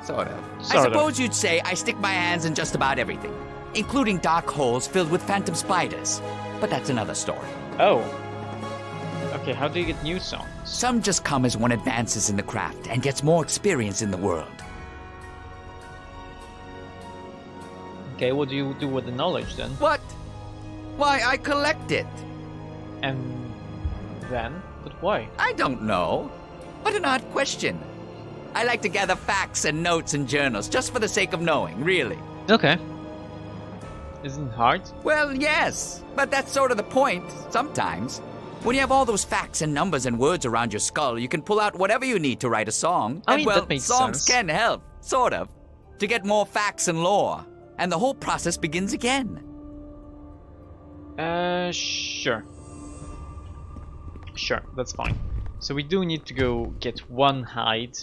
Sort of. I Sort of. suppose you'd say I stick my hands in just about everything, including dark holes filled with phantom spiders. But that's another story. Oh. Okay, how do you get new songs? Some just come as one advances in the craft and gets more experience in the world. Okay, what do you do with the knowledge then? What? Why, I collect it. And then? But why? I don't know. What an odd question. I like to gather facts and notes and journals just for the sake of knowing, really. Okay. Isn't hard? Well, yes, but that's sort of the point, sometimes. When you have all those facts and numbers and words around your skull, you can pull out whatever you need to write a song. I And, mean, well, that makes songs sense. can help, sort of, to get more facts and lore. And the whole process begins again. Sure. Sure, that's fine. So we do need to go get one hide.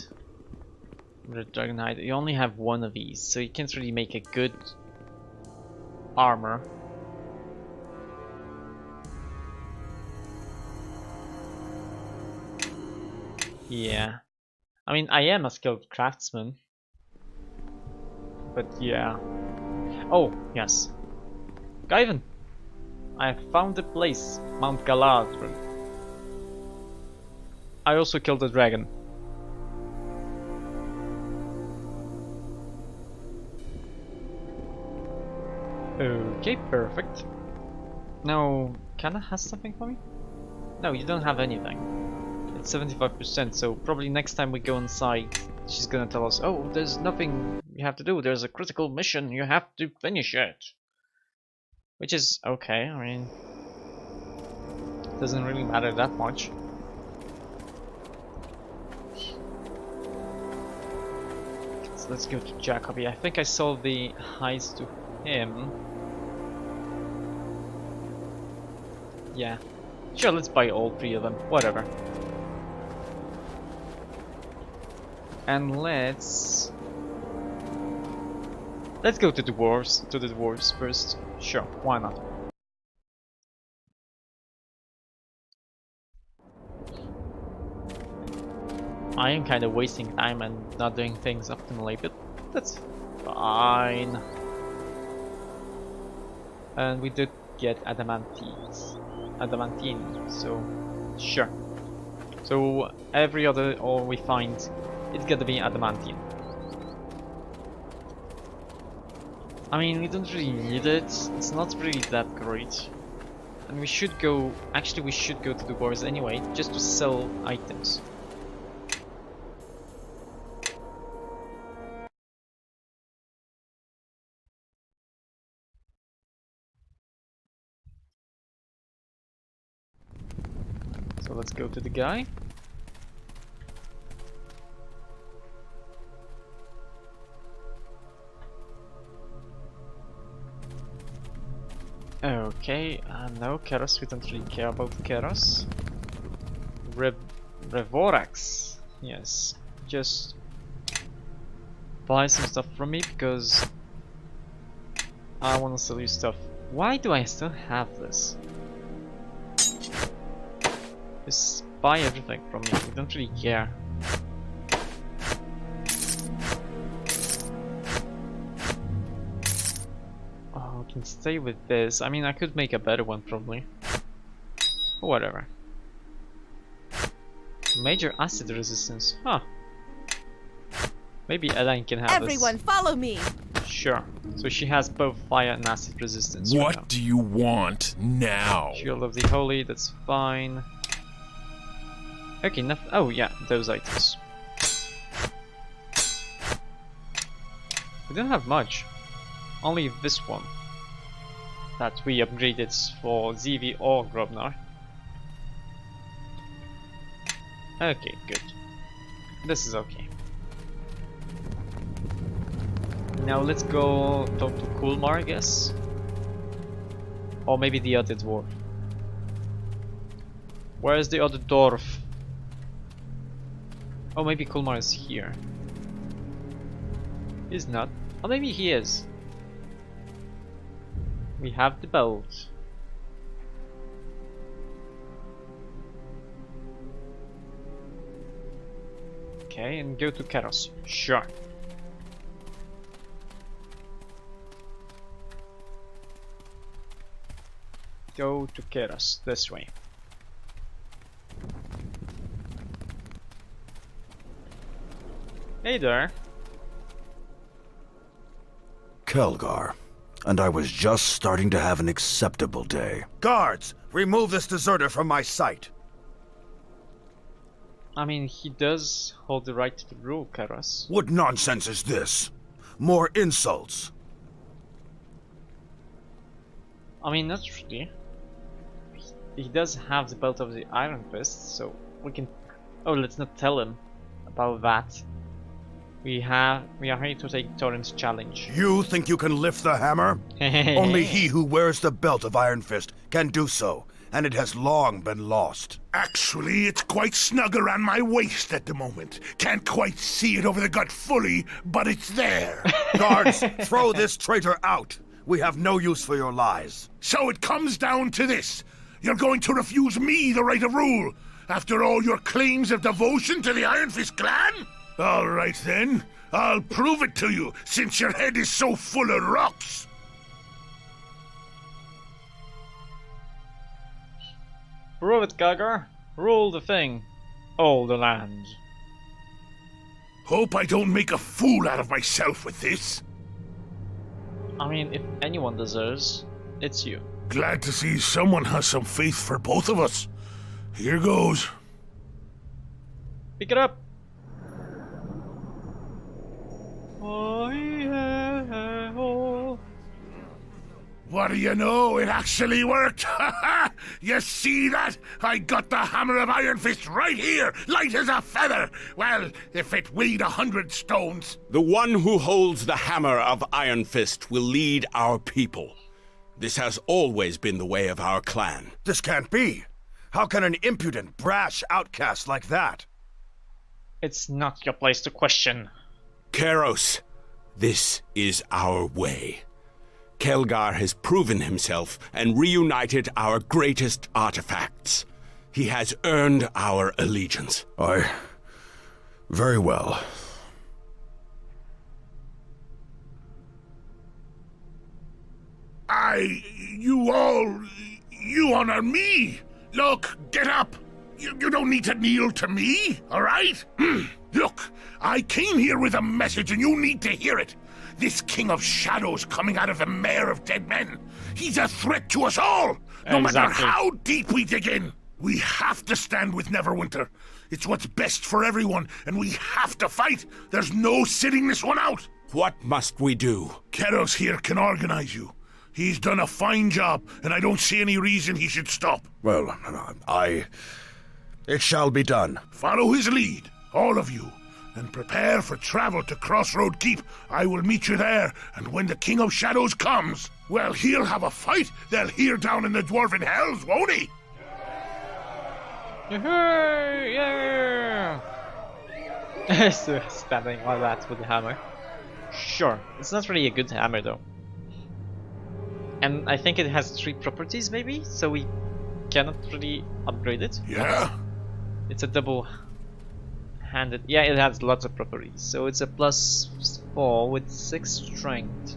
Red dragon hide. You only have one of these, so you can't really make a good armor. Yeah. I mean, I am a skilled craftsman. But yeah. Oh, yes. Daeghun! I have found the place, Mount Galadriel. I also killed the dragon. Okay, perfect. Now, Kana has something for me? No, you don't have anything. It's 75%, so probably next time we go inside, she's gonna tell us, oh, there's nothing you have to do, there's a critical mission, you have to finish it. Which is okay, I mean, doesn't really matter that much. So let's go to Jacoby. I think I saw the highs to him. Yeah. Sure, let's buy all three of them. Whatever. And let's go to the dwarves first. Sure, why not? I am kind of wasting time and not doing things optimally, but that's fine. And we did get adamantine, so sure. So every other ore we find, it's gonna be adamantine. I mean, we don't really need it, it's not really that great. And we should go, actually we should go to the wars anyway, just to sell items. So let's go to the guy. Okay, no, Keros, we don't really care about Keros. Revorax, yes, just buy some stuff from me because I want to sell you stuff. Why do I still have this? Just buy everything from me, we don't really care. Oh, I can stay with this. I mean, I could make a better one probably. Whatever. Major acid resistance, huh? Maybe Elaine can have Everyone, follow me. this. Sure. So she has both fire and acid resistance. What right now. do you want now? Shield of the Holy, that's fine. Okay, enough. Oh yeah, those items. We don't have much. Only this one that we upgraded for ZV or Grobnar. Okay, good. This is okay. Now let's go talk to Kulmar, I guess. Or maybe the other dwarf. Where is the other dwarf? Oh, maybe Kulmar is here. He's not. Or maybe he is. We have the belt. Okay, and go to Keros. Sure. Go to Keros, this way. Hey there. Kelgar, and I was just starting to have an acceptable day. Guards, remove this deserter from my sight. I mean, he does hold the right to rule Keros. What nonsense is this? More insults. I mean, not really. He does have the belt of the Iron Fist, so we can... Oh, let's not tell him about that. We are here to take Thorin's challenge. You think you can lift the hammer? Only he who wears the belt of Iron Fist can do so, and it has long been lost. Actually, it's quite snug around my waist at the moment. Can't quite see it over the gut fully, but it's there. Guards, throw this traitor out. We have no use for your lies. So it comes down to this. You're going to refuse me the right of rule, after all your claims of devotion to the Iron Fist clan? All right then, I'll prove it to you, since your head is so full of rocks. Prove it, Gaggar. Rule the thing. All the land. Hope I don't make a fool out of myself with this. I mean, if anyone deserves, it's you. Glad to see someone has some faith for both of us. Here goes. Pick it up. What do you know? It actually worked! You see that? I got the hammer of Iron Fist right here, light as a feather! Well, if it weighed 100 stones. The one who holds the hammer of Iron Fist will lead our people. This has always been the way of our clan. This can't be. How can an impudent, brash outcast like that? It's not your place to question. Keros, this is our way. Kelgar has proven himself and reunited our greatest artifacts. He has earned our allegiance. Very well. You honor me! Look, get up! You don't need to kneel to me, alright? Look, I came here with a message and you need to hear it. This King of Shadows coming out of the Mare of Dead Men. He's a threat to us all, no matter how deep we dig in. We have to stand with Neverwinter. It's what's best for everyone, and we have to fight. There's no sitting this one out. What must we do? Keros here can organize you. He's done a fine job, and I don't see any reason he should stop. Well, it shall be done. Follow his lead, all of you, and prepare for travel to Crossroad Keep. I will meet you there, and when the King of Shadows comes, well, he'll have a fight they'll hear down in the Dwarven Hells, won't he? Yeah! So standing like that with the hammer. Sure, it's not really a good hammer though. And I think it has 3 properties maybe, so we cannot really upgrade it. Yeah? It's a double-handed... Yeah, it has lots of properties. So it's a +4 with 6 strength.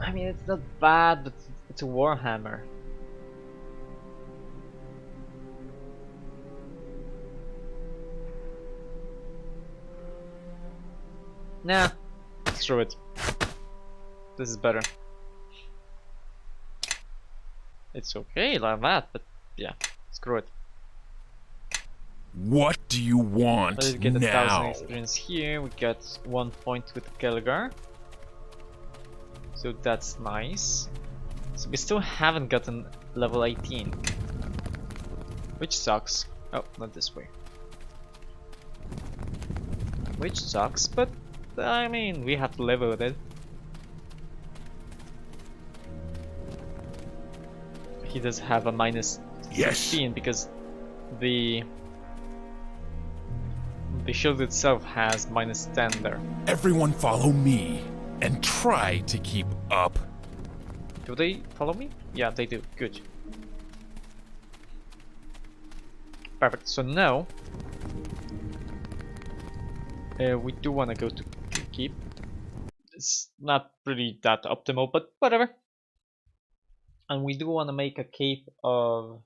I mean, it's not bad, but it's a warhammer. Nah, screw it. This is better. It's okay like that, but yeah, screw it. What do you want Let's get now? 1,000 experience here. We got 1 point with Kelgar. So that's nice. So we still haven't gotten level 18. Which sucks. Oh, not this way. Which sucks, but I mean, we have to live with it. He does have a -16 because the shield itself has -10 there. Everyone follow me and try to keep up. Do they follow me? Yeah, they do. Good. Perfect. So now we do want to go to Keep. It's not really that optimal, but whatever. And we do want to make a cape of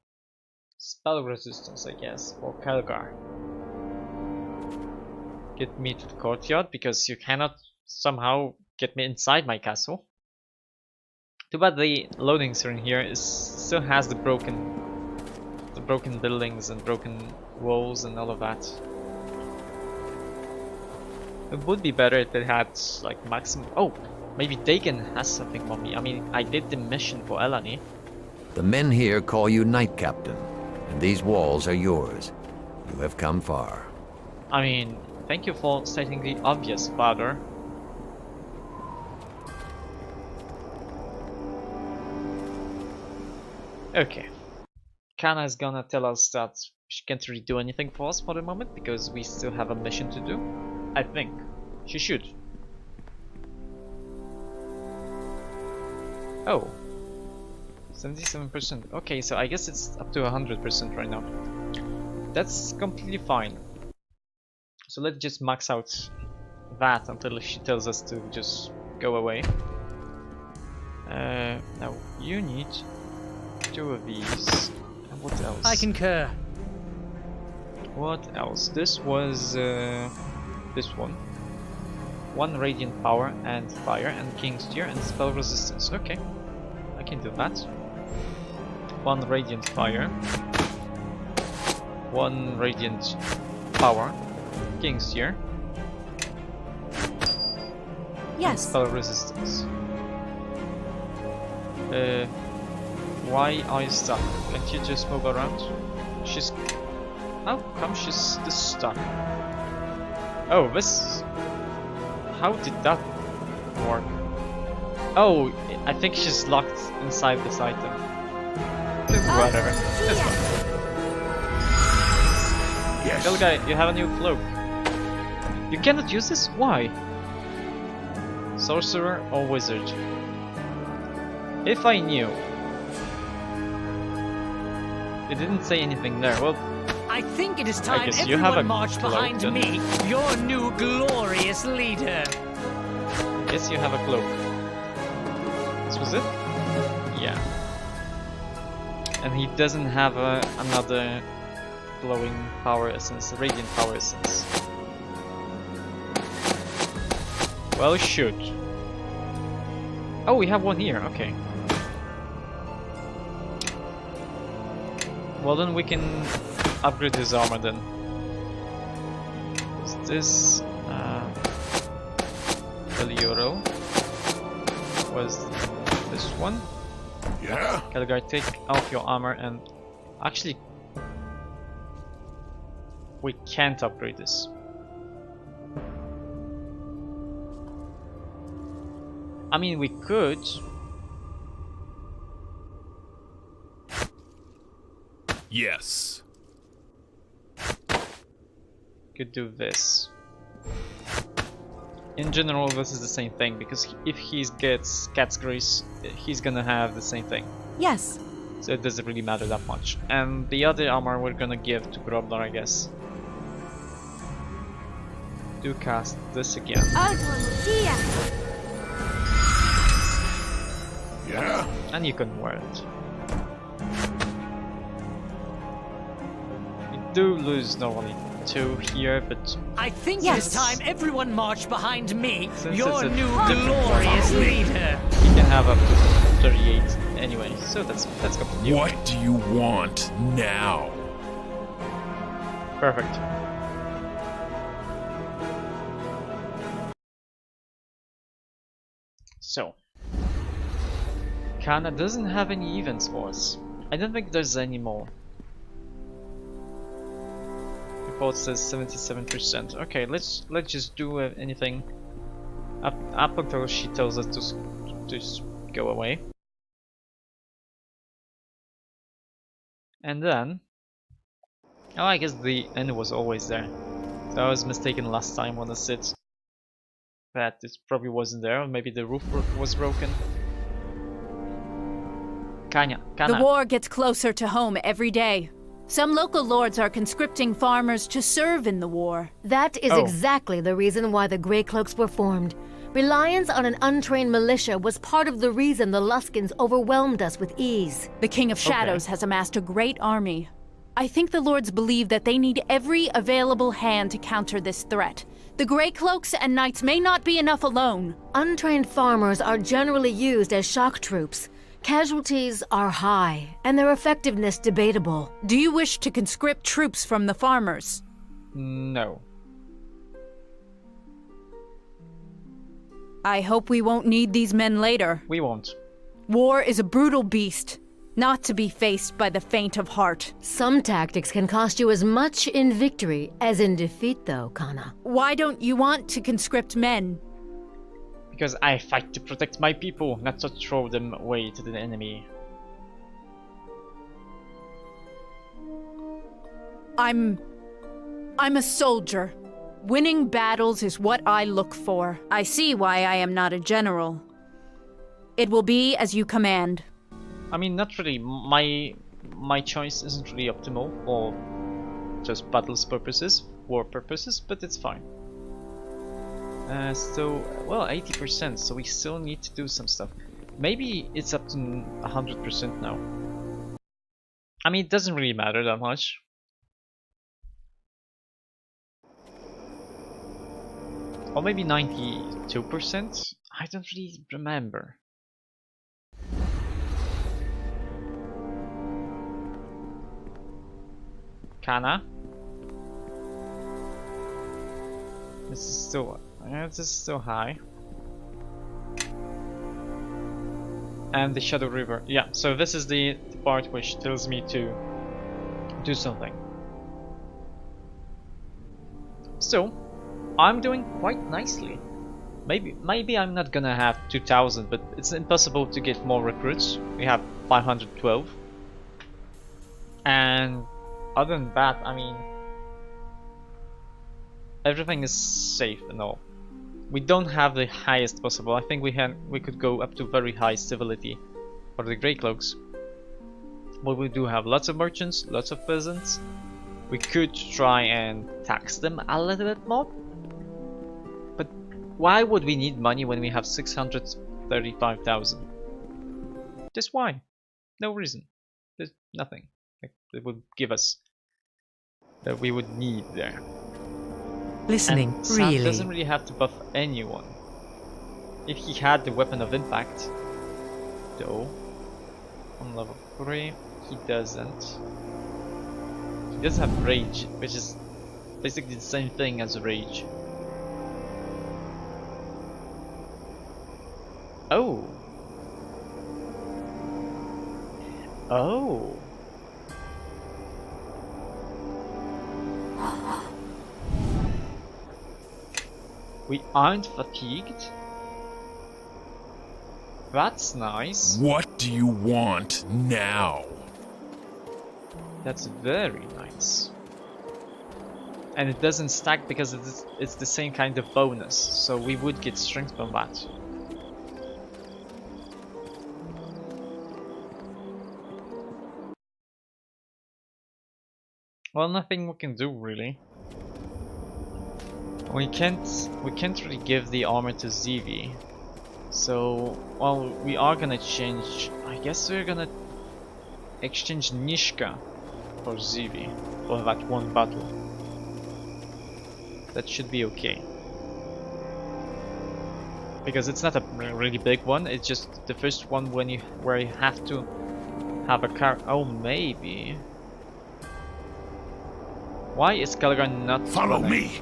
spell resistance, I guess, for Kelgar. Get me to the courtyard because you cannot somehow get me inside my castle. Too bad the loading screen here still has the broken buildings and broken walls and all of that. It would be better if it had like maximum. Oh, maybe Daeghun has something for me. I mean, I did the mission for Elani. The men here call you Knight Captain, and these walls are yours. You have come far. I mean, thank you for stating the obvious, father. Okay. Kana is gonna tell us that she can't really do anything for us for the moment because we still have a mission to do. I think. She should. Oh. 77%. Okay, so I guess it's up to 100% right now. That's completely fine. So let's just max out that until she tells us to just go away. Now you need 2 of these. And what else? I concur. What else? This was this one. 1 radiant power and fire and king's tear and spell resistance. Okay, I can do that. 1 radiant fire. 1 radiant power. King's tear. Yes. Spell resistance. Why are you stuck? Can't you just move around? She's... How come she's this stuck? Oh, this... How did that work? Oh, I think she's locked inside this item. Whatever. It's fine. Yes. Go guy, you have a new cloak. You cannot use this? Why? Sorcerer or wizard? If I knew. It didn't say anything there. Well, I think it is time guess you have everyone a march cloak, behind then. me, your new glorious leader. I guess you have a cloak. This was it? Yeah. And he doesn't have another glowing power essence, radiant power essence. Well, shoot. Oh, we have one here, okay. Well, then we can upgrade his armor then. Is this Elioro? Was this one? Yeah? Kelgar, take off your armor and actually we can't upgrade this. I mean, we could. Yes. Could do this. In general, this is the same thing because if he gets Cat's Grace, he's gonna have the same thing. Yes. So it doesn't really matter that much. And the other armor we're gonna give to Grobler, I guess. Do cast this again. Yeah? And you can wear it. You do lose normally 2 here, but I think Yes. it is time everyone march behind me, Since your it's a new different glorious leader. you can have up to 38 anyway, so that's completely What do you want now? perfect. So, Kana doesn't have any events for us. I don't think there's any more. Report says 77%. Okay, let's just do anything up until she tells us to just go away. And then, oh, I guess the end was always there. So I was mistaken last time when I said that it probably wasn't there, or maybe the roof was broken. Kana. The war gets closer to home every day. Some local lords are conscripting farmers to serve in the war. That is Oh. exactly the reason why the Grey Cloaks were formed. Reliance on an untrained militia was part of the reason the Luskins overwhelmed us with ease. The King of Shadows has amassed a great army. I think the lords believe that they need every available hand to counter this threat. The Grey Cloaks and Knights may not be enough alone. Untrained farmers are generally used as shock troops. Casualties are high, and their effectiveness debatable. Do you wish to conscript troops from the farmers? No. I hope we won't need these men later. We won't. War is a brutal beast, not to be faced by the faint of heart. Some tactics can cost you as much in victory as in defeat, though, Kana. Why don't you want to conscript men? Because I fight to protect my people, not to throw them away to the enemy. I'm a soldier. Winning battles is what I look for. I see why I am not a general. It will be as you command. I mean, not really. My choice isn't really optimal for just battles purposes, war purposes, but it's fine. So, well, 80%, so we still need to do some stuff. Maybe it's up to 100% now. I mean, it doesn't really matter that much. Or maybe 92%? I don't really remember. Kana? This is still high. And the Shadow River. Yeah, so this is the part which tells me to do something. So, I'm doing quite nicely. Maybe I'm not gonna have 2000, but it's impossible to get more recruits. We have 512. And other than that, I mean, everything is safe and all. We don't have the highest possible. I think we could go up to very high civility for the Grey Cloaks. But we do have lots of merchants, lots of peasants. We could try and tax them a little bit more. But why would we need money when we have 635,000? Just why? No reason. There's nothing that would give us that we would need there. Listening, and Sam really? doesn't really have to buff anyone. If he had the weapon of impact, though, on level 3, he doesn't. He does have rage, which is basically the same thing as rage. Oh. Oh. We aren't fatigued? That's nice. What do you want now? That's very nice. And it doesn't stack because it's the same kind of bonus, so we would get strength from that. Well, nothing we can do really. We can't really give the armor to Zevi. So, well, we are gonna change. I guess we're gonna exchange Nishka for Zevi for that one battle. That should be okay. Because it's not a really big one, it's just the first one where you have to have a car. Oh, maybe. Why is Kelgar not Follow running? me!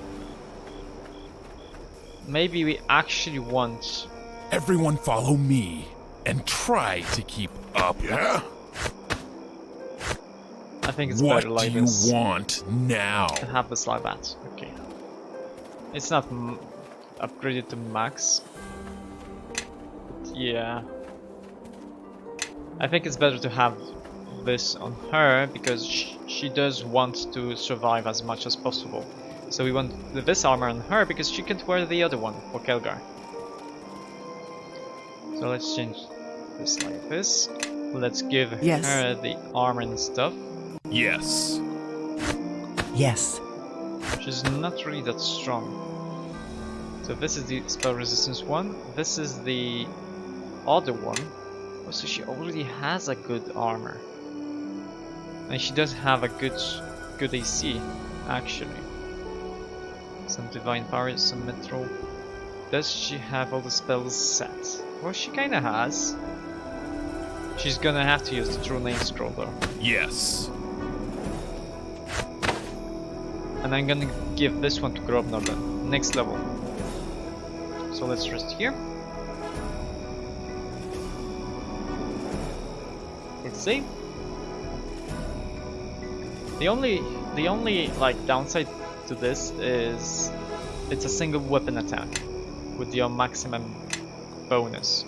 Maybe we actually want... Everyone follow me and try to keep up. Yeah? I think it's What better like do you this. want now? To have this like that. Okay. It's not upgraded to max. But yeah. I think it's better to have this on her because she does want to survive as much as possible. So we want this armor on her because she can't wear the other one for Kelgar. So let's change this like this. Let's give her the armor and stuff. Yes. Yes. She's not really that strong. So this is the spell resistance one. This is the other one. Oh, so she already has a good armor. And she does have a good AC, actually. Some divine power, some metro. Does she have all the spells set? Well, she kinda has. She's gonna have to use the true name scroll though. Yes. And I'm gonna give this one to Grobnar then. Next level. So let's rest here. Let's see. The only like downside to this is it's a single weapon attack with your maximum bonus.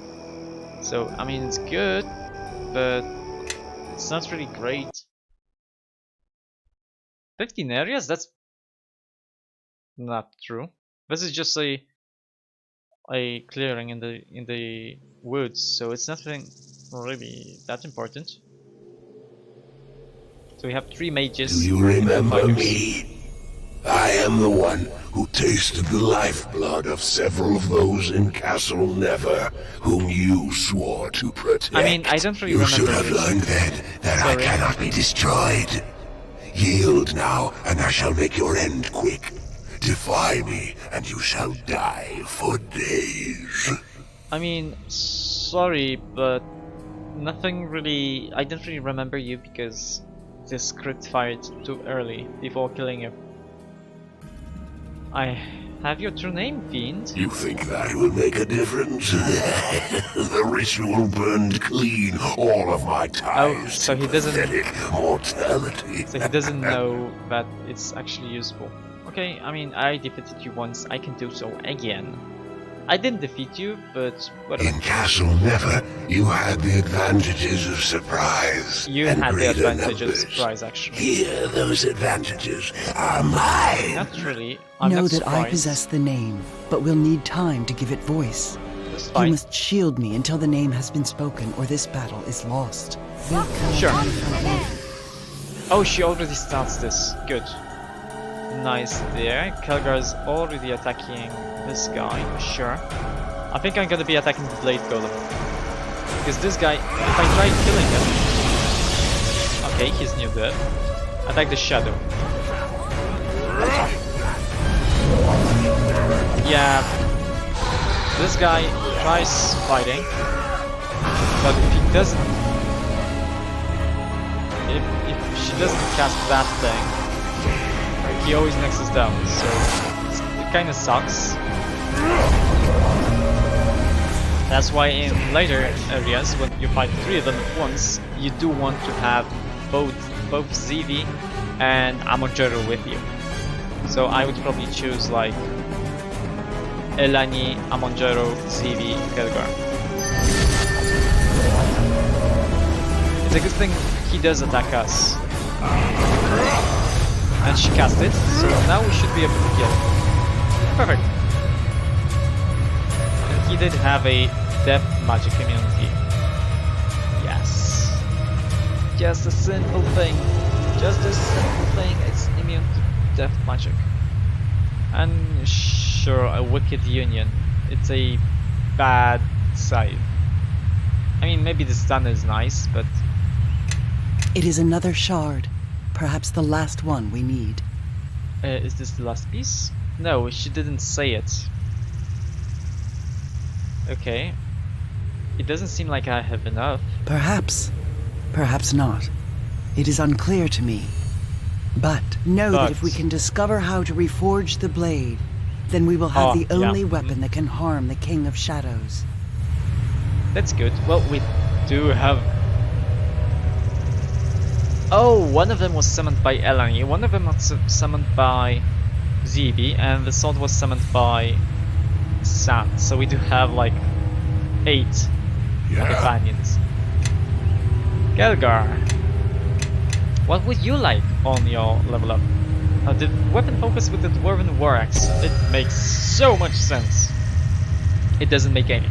So I mean it's good, but it's not really great. 15 areas? That's not true. This is just a clearing in the woods, so it's nothing really that important. So we have 3 mages. Do you remember me? I am the one who tasted the lifeblood of several of those in Castle Never, whom you swore to protect. I mean, I don't really remember. You should have learned then that Sorry. I cannot be destroyed. Yield now, and I shall make your end quick. Defy me, and you shall die for days. I mean, sorry, but nothing really. I don't really remember you because the script fired too early before killing you. I have your true name, Fiend. You think that will make a difference? The ritual burned clean all of my ties so he to doesn't. pathetic mortality. So he doesn't know that it's actually useful. Okay, I mean, I defeated you once, I can do so again. I didn't defeat you, but whatever. In Castle Never, you had the advantages of surprise. You and had the greater advantage of numbers. surprise, actually. Here, those advantages are mine. Not really. I'm know not that surprised. I possess the name, but we'll need time to give it voice. That's You fine. must shield me until the name has been spoken, or this battle is lost. Sure. Oh, she already starts this. Good. Nice there. Kelgar's already attacking this guy. Sure. I think I'm gonna be attacking the Blade Golem. Because this guy, if I try killing him... Okay, he's near dead. Attack the Shadow. Yeah. This guy tries fighting. But if he doesn't... If she doesn't cast that thing, he always knocks us down, so it kinda sucks. That's why in later areas, when you fight 3 of them at once, you do want to have both Zivi and Amonjero with you. So I would probably choose like Elani, Amonjero, Zivi, Kelgar. It's a good thing he does attack us. And she cast it, so now we should be able to kill. Perfect. And he did have a death magic immunity. Yes. Just a simple thing. Just a simple thing. It's immune to death magic. And sure, a wicked union. It's a bad save. I mean, maybe the stun is nice, but... It is another shard. Perhaps the last one we need. Is this the last piece? No, she didn't say it. Okay. It doesn't seem like I have enough. Perhaps. Perhaps not. It is unclear to me. But know that if we can discover how to reforge the blade, then we will have the only weapon that can harm the King of Shadows. That's good. Well, we do have... Oh, one of them was summoned by Elani, one of them was summoned by Zivi, and the sword was summoned by Sand. So we do have like 8 companions. Kelgar, what would you like on your level up? The weapon focus with the Dwarven War Axe. It makes so much sense. It doesn't make any.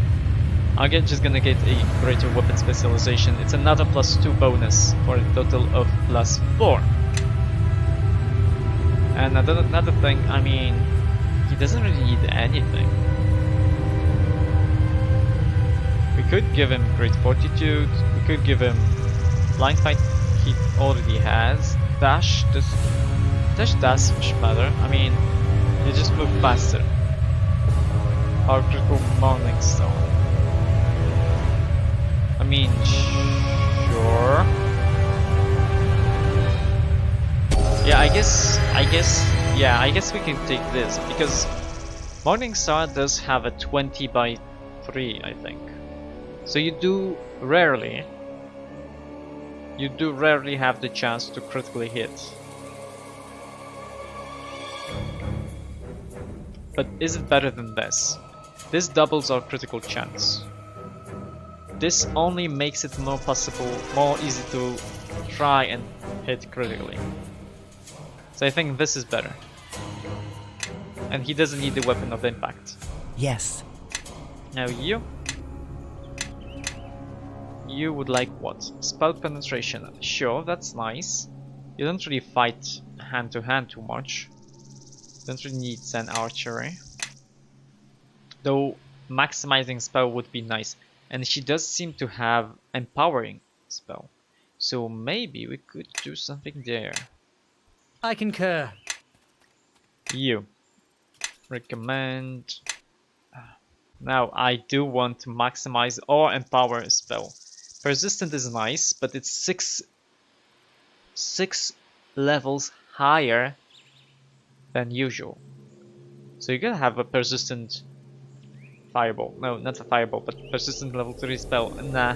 I'm just gonna get a greater weapon specialization. It's another +2 bonus for a total of +4. And another thing, I mean, he doesn't really need anything. We could give him Great Fortitude, we could give him Blind Fight, he already has. Dash doesn't matter, I mean, you just move faster. Or critical Morning Stone. I mean, sure. Yeah, I guess we can take this because Morningstar does have a 20 by 3, I think. So you do rarely have the chance to critically hit. But is it better than this? This doubles our critical chance. This only makes it more easy to try and hit critically. So I think this is better. And he doesn't need the weapon of impact. Yes. Now you would like what? Spell penetration. Sure, that's nice. You don't really fight hand to hand too much. Don't really need Zen archery. Though maximizing spell would be nice. And she does seem to have empowering spell. So maybe we could do something there. I concur. You. Recommend. Now I do want to maximize or empower a spell. Persistent is nice, but it's six levels higher than usual. So you're gonna have a persistent fireball. No, not a fireball, but persistent level 3 spell. Nah.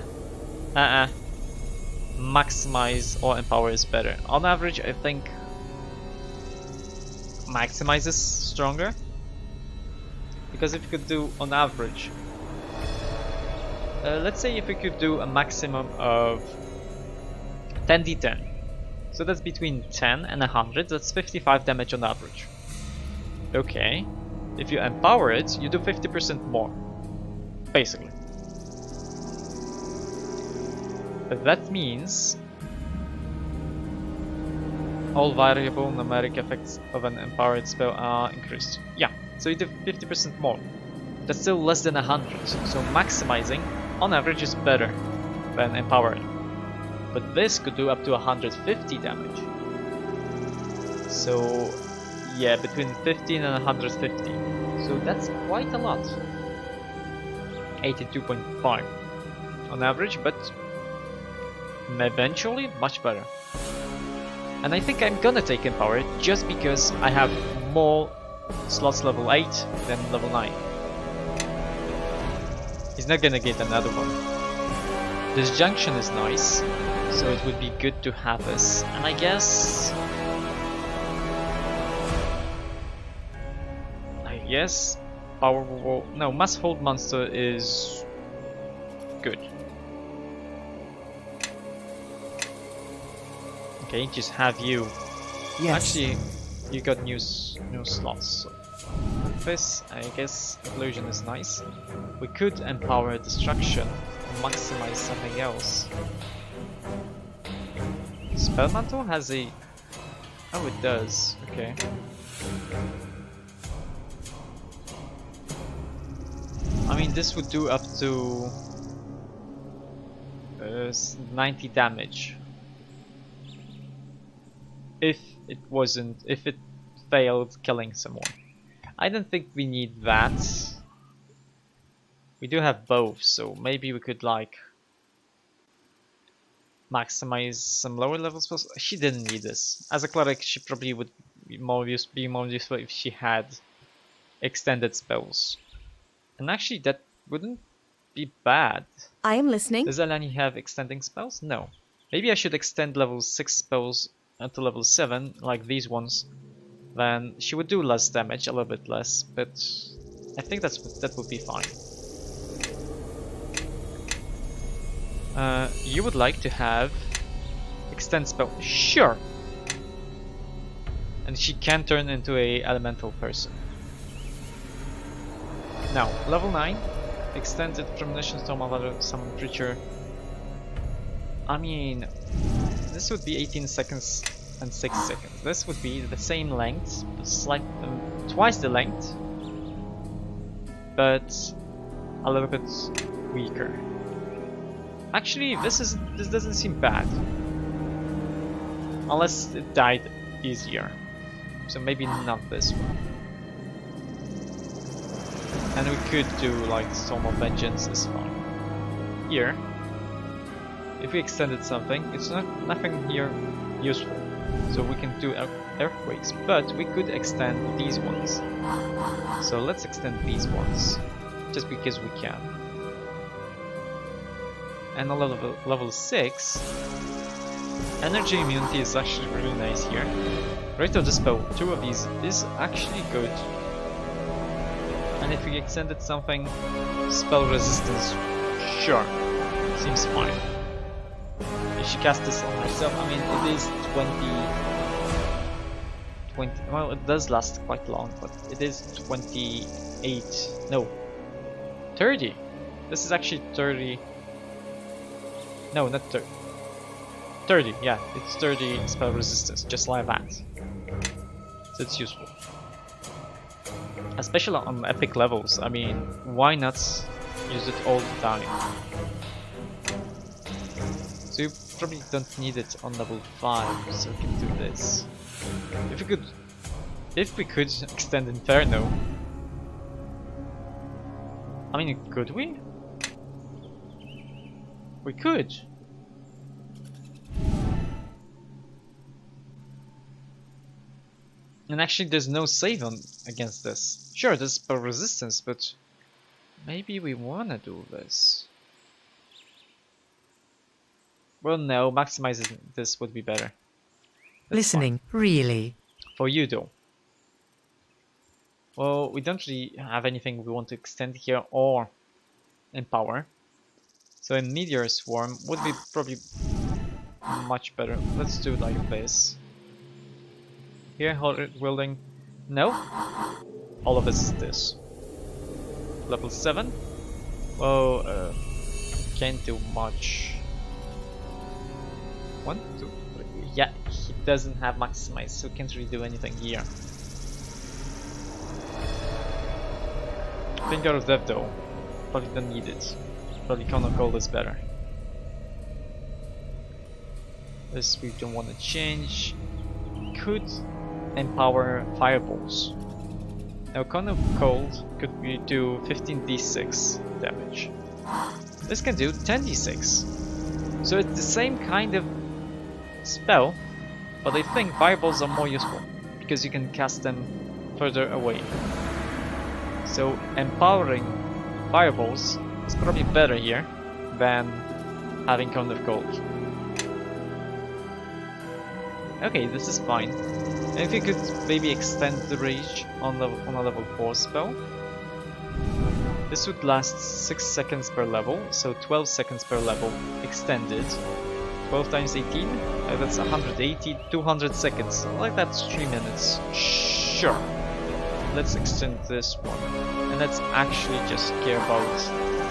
Maximize or empower is better. On average, I think maximize is stronger. Because if you could do on average, let's say if we could do a maximum of 10d10. So that's between 10 and 100, that's 55 damage on average. Okay. If you empower it, you do 50% more. Basically. But that means all variable numeric effects of an empowered spell are increased. Yeah, so you do 50% more. That's still less than 100, so maximizing on average is better than empowering. But this could do up to 150 damage. So yeah, between 15 and 150. So that's quite a lot. 82.5 on average, but eventually much better. And I think I'm gonna take Empower just because I have more slots level 8 than level 9. He's not gonna get another one. This junction is nice, so it would be good to have this. And I guess powerful. No, must hold monster is good. Okay, just have you. Yes. Actually, you got new slots. So this, I guess, illusion is nice. We could empower destruction and maximize something else. Spell mantle has a. Oh, it does. Okay. I mean, this would do up to 90 damage. If it failed killing someone. I don't think we need that. We do have both, so maybe we could like maximize some lower level spells. She didn't need this. As a cleric, she probably would be more useful if she had extended spells. And actually, that wouldn't be bad. I am listening. Does Eleni have extending spells? No. Maybe I should extend level 6 spells until level 7, like these ones. Then she would do less damage, a little bit less, but I think that would be fine. You would like to have extend spell? Sure. And she can turn into a elemental person. Now, level 9, extended premonition storm of other summon creature. I mean, this would be 18 seconds and 6 seconds. This would be the same length, twice the length, but a little bit weaker. Actually, this doesn't seem bad, unless it died easier. So maybe not this one. And we could do like Storm of Vengeance as well. Here, if we extended something, it's nothing here useful. So we can do earthquakes, but we could extend these ones. So let's extend these ones, just because we can. And on level 6, energy immunity is actually really nice here. Rate of Dispel, 2 of these is actually good. And if we extended something, spell resistance, sure, seems fine. If she casts this on herself, I mean, it is 20, well, it does last quite long, but it is 28, no, 30. This is actually 30, no, not 30. 30, yeah, it's 30 spell resistance, just like that. So it's useful. Especially on epic levels, I mean, why not use it all the time? So you probably don't need it on level 5, so we can do this. If we could extend Inferno. I mean, could we? We could. And actually there's no save on against this. Sure, there's spell resistance, but maybe we wanna do this. Well, no, maximizing this would be better. That's Listening, fine. really? For you though. Well, we don't really have anything we want to extend here or empower. So a meteor swarm would be probably much better. Let's do it like this. Here, Horrid Wielding. No. All of us is this. Level 7. Well, can't do much. 1, 2, 3. Yeah, he doesn't have maximize, so can't really do anything here. Finger of Death though. Probably don't need it. Probably Cone of Cold is better. This we don't want to change. Could empower fireballs. Now Cone of Cold could be do 15d6 damage. This can do 10d6. So it's the same kind of spell, but I think fireballs are more useful because you can cast them further away. So empowering fireballs is probably better here than having Cone of Cold. Okay, this is fine. And if you could maybe extend the rage on a level 4 spell. This would last 6 seconds per level, so 12 seconds per level extended. 12 times 18, that's 180, 200 seconds. Like that's 3 minutes. Sure. Let's extend this one. And let's actually just care about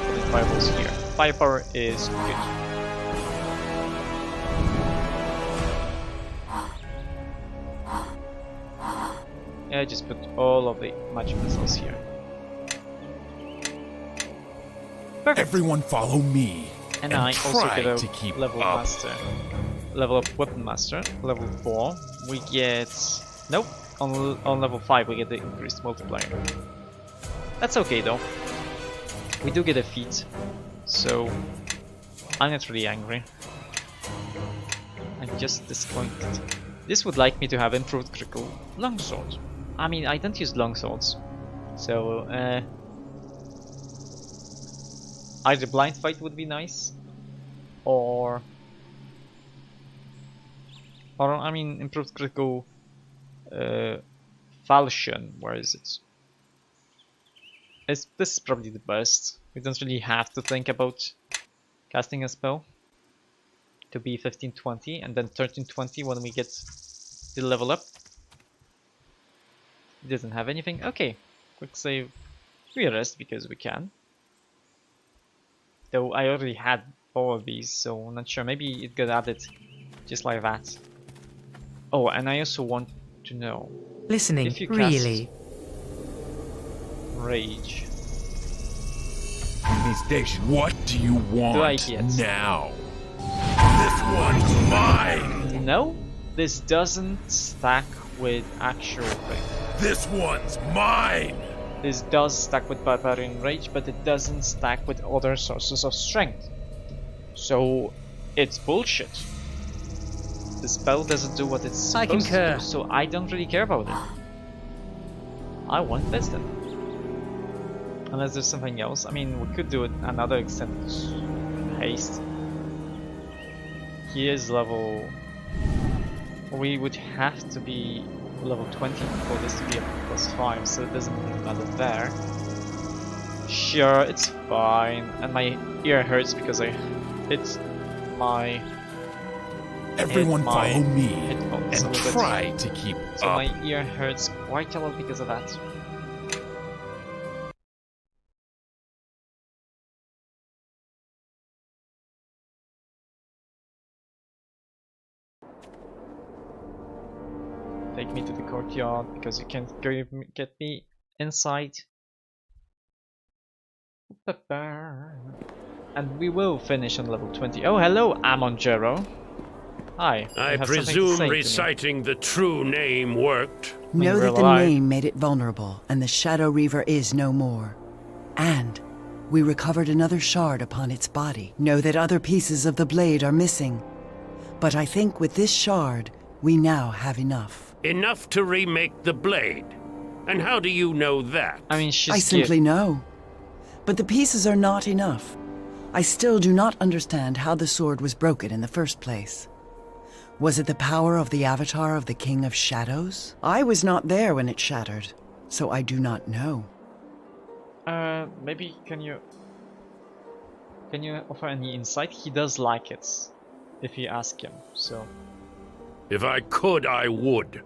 putting fireballs here. Firepower is good. Yeah, just put all of the magic missiles here. Perfect. Everyone follow me. And I also get a level master. Level up weapon master. Level 4. We get... Nope. On level 5 we get the increased multiplier. That's okay though. We do get a feat. So I'm not really angry. I'm just disappointed. This would like me to have improved critical longsword. I mean, I don't use longswords. So either blind fight would be nice, or I mean improved critical falchion. Where is it? This is probably the best. We don't really have to think about casting a spell to be 1520 and then 1320 when we get the level up. It doesn't have anything. Okay, quick save. We rest because we can. Though I already had all of these, so I'm not sure. Maybe it got added just like that. Oh, and I also want to know. Listening, if you really? Rage. Enemy station. What do you want do I get? Now? This one's mine! No, this doesn't stack with actual thing. This one's mine! This does stack with Barbarian Rage, but it doesn't stack with other sources of strength. So, it's bullshit. the spell doesn't do what it's I supposed to concur. do, so I don't really care about it. I want wisdom. Unless there's something else. I mean, we could do another extended haste. He is level... We would have to be level 20 for this to be a +5, so it doesn't really matter there. Sure, it's fine. And my ear hurts because I hit my... Everyone follow me headphones and try to keep so up. my ear hurts quite a lot because of that. Take me to the courtyard because you can't get me inside. And we will finish on level 20. Oh, hello, Amon-Jero. Hi. I you have something to presume say to me. reciting the true name worked. Know we're that the alive. name made it vulnerable, and the Shadow Reaver is no more. And we recovered another shard upon its body. Know that other pieces of the blade are missing. But I think with this shard, we now have enough. Enough to remake the blade. And how do you know that? I mean, I simply know. But the pieces are not enough. I still do not understand how the sword was broken in the first place. Was it the power of the avatar of the King of Shadows? I was not there when it shattered, so I do not know. Maybe can you offer any insight? He does like it, if you ask him, so... If I could, I would.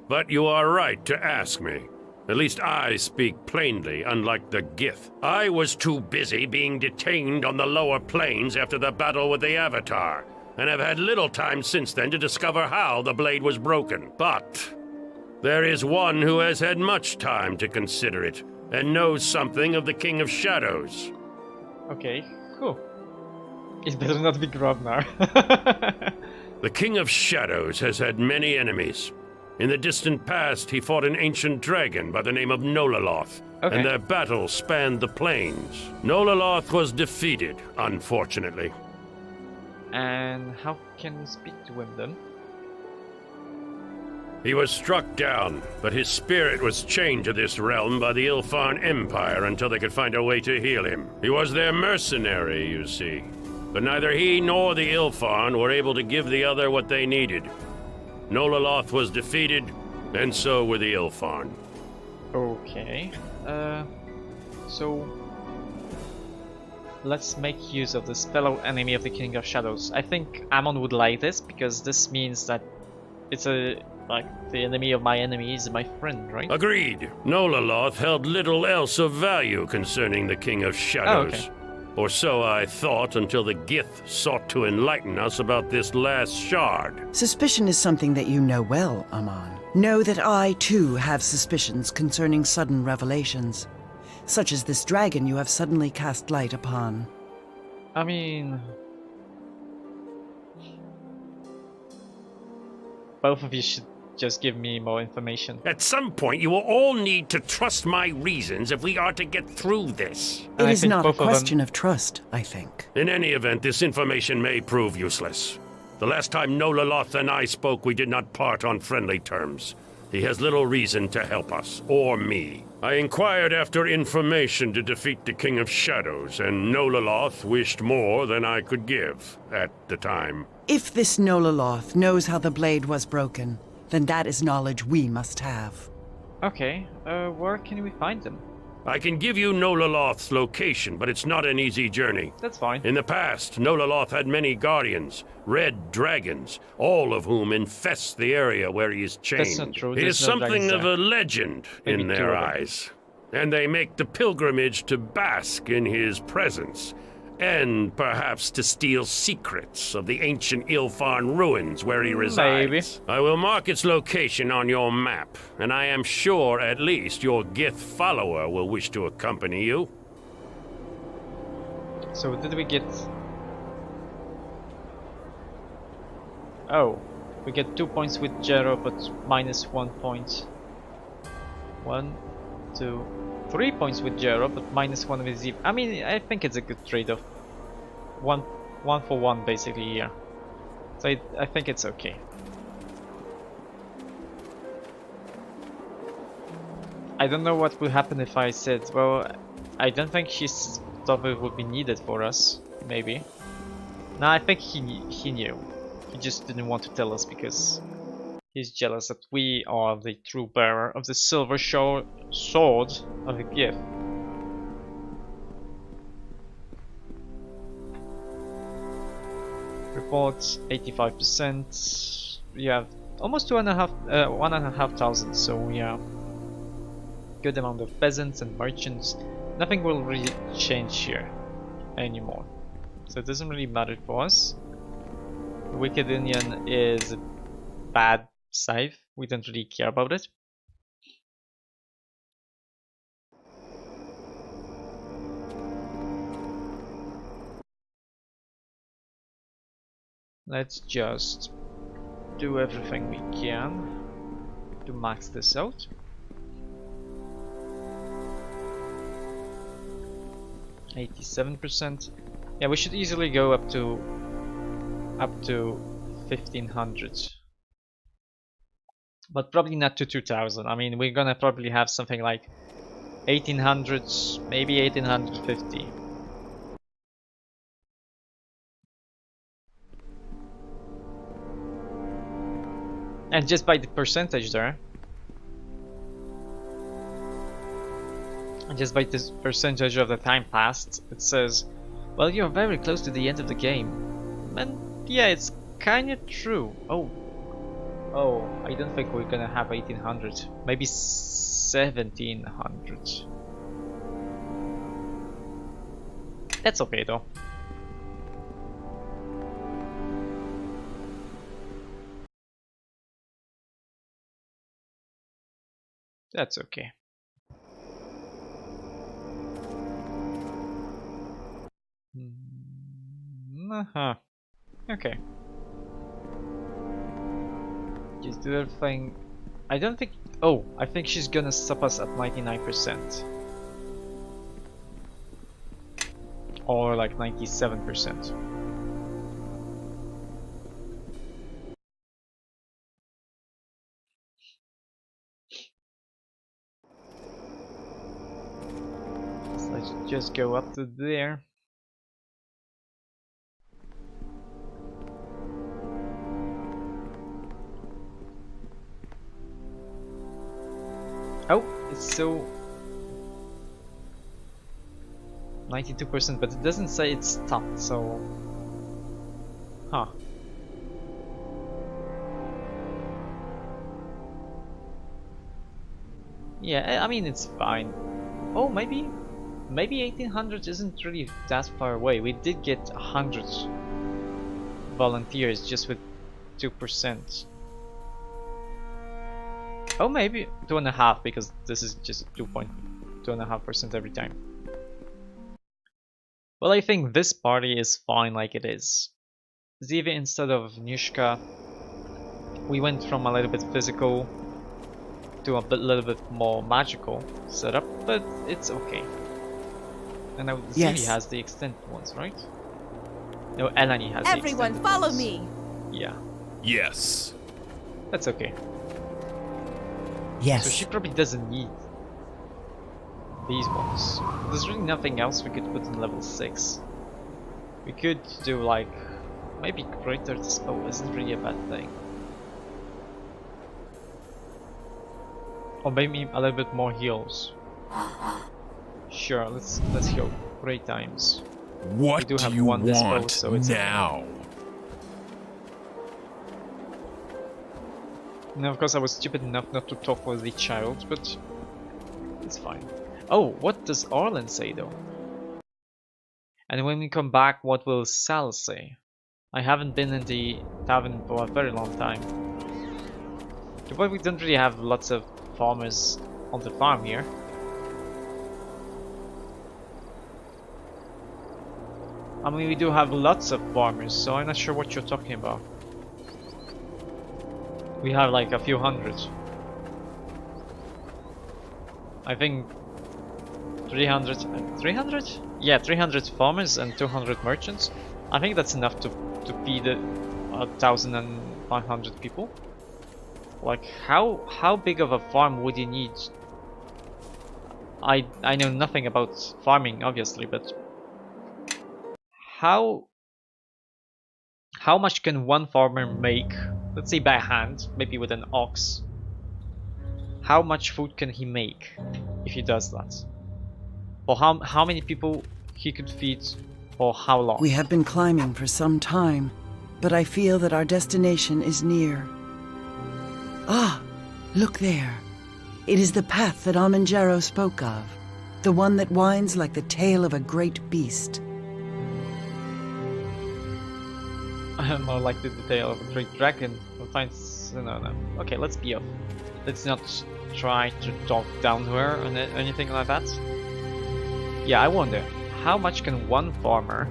But you are right to ask me. At least I speak plainly, unlike the Gith. I was too busy being detained on the lower planes after the battle with the Avatar, and have had little time since then to discover how the blade was broken. But there is one who has had much time to consider it, and knows something of the King of Shadows. Okay, cool. It better not be Grobnar. The King of Shadows has had many enemies. In the distant past, he fought an ancient dragon by the name of Nololoth, and their battle spanned the plains. Nololoth was defeated, unfortunately. And how can we speak to him then? He was struck down, but his spirit was chained to this realm by the Ilfarn Empire until they could find a way to heal him. He was their mercenary, you see. But neither he nor the Ilfarn were able to give the other what they needed. Nololoth was defeated, and so were the Ilfarn. Okay. So... let's make use of this fellow enemy of the King of Shadows. I think Amon would like this, because this means that it's like, the enemy of my enemy is my friend, right? Agreed. Nololoth held little else of value concerning the King of Shadows. Oh, okay. Or so I thought until the Gith sought to enlighten us about this last shard. Suspicion is something that you know well, Amon. Know that I, too, have suspicions concerning sudden revelations, such as this dragon you have suddenly cast light upon. I mean... both of you should just give me more information. At some point, you will all need to trust my reasons if we are to get through this. It is not a question of trust, I think. In any event, this information may prove useless. The last time Nololoth and I spoke, we did not part on friendly terms. He has little reason to help us, or me. I inquired after information to defeat the King of Shadows, and Nololoth wished more than I could give at the time. If this Nololoth knows how the blade was broken, then that is knowledge we must have. Okay, where can we find him? I can give you Nololoth's location, but it's not an easy journey. That's fine. In the past, Nololoth had many guardians, red dragons, all of whom infest the area where he is chained. That's not true. He There's is no something dragons of there. a legend Maybe in two their of them. eyes. And they make the pilgrimage to bask in his presence, and perhaps to steal secrets of the ancient Ilfarn ruins where he resides. Maybe. I will mark its location on your map, and I am sure at least your Gith follower will wish to accompany you. So did we get... oh, we get 2 points with Jero, but minus 1 point. 1, 2, 3 points with Jero, but minus 1 with Zip. I mean, I think it's a good trade-off. One for one, basically, here. So I think it's okay. I don't know what would happen if I said, well, I don't think his stuff would be needed for us, maybe. No, I think he knew. He just didn't want to tell us because he's jealous that we are the true bearer of the silver sword of the gift. Reports 85%. We have almost 1,500, so yeah, good amount of peasants and merchants. Nothing will really change here anymore, so it doesn't really matter for us. The Wicked Union is a bad scythe. We don't really care about it. Let's just do everything we can to max this out. %. Yeah, we should easily go up to 1,500, but probably not to 2,000. I mean, we're gonna probably have something like 1,800, maybe 1,850. And just by the percentage there, and just by this percentage of the time passed, it says, well, you're very close to the end of the game. And yeah, it's kinda true. Oh, I don't think we're gonna have 1,800. Maybe 1,700. That's okay though. That's okay. Okay. Just do everything. I don't think. Oh, I think she's gonna stop us at 99%. Or like 97%. So let's just go up to there. Oh, it's so 92%, but it doesn't say it's stopped, so huh. Yeah, I mean it's fine. Oh, maybe 1,800 isn't really that far away. We did get 100 volunteers just with 2%. Oh, maybe 2.5, because this is just 2.5% every time. Well, I think this party is fine like it is. Zivi instead of Nushka, we went from a little bit physical to a little bit more magical setup, but it's okay. And now Zivi has the extended ones, right? No, Eleni has the extended ones. Everyone, follow me! Yeah. Yes. That's okay. Yes. So she probably doesn't need these ones. There's really nothing else we could put in level 6. We could do like maybe greater dispel isn't really a bad thing. Or maybe a little bit more heals. Sure, let's heal 3 times. What we do have you one dispel, want so it's now? Now, of course, I was stupid enough not to talk with the child, but it's fine. Oh, what does Arlen say though? And when we come back, what will Sal say? I haven't been in the tavern for a very long time. But we don't really have lots of farmers on the farm here. I mean, we do have lots of farmers, so I'm not sure what you're talking about. We have like a few hundred. I think 300? Yeah, 300 farmers and 200 merchants. I think that's enough to feed 1,500 people. Like, how big of a farm would you need? I know nothing about farming, obviously, but how much can one farmer make? Let's say by hand, maybe with an ox. How much food can he make if he does that? Or how many people he could feed for how long? We have been climbing for some time, but I feel that our destination is near. Ah, look there. It is the path that Amanjaro spoke of, the one that winds like the tail of a great beast. More like the tail of a great dragon. We'll find... No. Okay, let's be off. Let's not try to talk down to her or anything like that. Yeah, I wonder, how much can one farmer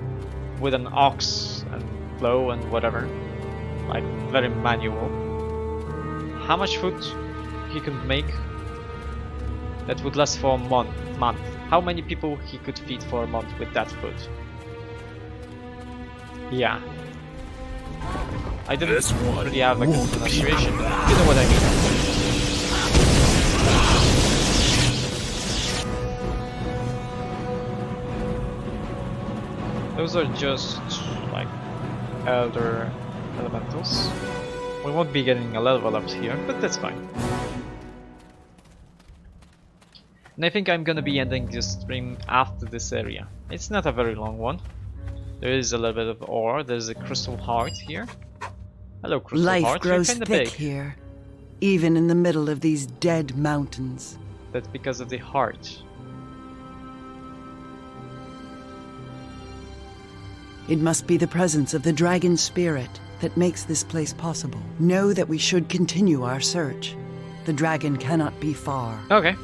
with an ox and plow and whatever, like very manual, how much food he could make that would last for a month? How many people he could feed for a month with that food? Yeah. I didn't really have a good pronunciation, but you know what I mean. Those are just like elder elementals. We won't be getting a level up here, but that's fine. And I think I'm gonna be ending this stream after this area. It's not a very long one. There is a little bit of ore. There's a crystal heart here. Hello, crystal heart. Life grows You're kinda thick big. here, even in the middle of these dead mountains. That's because of the heart. It must be the presence of the dragon spirit that makes this place possible. Know that we should continue our search. The dragon cannot be far. Okay.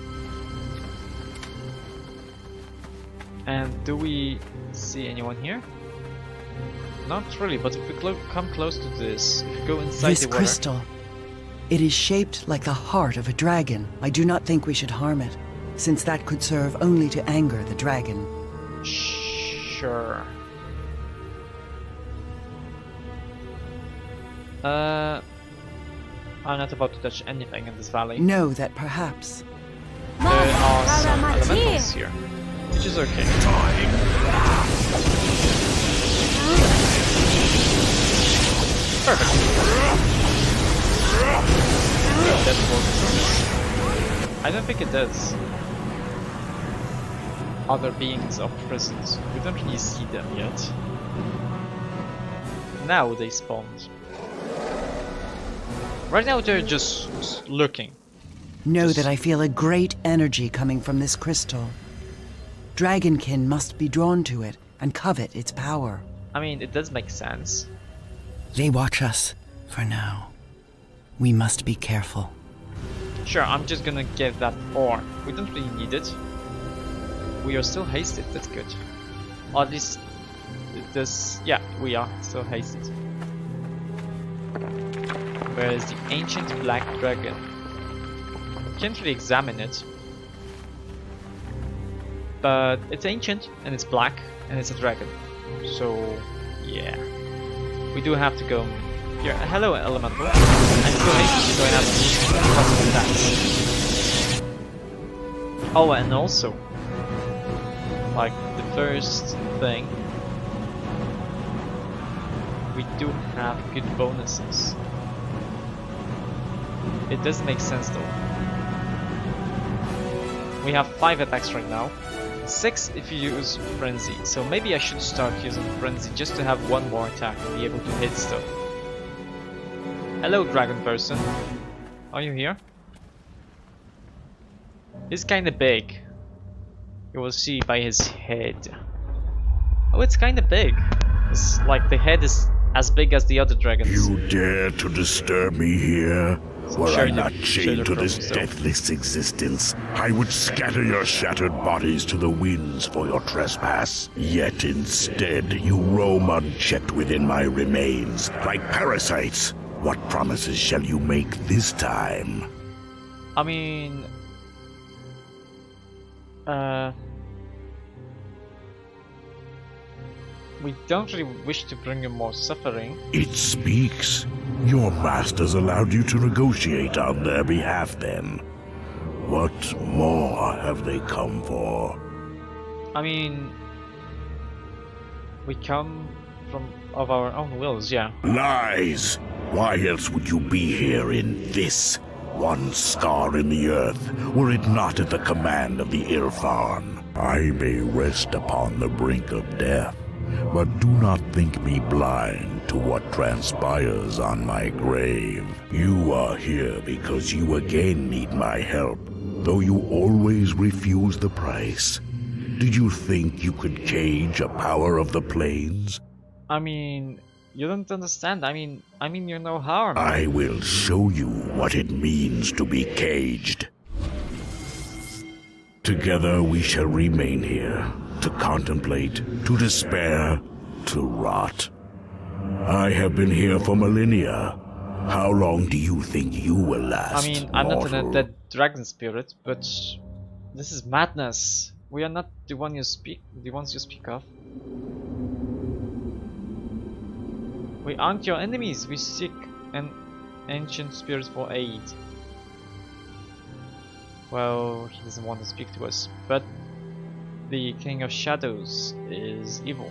And do we see anyone here? Not really, but if we come close to this, if we go inside This the water... crystal, it is shaped like the heart of a dragon. I do not think we should harm it, since that could serve only to anger the dragon. Sure. I'm not about to touch anything in this valley. Know that perhaps there are some elementals here, which is okay. Perfect. I don't think it does. Other beings are present. We don't really see them yet. Now they spawned. Right now they're just looking. know that I feel a great energy coming from this crystal. Dragonkin must be drawn to it and covet its power. I mean, it does make sense. They watch us for now. We must be careful. Sure, I'm just gonna get that ore. We don't really need it. We are still hasted, that's good. Or at least it does. Yeah, we are still hasted. Where is the ancient black dragon? Can't really examine it. But it's ancient and it's black and it's a dragon. So yeah. We do have to go here. Hello elemental. I'm still hasted, so I have to that. Oh, and also like the first thing, we do have good bonuses. It does make sense though. We have 5 attacks right now, 6 if you use Frenzy, so maybe I should start using Frenzy just to have 1 more attack and be able to hit stuff. Hello dragon person, are you here? He's kinda big. You will see by his head. Oh, it's kinda big. It's like the head is as big as the other dragons. You dare to disturb me here? Were I not chained to this deathless existence, I would scatter your shattered bodies to the winds for your trespass. Yet instead, you roam unchecked within my remains, like parasites. What promises shall you make this time? I mean... we don't really wish to bring you more suffering. It speaks. Your masters allowed you to negotiate on their behalf then. What more have they come for? I mean, we come of our own wills, yeah. Lies! Why else would you be here in this, one scar in the earth, were it not at the command of the Irfan? I may rest upon the brink of death, but do not think me blind to what transpires on my grave. You are here because you again need my help, though you always refuse the price. Did you think you could cage a power of the plains? I mean, you don't understand. I mean you're no harm. I will show you what it means to be caged. Together we shall remain here, to contemplate, to despair, to rot. I have been here for millennia. How long do you think you will last? I mean, I'm not a dead dragon spirit, but this is madness. We are not the ones you speak of. We aren't your enemies. We seek an ancient spirit for aid. Well, he doesn't want to speak to us, but the King of Shadows is evil.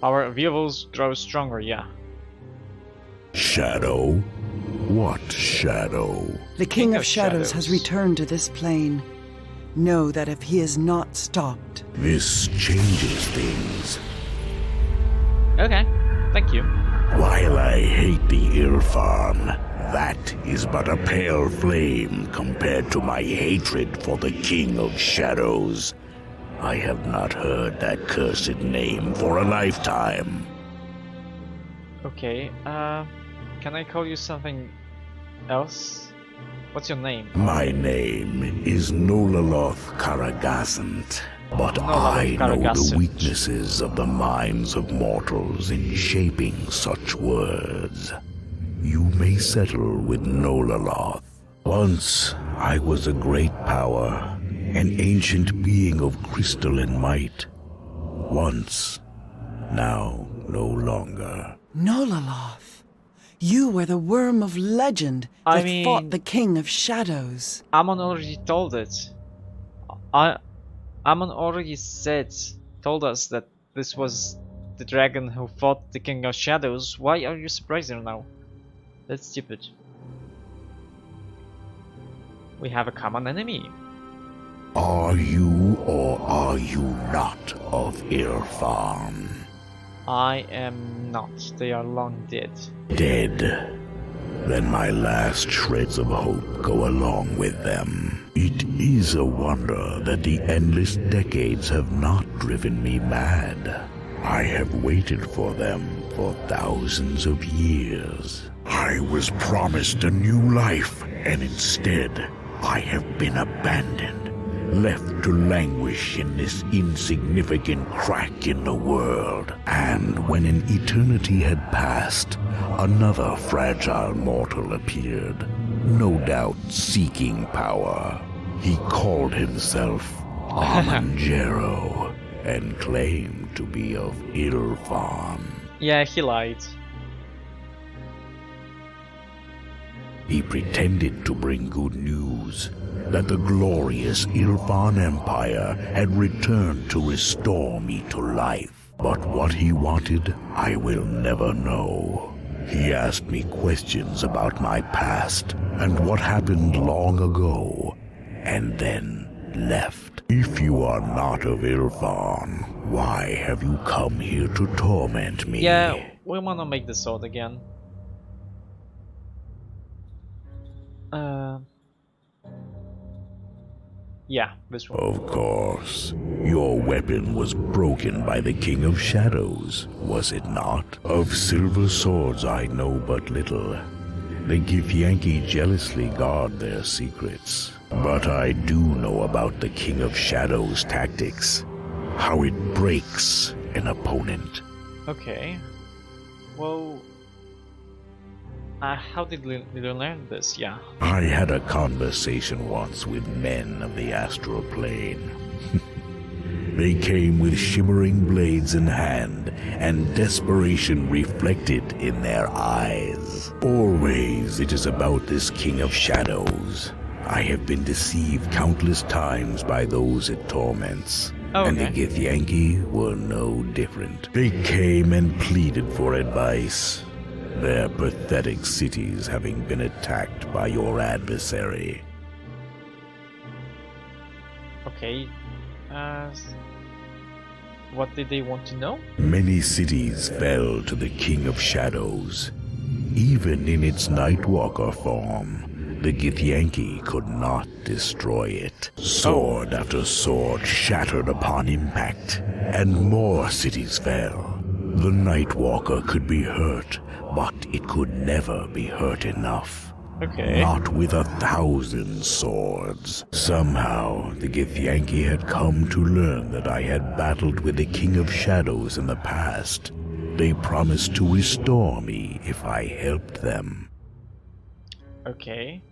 Power of evils grows stronger, yeah. Shadow? What shadow? The King of Shadows has returned to this plane. Know that if he is not stopped... This changes things. Okay, thank you. While I hate the Irfan, that is but a pale flame compared to my hatred for the King of Shadows. I have not heard that cursed name for a lifetime. Okay, can I call you something else? What's your name? My name is Nolaloth Karagasant, but I know the weaknesses of the minds of mortals in shaping such words. You may settle with Nolaloth. Once I was a great power, an ancient being of crystalline might. Once, now no longer. Nolaloth, you were the worm of legend that fought the King of Shadows. Amon already told it. Amon already told us that this was the dragon who fought the King of Shadows. Why are you surprised now? That's stupid. We have a common enemy. Are you or are you not of Irfan? I am not. They are long dead. Dead? Then my last shreds of hope go along with them. It is a wonder that the endless decades have not driven me mad. I have waited for them for thousands of years. I was promised a new life, and instead, I have been abandoned, left to languish in this insignificant crack in the world. And when an eternity had passed, another fragile mortal appeared, no doubt seeking power. He called himself Amanjero and claimed to be of Irfan. Yeah, he lied. He pretended to bring good news, that the glorious Irfan Empire had returned to restore me to life. But what he wanted, I will never know. He asked me questions about my past and what happened long ago, and then left. If you are not of Irfan, why have you come here to torment me? Yeah, we wanna make the sword again. Yeah, this one. Of course. Your weapon was broken by the King of Shadows, was it not? Of silver swords I know but little. The Githyanki jealously guard their secrets. But I do know about the King of Shadows' tactics. How it breaks an opponent. Okay. Well... how did you learn this? Yeah. I had a conversation once with men of the astral plane. They came with shimmering blades in hand, and desperation reflected in their eyes. Always it is about this King of Shadows. I have been deceived countless times by those it torments. And the Githyanki were no different. They came and pleaded for advice, their pathetic cities having been attacked by your adversary. Okay. What did they want to know? Many cities fell to the King of Shadows. Even in its Nightwalker form, the Githyanki could not destroy it. Sword after sword shattered upon impact, and more cities fell. The Nightwalker could be hurt, but it could never be hurt enough. Okay. Not with 1,000 swords. Somehow, the Githyanki had come to learn that I had battled with the King of Shadows in the past. They promised to restore me if I helped them. Okay.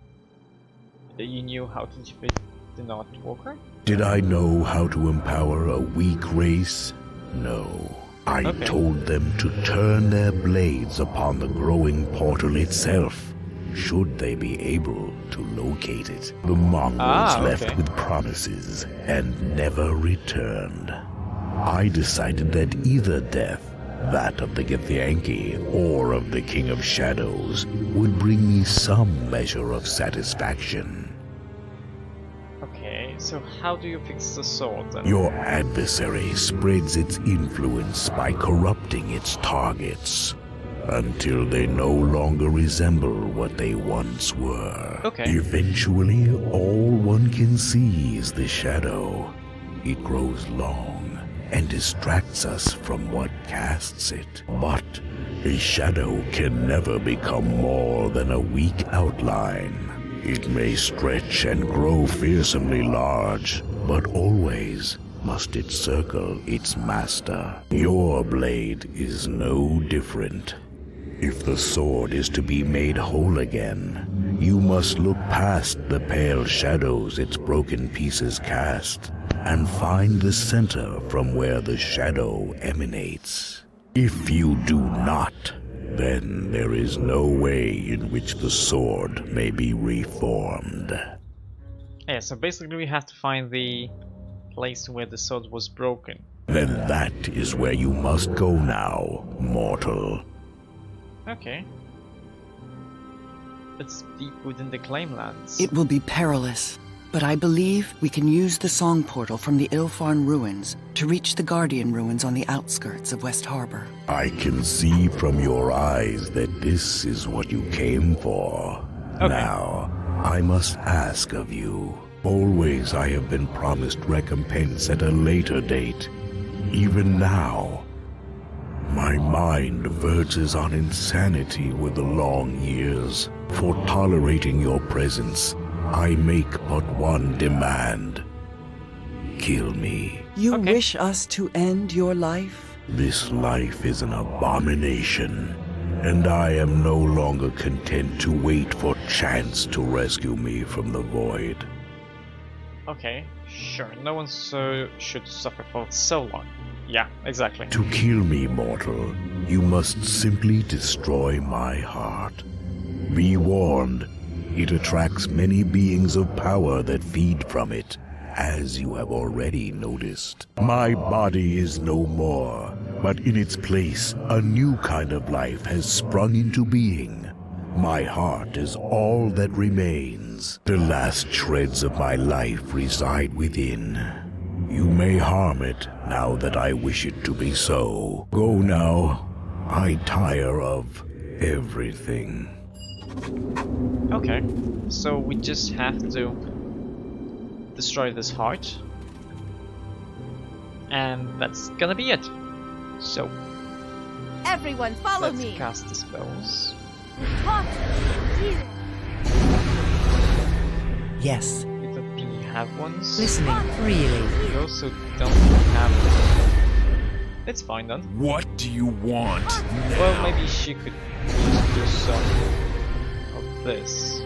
You knew how to defeat the Nightwalker? Did I know how to empower a weak race? No. I told them to turn their blades upon the growing portal itself, should they be able to locate it. The mongrels left with promises and never returned. I decided that either death, that of the Githyanki or of the King of Shadows, would bring me some measure of satisfaction. Okay, so how do you fix the sword then? Your adversary spreads its influence by corrupting its targets, until they no longer resemble what they once were. Okay. Eventually, all one can see is the shadow. It grows long and distracts us from what casts it. But a shadow can never become more than a weak outline. It may stretch and grow fearsomely large, but always must it circle its master. Your blade is no different. If the sword is to be made whole again, you must look past the pale shadows its broken pieces cast, and find the center from where the shadow emanates. If you do not, then there is no way in which the sword may be reformed. Yeah, so basically we have to find the place where the sword was broken. Then that is where you must go now, mortal. Okay. It's deep within the Claimlands. It will be perilous, but I believe we can use the song portal from the Ilfarn ruins to reach the Guardian ruins on the outskirts of West Harbor. I can see from your eyes that this is what you came for. Okay. Now, I must ask of you. Always I have been promised recompense at a later date. Even now, my mind verges on insanity with the long years. For tolerating your presence, I make but one demand. Kill me. You wish us to end your life? This life is an abomination, and I am no longer content to wait for chance to rescue me from the void. Okay, sure. No one should suffer for so long. Yeah, exactly. To kill me, mortal, you must simply destroy my heart. Be warned, it attracts many beings of power that feed from it, as you have already noticed. My body is no more, but in its place, a new kind of life has sprung into being. My heart is all that remains. The last shreds of my life reside within. You may harm it now that I wish it to be so. Go now. I tire of everything. Okay, so we just have to destroy this heart. And that's gonna be it. So, everyone follow let's me. Cast the spells. Yes. Do you have ones? Listening, really. We also don't have... It's fine then. What do you want? Well, maybe she could just do some of this.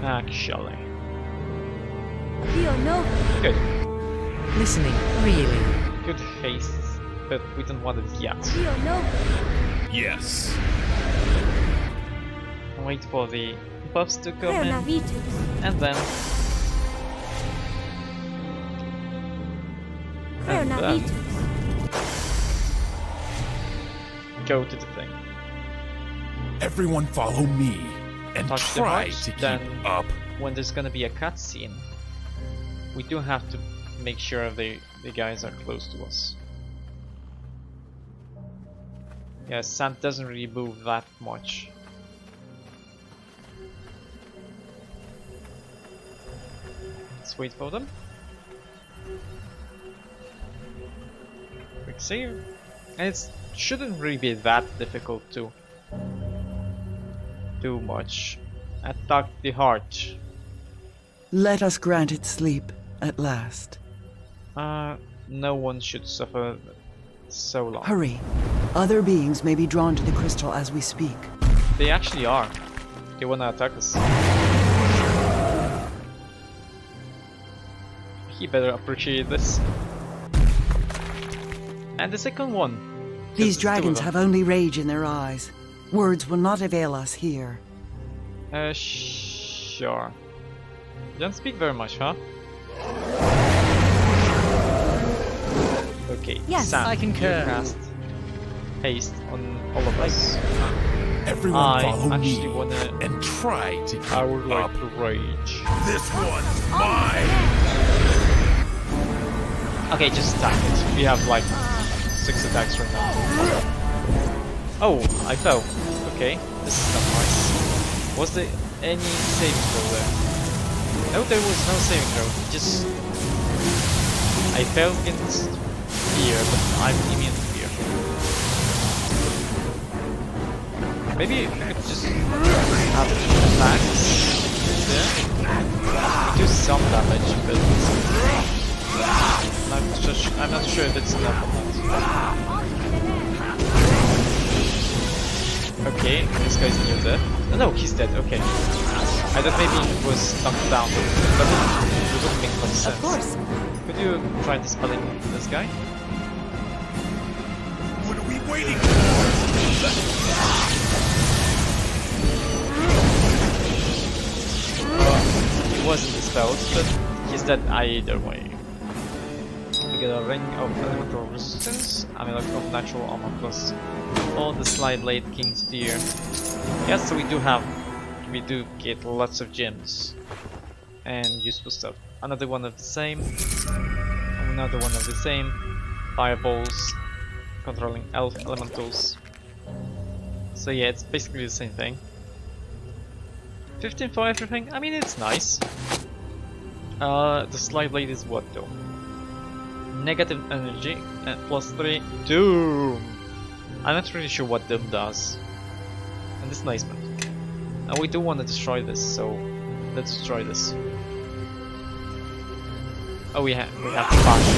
Actually. Good. Listening, really. Good haste, but we don't want it yet. Yes. Wait for the buffs to come in, and then go to the thing. Everyone follow me and Touch the try heart, to keep then up. when there's gonna be a cutscene, we do have to make sure the guys are close to us. Yeah, sand doesn't really move that much. Let's wait for them. Quick save. And it shouldn't really be that difficult to do much. Attack the heart. Let us grant it sleep at last. No one should suffer so long. Hurry. Other beings may be drawn to the crystal as we speak. They actually are. They wanna attack us. He better appreciate this. And the second one. These dragons have only rage in their eyes. Words will not avail us here. Sure. You don't speak very much, huh? Okay, Yes, Sam, I concur. you cast haste on all of us. Everyone follow me actually wanna. and try to keep I would like up. to rage. This one's mine! Okay, just attack it. We have like 6 attacks right now. Oh, I fell. Okay, this is not nice. Was there any saving throw there? No, there was no saving throw. Just I fell against fear, but I'm immune to fear. Maybe we could just have attacks there. We do some damage, but I'm not sure if it's enough or not. Okay, this guy's near death. Oh, no, he's dead. Okay. I thought maybe he was knocked down, but it wouldn't make much sense. Of course. Could you try dispelling this guy? What are we waiting He wasn't dispelled, but he's dead either way. We get a ring of elemental resistance, amulet of natural armor plus, or the Sly Blade King's Tear. Yes, so we do get lots of gems and useful stuff. Another one of the same, another one of the same. Fireballs, controlling elf elementals. So yeah, it's basically the same thing. 15 for everything. I mean, it's nice. The Sly Blade is what though? Negative energy and +3 Doom. I'm not really sure what Doom does. And displacement. And we do want to destroy this, so let's destroy this. Oh, we have to bash.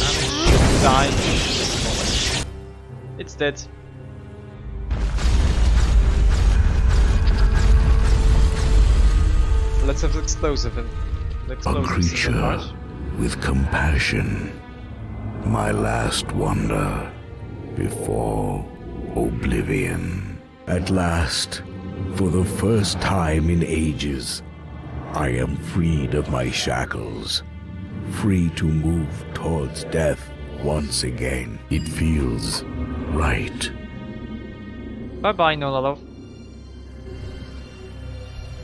And it should die in just a moment. It's dead. Let's have the explosive and the A explosive creature with compassion. My last wonder before oblivion. At last, for the first time in ages, I am freed of my shackles. Free to move towards death once again. It feels right. Bye bye, Nolalov.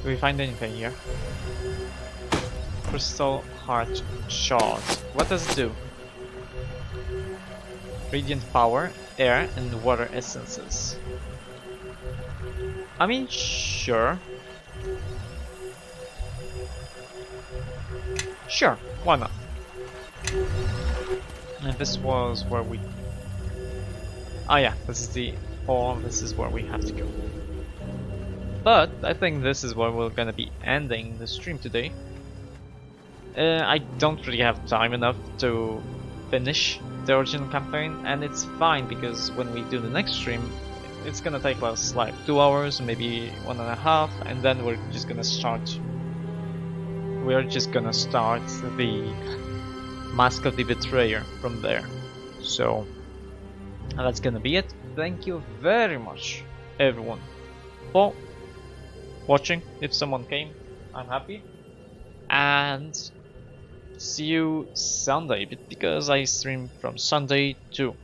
Do we find anything here? Crystal Heart Shard. What does it do? Radiant power, air, and water essences. I mean, sure. Sure, why not? And this was where we... Ah yeah, this is the hall, this is where we have to go. But I think this is where we're gonna be ending the stream today. I don't really have time enough to finish the original campaign, and it's fine because when we do the next stream, it's gonna take us like 2 hours, maybe 1.5, and then we're just gonna start. We're just gonna start the Mask of the Betrayer from there. So that's gonna be it. Thank you very much, everyone, for watching. If someone came, I'm happy. And see you Sunday, because I stream from Sunday to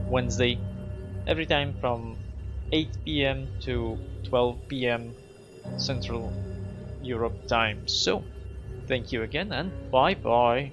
Wednesday, every time from 8 PM to 12 PM Central Europe time. So thank you again, and bye bye.